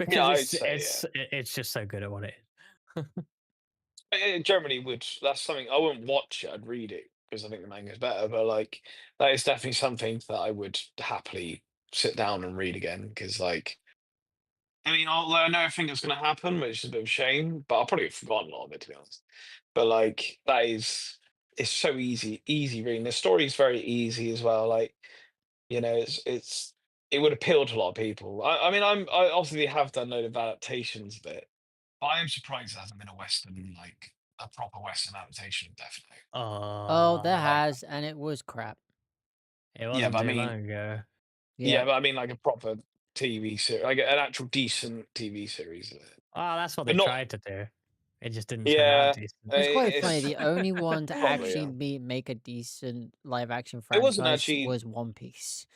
S3: Yeah,
S2: because
S3: I'd say, yeah.
S2: it's just so good at what it is.
S3: I generally would. That's something I wouldn't watch it. I'd read it because I think the manga's better. But like, that is definitely something that I would happily sit down and read again. Because like, I mean, although I know I think it's going to happen, which is a bit of a shame. But I'll probably have forgotten a lot of it, to be honest. But like, that is, it's so easy reading. The story's very easy as well. Like, it would appeal to a lot of people. I mean, I obviously have done a load of adaptations of it. But I am surprised there hasn't been a Western, like a proper Western adaptation of Death Note.
S1: Oh, there
S2: uh,
S3: Like,
S1: has, and it was crap.
S2: it
S3: yeah,
S2: wasn't
S3: but I
S2: too
S3: mean,
S2: long ago.
S1: Yeah.
S3: like a proper TV series, like an actual decent TV series of it.
S2: Oh, that's what
S3: But
S2: they
S3: not,
S2: tried to do. It just didn't turn out
S3: yeah,
S2: decent.
S1: It's quite funny.
S3: it's
S1: The only one to
S3: probably,
S1: actually
S3: yeah.
S1: make a decent live action
S3: It wasn't
S1: franchise
S3: actually,
S1: was One Piece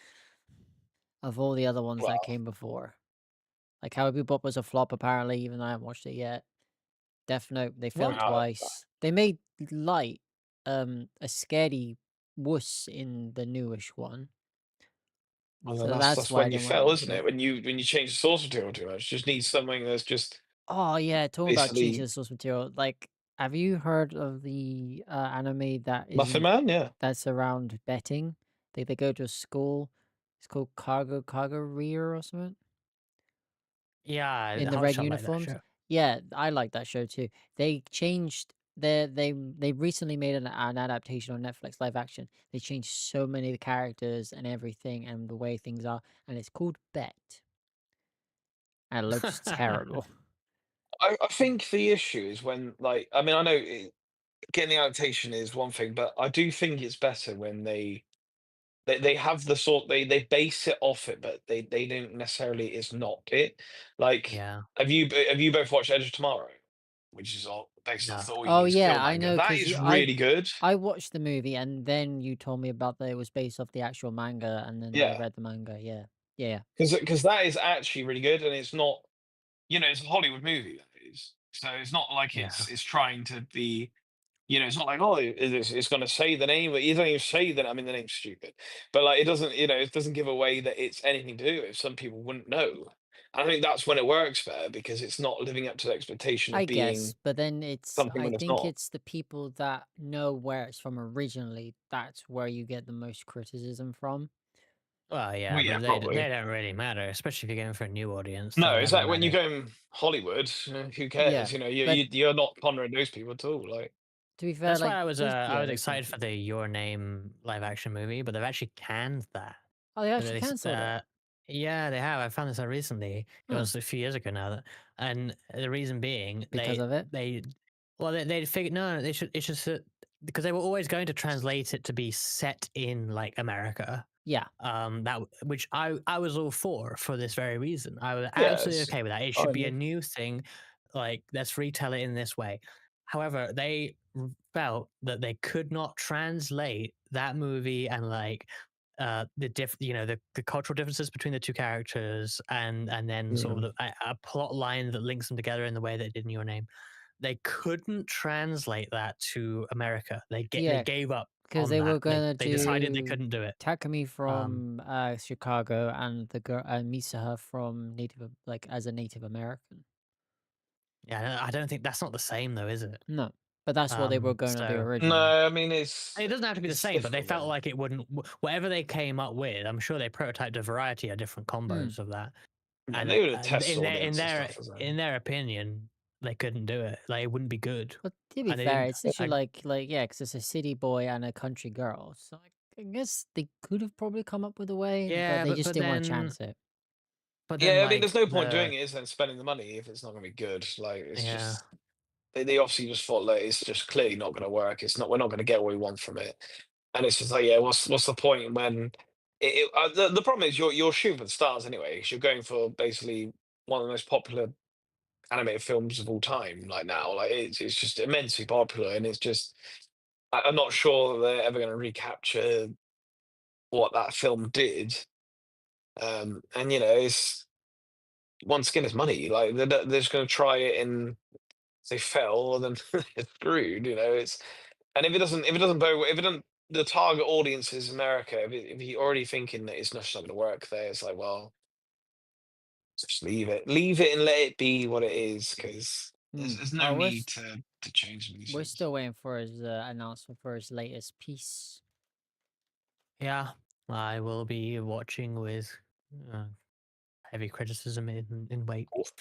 S1: of all the other ones that
S3: well,
S1: came before. Like Cowboy Bebop was a flop apparently, even though I haven't watched it yet. Death Note, they
S3: I
S2: What?
S3: mean,
S1: failed twice. They made Light a scaredy wuss in the newish one.
S3: well, then
S1: So
S3: that's
S1: that's why I
S3: when you
S1: didn't want to
S3: fail,
S1: watch
S3: isn't it?
S1: it.
S3: When you change the source material too much, just need something that's just
S1: Oh yeah, talking about changing
S3: basically
S1: the source material. Like, have you heard of the anime that
S3: Muffin
S1: isn't
S3: Man. Yeah,
S1: that's around betting? They go to a school. It's called Cargo Rear or something
S2: Yeah,
S1: in the
S2: Hot
S1: red
S2: Shot like that
S1: uniforms.
S2: show.
S1: Yeah, I like that show too. They changed they recently made an adaptation on Netflix live action. They changed so many of the characters and everything and the way things are, and it's called Bet, and it looks terrible.
S3: I think the issue is when like I mean I know getting the adaptation is one thing, but I do think it's better when they have the sort they base it off it, but they don't necessarily it's not it. Like,
S2: Yeah.
S3: have you both watched Edge of Tomorrow, which is all based off
S2: No.
S3: the All You
S1: Oh
S3: Need to Kill
S1: yeah, I
S3: manga?
S1: know
S3: That
S1: because
S3: is really good.
S1: I watched the movie and then you told me about that it was based off the actual manga, and then I
S3: Yeah,
S1: read the manga. Yeah, yeah,
S3: because that is actually really good, and it's not it's a Hollywood movie that is. So it's not like
S2: Yeah.
S3: it's trying to be. It's not like, oh, it's going to say the name, but you don't even say that. I mean, the name's stupid, but like, it doesn't give away that it's anything to do with. Some people wouldn't know. I think that's when it works better because it's not living up to the expectation
S1: I
S3: of
S1: guess.
S3: being
S1: But then it's
S3: something
S1: I
S3: when it's
S1: think
S3: not.
S1: it's the people that know where it's from originally. That's where you get the most criticism from.
S2: Well,
S3: Well,
S2: yeah,
S3: yeah,
S2: but
S3: probably.
S2: they don't really matter, especially if you're going for a new audience.
S3: No,
S2: They'll
S3: it's
S2: never
S3: like when you
S2: matter.
S3: go in Hollywood, who
S1: Yeah,
S3: cares?
S1: but
S3: You're not pondering those people at all. Like,
S1: to be fair,
S2: That's why
S1: like there's
S2: I
S1: yeah,
S2: was
S1: there's some
S2: excited for
S1: people.
S2: the Your Name live action movie, but they've actually canned that.
S1: Oh, they actually
S2: They s
S1: cancelled it.
S2: yeah, they have. I found this out recently. It
S1: Huh.
S2: was a few years ago now, and the reason being
S1: Because of it?
S2: they figured no, they should it's just because they were always going to translate it to be set in like America.
S1: Yeah.
S2: Which I was all for this very reason. I was
S3: yeah,
S2: absolutely
S3: it's
S2: okay with that. It should
S3: fine.
S2: be
S3: Yeah.
S2: a new thing, like let's retell it in this way. However, they felt that they could not translate that movie and like the cultural differences between the two characters and then sort
S3: Mm.
S2: of a plot line that links them together in the way that it did in Your Name. They couldn't translate that to America. They
S1: Yeah,
S2: gave up
S1: because
S2: on
S1: they were
S2: that.
S1: gonna
S2: They decided they
S1: do
S2: couldn't do it.
S1: Takumi
S2: Um,
S1: from Chicago and the girl and Misaha from like as a Native American.
S2: yeah, I don't think that's not the same though, is it?
S1: No, but that's what they were gonna do
S2: So
S3: No,
S1: originally.
S3: I mean
S2: it doesn't have to be the
S3: it's
S2: same, but they
S3: difficult
S2: felt
S3: though.
S2: like it wouldn't. Whatever they came up with, I'm sure they prototyped a variety of different
S1: Hmm.
S2: combos of that,
S3: Yeah,
S2: and
S3: they would have tested audience and stuff as well.
S2: in their opinion, they couldn't do it. Like it wouldn't be good,
S1: But to be
S2: and they
S1: fair,
S2: didn't.
S1: it's literally
S2: I,
S1: like yeah, because it's a city boy and a country girl. So I guess they could have probably come up with a way, but
S2: yeah,
S1: they just didn't want to chance it.
S2: but then
S3: Yeah, I mean, there's
S2: like
S3: no point doing it, is there, spending the money if it's not going to be good. Like, it's
S2: yeah.
S3: just they obviously just thought like it's just clearly not going to work. It's not we're not going to get what we want from it. and it's just like, yeah, what's the point when the problem is you're shooting for the stars anyway. 'Cause you're going for basically one of the most popular animated films of all time, like now, like it's just immensely popular, and it's just I'm not sure that they're ever going to recapture what that film did. And it's once again, it's money. Like they're just going to try it, and if they fail, then they're screwed. It's and if it doesn't, the target audience is America. If you're already thinking that it's not going to work there, it's like, well, just leave it, and let it be what it is, because there's no
S1: Well,
S3: need to change these
S1: we're
S3: things.
S1: still waiting for his announcement for his latest piece.
S2: Yeah, I will be watching with uh, heavy criticism in wait.
S3: Oof,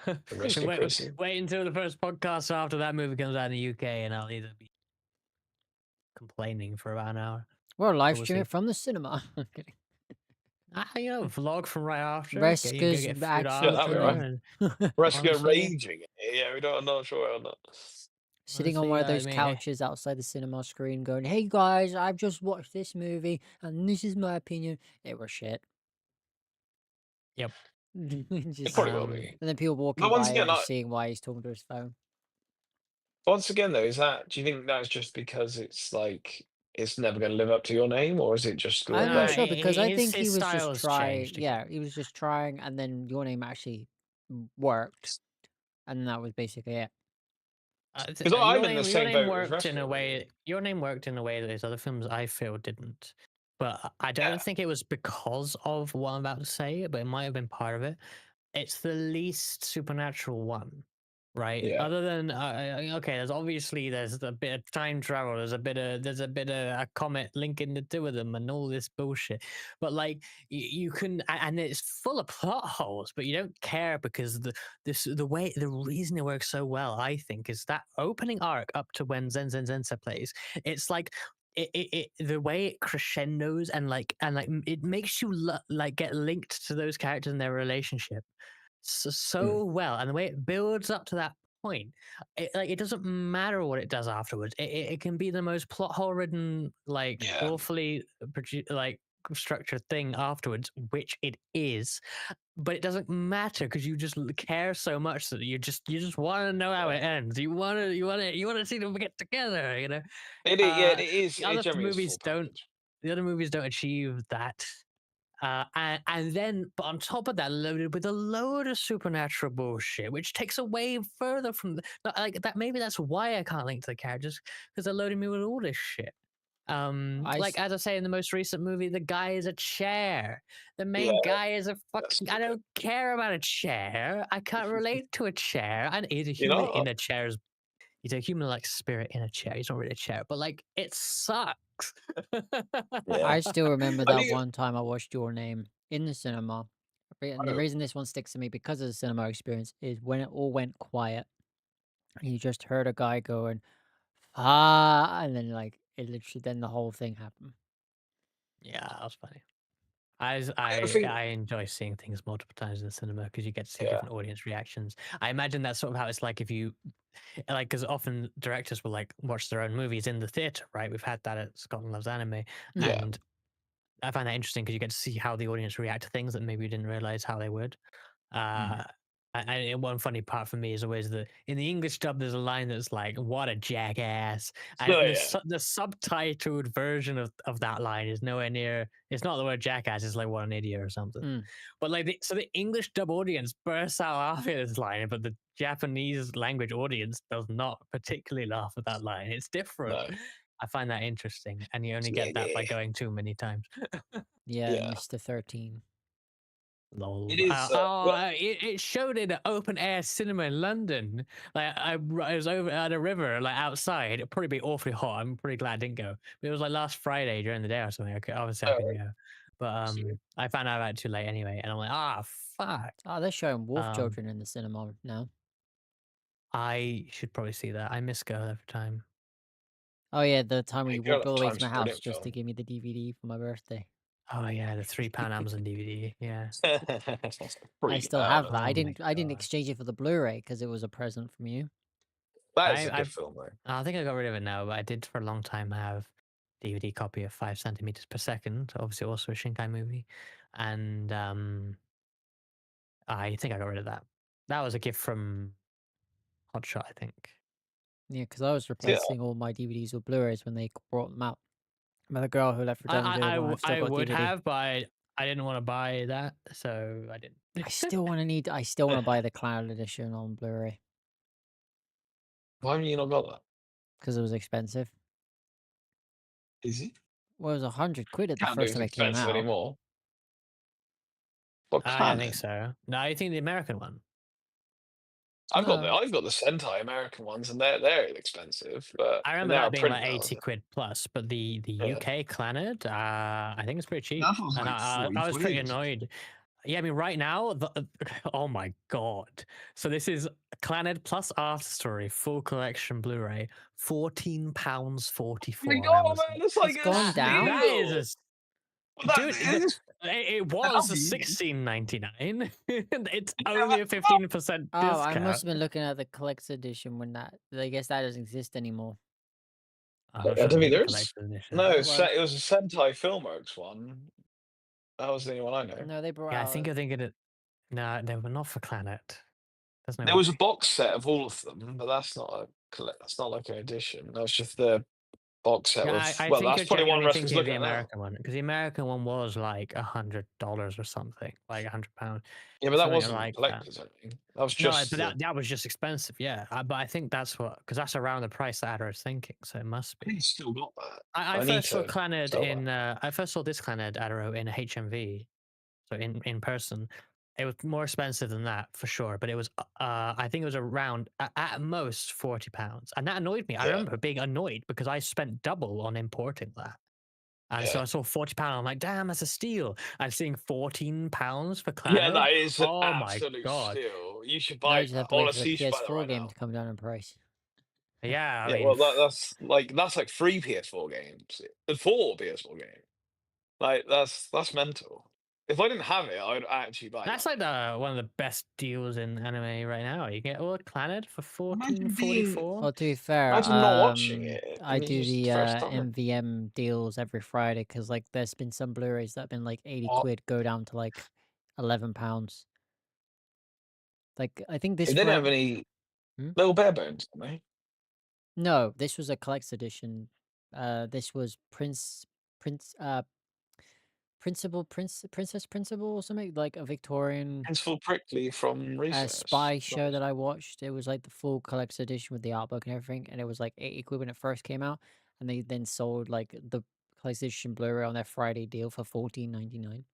S3: the risk of
S2: wait,
S3: criticism.
S2: wait until the first podcast after that movie comes out in the UK, and I'll either be complaining for about an hour.
S1: We're live
S2: So we'll
S1: streaming
S2: see.
S1: it from the cinema. I'm kidding.
S2: Vlog from right after. You go
S1: Resca's
S2: get food
S3: Yeah,
S1: actually
S3: that'd be right.
S2: after,
S1: joining.
S2: and
S3: Rescue
S2: honestly,
S3: raging. Yeah, we don't. I'm not sure on that.
S1: Sitting on one of
S2: I
S1: those
S2: mean,
S1: couches outside the cinema screen going, "Hey guys, I've just watched this movie and this is my opinion." It was shit.
S2: yep.
S3: It
S1: Just
S3: probably will
S2: Um,
S3: be.
S1: and then people walking
S3: But once
S1: by
S3: again,
S1: and just seeing why he's talking to his phone.
S3: though, do you think that's just because it's like it's never going to live up to your name, or is it just
S1: I'm
S3: that
S1: not
S3: like
S1: sure because I think he
S2: his
S1: was
S2: style
S1: just
S2: has
S1: trying.
S2: changed
S1: Yeah,
S2: again.
S1: he was just trying, and then your name actually worked, and that was basically it.
S3: because I'm in the
S2: Your
S3: same
S2: name
S3: boat as
S2: worked in
S3: Rescue.
S2: a way. Your name worked in a way that his other films I feel didn't. But I
S3: Yeah,
S2: don't think it was because of what I'm about to say, but it might have been part of it. It's the least supernatural one, right?
S3: yeah,
S2: Other than okay, there's a bit of time travel, there's a bit of a comet linking the two of them and all this bullshit. But like you can, and it's full of plot holes, but you don't care because the reason it works so well, I think, is that opening arc up to when Zenza plays. It's like the way it crescendos and it makes you like get linked to those characters and their relationship
S3: mm,
S2: so well, and the way it builds up to that point, it doesn't matter what it does afterwards. It can be the most plot hole ridden, like
S3: yeah,
S2: awfully like structured thing afterwards, which it is, but it doesn't matter because you just care so much that you just want to know how
S3: yeah.
S2: it ends. You want to see them get together.
S3: Yeah, it is.
S2: The
S3: It
S2: other
S3: generally is
S2: movies
S3: full
S2: don't.
S3: package.
S2: The other movies don't achieve that. And then, but on top of that, loaded with a load of supernatural bullshit, which takes away further from like that. Maybe that's why I can't link to the characters because they're loading me with all this shit.
S1: I
S2: Like
S1: s-
S2: as I say in the most recent movie, the guy is a chair. The
S3: Yeah,
S2: main guy is a
S3: that's
S2: fucking. I
S3: stupid.
S2: don't care about a chair. I can't relate to a chair. And he's a
S3: You
S2: human
S3: know?
S2: in a chair's. He's a human like spirit in a chair. He's not really a chair, but like it sucks.
S3: Yeah.
S1: I still remember
S3: I
S1: that
S3: think.
S1: one time I watched Your Name in the cinema. And the
S3: Oh,
S1: reason this one sticks to me because of the cinema experience is when it all went quiet. You just heard a guy going, "Ah," and then like it literally then the whole thing happened.
S2: Yeah, that was funny. I s-
S3: I think.
S2: I enjoy seeing things multiple times in the cinema because you get to see
S3: Yeah,
S2: different audience reactions. I imagine that's sort of how it's like if you like because often directors will like watch their own movies in the theater, right? We've had that at Scotland Loves Anime,
S1: Mm.
S3: yeah,
S2: and I find that interesting because you get to see how the audience react to things that maybe you didn't realize how they would.
S3: mm.
S2: Uh, and one funny part for me is always in the English dub, there's a line that's like, "What a jackass,"
S3: Oh,
S2: and
S3: yeah,
S2: the subtitled version of that line is nowhere near. It's not the word jackass. It's like what an idiot or something.
S1: Mm.
S2: But like, so the English dub audience bursts out laughing at this line, but the Japanese language audience does not particularly laugh at that line. It's different.
S3: no,
S2: I find that interesting, and you only
S3: yeah,
S2: get that by going too many times.
S1: Yeah,
S3: yeah.
S1: Mr. 13.
S3: It
S2: Lol.
S3: is. Well,
S2: It showed in an open air cinema in London. Like I was over at a river, like outside. It'd probably be awfully hot. I'm pretty glad I didn't go. But it was like last Friday during the day or something. Obviously I couldn't
S3: oh,
S2: go. But I found out about it too late anyway, and I'm like, ah, fuck.
S1: Oh, they're showing Wolf
S2: Um,
S1: Children in the cinema now.
S2: I should probably see that. I miss Go every time.
S1: Oh yeah, the time when
S3: yeah,
S1: you
S3: Girl
S1: walked all
S3: of
S1: the way to
S3: Time's
S1: my
S3: a
S1: house
S3: brilliant
S1: just to
S3: film.
S1: give me the DVD for my birthday.
S2: Oh yeah, the £3 Amazon DVD. Yeah.
S1: I
S3: Free.
S1: still
S3: Oh
S1: have
S3: no,
S1: that.
S2: Oh my
S1: I didn't
S2: god.
S1: exchange it for the Blu-ray because it was a present from you.
S3: that is a
S2: I
S3: good film though.
S2: I think I got rid of it now, but I did for a long time have DVD copy of 5 centimeters per second, obviously also a Shinkai movie, and I think I got rid of that. That was a gift from Hotshot, I think.
S1: Yeah, because I was
S3: Yeah,
S1: replacing all my DVDs with Blu-rays when they brought them out. But the girl who left Return of the Day One, I've still
S2: I
S1: got
S2: would
S1: DVD.
S2: have, but I didn't want to buy that, so I didn't.
S1: I still want to buy the Cloud Edition on Blu-ray
S3: why have you not got that?
S1: because it was expensive.
S3: Is it?
S1: Well, it was 100 quid at the
S3: Can't be
S1: first
S3: as
S1: time it came
S3: expensive
S1: out.
S3: anymore. What
S2: I don't think
S3: Planet?
S2: so. No, I think the American one.
S1: No,
S3: I've got the Sentai American ones, and they're expensive, but
S2: I
S3: and
S2: remember
S3: they're
S2: that
S3: a
S2: being
S3: print
S2: like
S3: now.
S2: 80
S3: So,
S2: quid plus, but the
S3: yeah,
S2: UK Clannad, I think it's pretty cheap.
S3: that was
S2: And
S3: like 40
S2: I was pretty
S3: quid.
S2: annoyed. Yeah, I mean, right now, oh my God. So this is Clannad plus After Story, full collection Blu-ray, £14
S3: Oh my
S2: 44 on
S3: god,
S2: Amazon.
S3: man, it's like
S1: it's
S3: a
S1: gone
S2: That
S1: down.
S2: is
S3: steal. That
S2: dude,
S3: is
S2: it
S3: that'll
S2: was
S3: be
S2: 16.99. It's
S3: yeah,
S2: only a 15%
S1: Oh, I must
S2: discount.
S1: have been looking at the collector's edition when that. I guess that doesn't exist anymore.
S2: I'm not
S3: I
S2: sure
S3: don't
S2: they
S3: think
S2: make a
S3: there's
S2: collector's edition.
S3: no.
S1: There was.
S3: It was a Sentai Filmworks one. That was the only one I know.
S1: No, they brought
S2: Yeah, I think
S1: out.
S2: you're thinking it. No, they were not for Clannad. There's no
S3: There was a
S2: way.
S3: box set of all of them, but that's not like an edition. That was just the box set
S2: Yeah,
S3: with.
S2: I
S3: Well,
S2: think
S3: that's
S2: you're
S3: probably one
S2: genuinely
S3: Russ
S2: thinking of the
S3: looking at now.
S2: American one because the American one was like $100 or something, like £100,
S3: Yeah, but that
S2: something
S3: wasn't
S2: like that.
S3: collector's. I think that was
S2: No,
S3: just
S2: but
S3: the.
S2: that was just expensive, yeah. But I think that's what because that's around the price that Adder is thinking, so it must
S3: I think
S2: be.
S3: it's still got that.
S2: I
S3: I need
S2: first saw
S3: to
S2: Clannad
S3: sell that.
S2: in I first saw this Clannad Adaro in a HMV, so in person. It was more expensive than that for sure, but it was I think it was around at most £40, and that annoyed me. I
S3: Yeah,
S2: remember being annoyed because I spent double on importing that. And so
S3: yeah,
S2: I saw £40. I'm like, damn, that's a steal. I'm seeing £14 for
S3: yeah.
S2: Clannad.
S3: That is an
S2: Oh my
S3: absolute
S2: god.
S3: steal. You should
S1: Now
S3: buy
S1: you just
S3: that.
S1: have to wait for the
S3: Honestly, you should buy that
S1: PS4
S3: right
S1: game
S3: now.
S1: to come down in price.
S2: Yeah, I
S3: Yeah,
S2: mean,
S3: well, that's like free PS4 games, four PS4 games. Like that's mental. If I didn't have it, I'd actually buy
S2: that's
S3: that.
S2: like the one of the best deals in anime right now. You get all Clannad for fourteen
S3: Imagine
S2: forty
S3: being,
S2: four.
S1: Well, to be fair,
S3: imagine not watching it
S1: I
S3: and it's
S1: do
S3: just
S1: the
S3: the first time.
S1: MVM deals every Friday because like there's been some Blu-rays that have been like 80
S3: Oh,
S1: quid go down to like £11. Like I think this
S3: they didn't have
S1: Friday.
S3: any
S1: Hmm?
S3: little bare bones, did they?
S1: No, this was a collector's edition. This was Princess Principal or something like a Victorian
S3: Principal Prickly from Recess.
S1: spy show
S3: Nice.
S1: that I watched. It was like the full collector's edition with the art book and everything, and it was like 80 quid when it first came out, and they then sold like the collector's edition Blu-ray on their Friday deal for 14.99.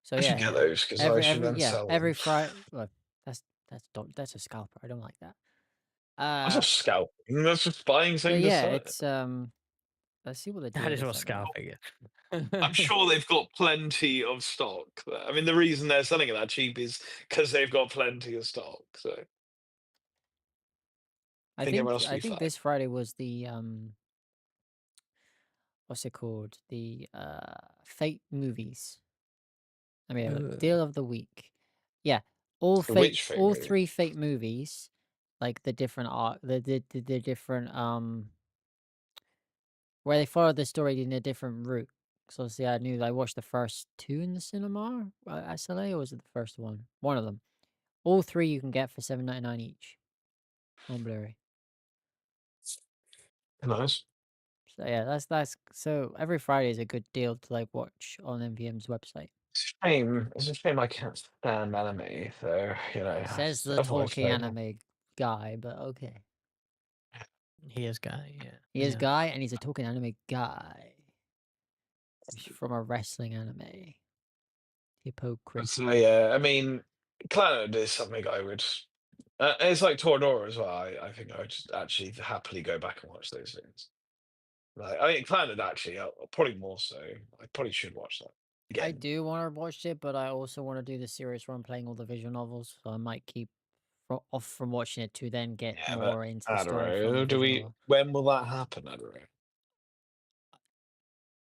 S1: So
S3: I should
S1: yeah,
S3: get those because I should then sell them.
S1: every Friday. Well, that's a scalper. I don't like that.
S3: That's not
S1: Uh,
S3: scalping. That's just buying
S1: but
S3: something to
S1: yeah,
S3: sell it.
S1: it's let's see what the
S2: That
S1: deal
S2: is
S1: is
S2: what
S1: at the moment.
S2: scalping
S3: I'm
S2: is.
S3: sure they've got plenty of stock. I mean, the reason they're selling it that cheap is because they've got plenty of stock. So I think everyone else will
S1: I
S3: be
S1: think
S3: fine.
S1: this Friday was the what's it called? The Fate movies. I mean,
S2: Ugh.
S1: deal of the week. Yeah,
S3: The Witch thing,
S1: all
S3: really.
S1: three Fate movies, like the different art, the different where they followed the story in a different route. So obviously, I watched the first two in the cinema at SLA, or was it the first one? One of them. All three you can get for 7.99 each on Blu-ray.
S3: Nice.
S1: So yeah, that's so every Friday is a good deal to like watch on MVM's website.
S3: It's a shame. It's a shame I can't stand anime, so
S1: Says the
S3: otherwise,
S1: talking anime guy, but okay.
S2: He is guy, yeah.
S1: He is
S2: Yeah.
S1: guy, and he's a talking anime guy. He's from a wrestling anime. Hypocrite.
S3: so yeah, I mean, Clannad is something I would. It's like Toradora as well. I think I would just actually happily go back and watch those things. Like, I mean, Clannad actually, probably more so. I probably should watch that
S1: I
S3: again.
S1: do want to watch it, but I also want to do the series where I'm playing all the visual novels, so I might keep off from watching it to then get
S3: Yeah, but
S1: more into the
S3: I don't
S1: story from the
S3: know. Do
S1: visual
S3: we?
S1: novel.
S3: When will that happen? I don't know.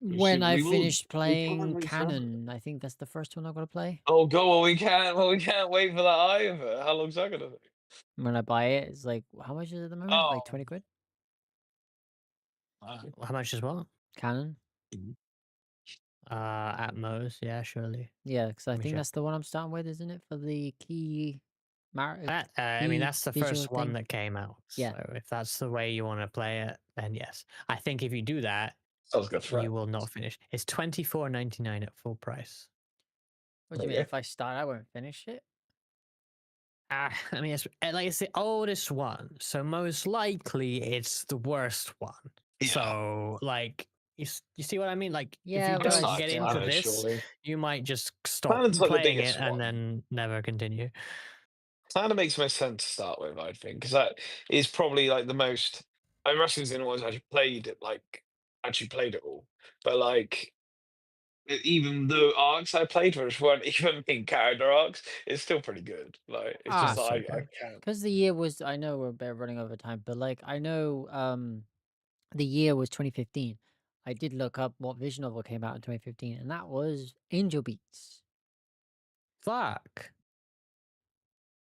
S1: When I
S3: We will.
S1: finish
S3: We can't
S1: playing
S3: wait forever.
S1: Canon, I think that's the first one I've got to play.
S3: Oh god, well we can't. Well, we can't wait for that either. How long's that gonna take?
S1: When I buy it, it's like, how much is it at the moment? Like
S3: Oh,
S1: 20 quid?
S2: How much is what?
S1: Canon.
S2: At most, yeah, surely.
S1: Yeah, because I
S2: Let me
S1: think
S2: check.
S1: that's the one I'm starting with, isn't it? For the
S2: I mean,
S1: key
S2: that's the
S1: visual
S2: first one
S1: thing.
S2: that came out.
S1: Yeah.
S2: So if that's the way you want to play it, then yes. I think if you do that,
S3: Sounds good for it.
S2: you will not finish. It's $24.99 at full price.
S1: What do
S3: There
S1: you
S3: you
S1: mean?
S3: go.
S1: If I start, I won't finish it.
S2: I mean, it's the oldest one, so most likely it's the worst one.
S3: Yeah.
S2: So, like, you see what I mean? Like, if you
S1: Yeah, but
S3: It's
S1: I
S2: don't
S3: not
S2: get
S1: still.
S2: into
S3: Cannon,
S2: this,
S3: surely.
S2: you might just stop
S3: Cannon's like the
S2: playing it
S3: biggest
S2: and
S3: one.
S2: then never continue.
S3: Cannon makes most sense to start with, I think, because that is probably like the most. I'm wrestling's the only ones actually played it all, but like even the arcs I played, which weren't even main character arcs, it's still pretty good. Like it's just
S1: Ah,
S3: that
S2: It's
S3: I
S2: okay.
S3: can't.
S1: because the year was. I know we're a bit running over time, but like I know, the year was 2015. I did look up what visual novel came out in 2015, and that was Angel Beats.
S2: Fuck.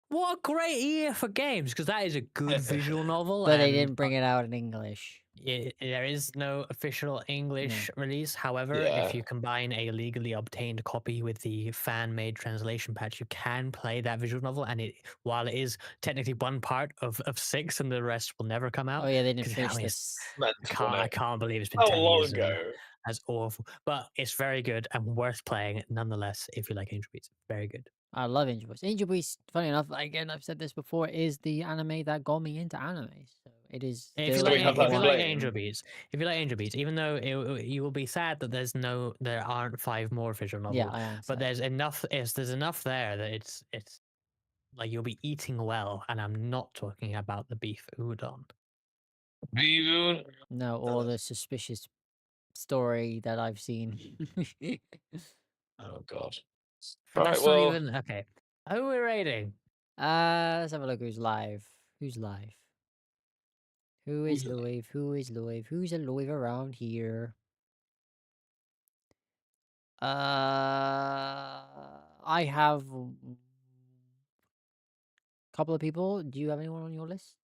S2: What a great year for games, because that is a good visual novel,
S1: But they
S2: and
S1: didn't bring it out in English.
S2: there is no official
S1: No.
S2: English release. However, if
S3: Yeah.
S2: you combine a legally obtained copy with the fan-made translation patch, you can play that visual novel. And while it is technically one part of six, and the rest will never come
S1: Oh
S2: out,
S1: yeah, they didn't
S2: because I
S1: finish
S2: mean,
S1: this.
S3: Mental, wasn't
S2: I
S3: it?
S2: can't believe it's been
S3: How
S2: 10 years
S3: long
S2: and
S3: ago?
S2: that's awful. But it's very good and worth playing nonetheless if you like Angel Beats. Very good.
S1: I love Angel Beats. Angel Beats, funny enough, again, I've said this before, is the anime that got me into anime. So it is
S2: If you
S3: So
S1: still
S3: we
S2: like,
S3: have
S1: number
S3: that
S2: if you
S3: to
S1: one.
S2: like Angel
S3: blame.
S2: Beats, if you like Angel Beats, even though you will be sad that there aren't five more visual
S1: Yeah,
S2: novels,
S1: I am
S2: but
S1: sad.
S2: there's enough there that it's like you'll be eating well, and I'm not talking about the beef udon.
S3: Even.
S1: No, or the suspicious story that I've seen.
S3: Oh God.
S2: But
S3: All right.
S2: that's not
S3: Well,
S2: even okay. Who are we rating?
S1: Let's have a look who's live. Who's live? Who is
S3: who's
S1: live? Who is live? Who's alive around here? I have a couple of people. Do you have anyone on your list?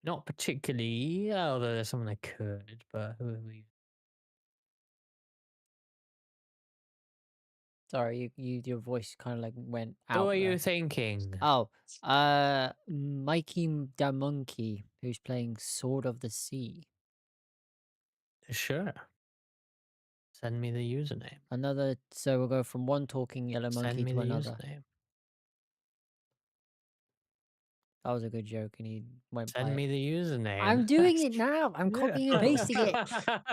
S2: Not particularly, although there's someone I could. But who are we?
S1: Sorry, your voice kind of like went
S2: Who
S1: out
S2: are you
S1: there.
S2: thinking?
S1: Oh, Mikey the Monkey, who's playing Sword of the Sea.
S2: Sure. Send me the username.
S1: Another, so we'll go from one talking yellow
S2: Send
S1: monkey
S2: me
S1: to
S2: the
S1: another.
S2: username.
S1: That was a good joke, and he went by
S2: Send
S1: it.
S2: me the username.
S1: I'm doing it now. I'm copying and pasting it.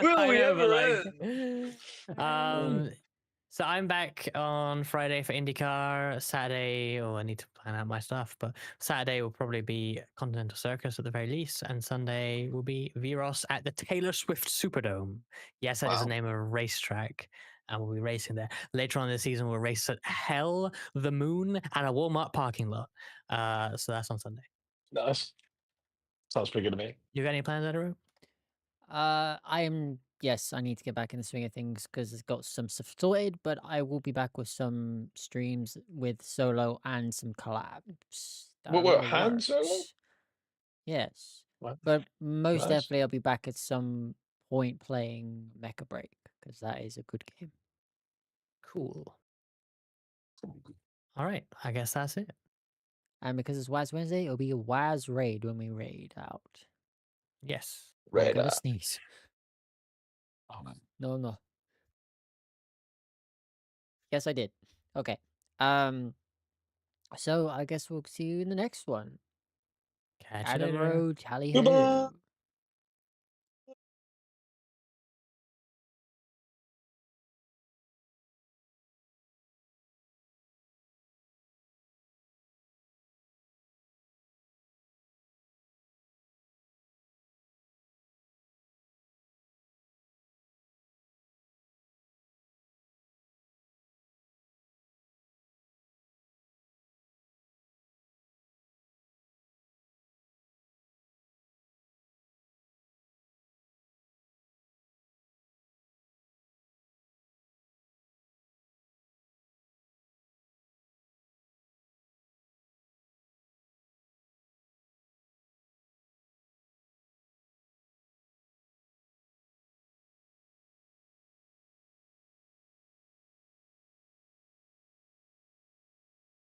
S3: will
S2: I
S3: we
S2: know, but
S3: ever
S2: like,
S3: end?
S2: so I'm back on Friday for IndyCar. Saturday, oh, I need to plan out my stuff, but Saturday will probably be Continental Circus at the very least, and Sunday will be Viros at the Taylor Swift Superdome. Yes, that is the
S3: Wow.
S2: name of a racetrack, and we'll be racing there. Later on in the season, we'll race at Hell, the Moon, and a Walmart parking lot. So that's on Sunday.
S3: Nice. Sounds pretty good to me.
S2: You got any plans, Edward?
S1: Yes, I need to get back in the swing of things because it's got some stuff sorted, but I will be back with some streams with solo and some collabs that are in
S3: What
S1: the
S3: Han Solo?
S1: works. Yes,
S3: What?
S1: but most
S3: Nice.
S1: definitely I'll be back at some point playing Mecha Break because that is a good game.
S2: Cool. All right, I guess that's it.
S1: And because it's Waz Wednesday, it'll be a Waz raid when we raid out.
S2: Yes.
S1: I'm
S3: Red
S1: gonna
S3: Eye.
S1: sneeze.
S3: Oh, man.
S1: No, no. Yes, I did. Okay. Um. So I guess we'll see you in the next one.
S2: Catch you
S1: Adam
S2: later.
S1: Road, tally
S3: Goodbye.
S1: ho.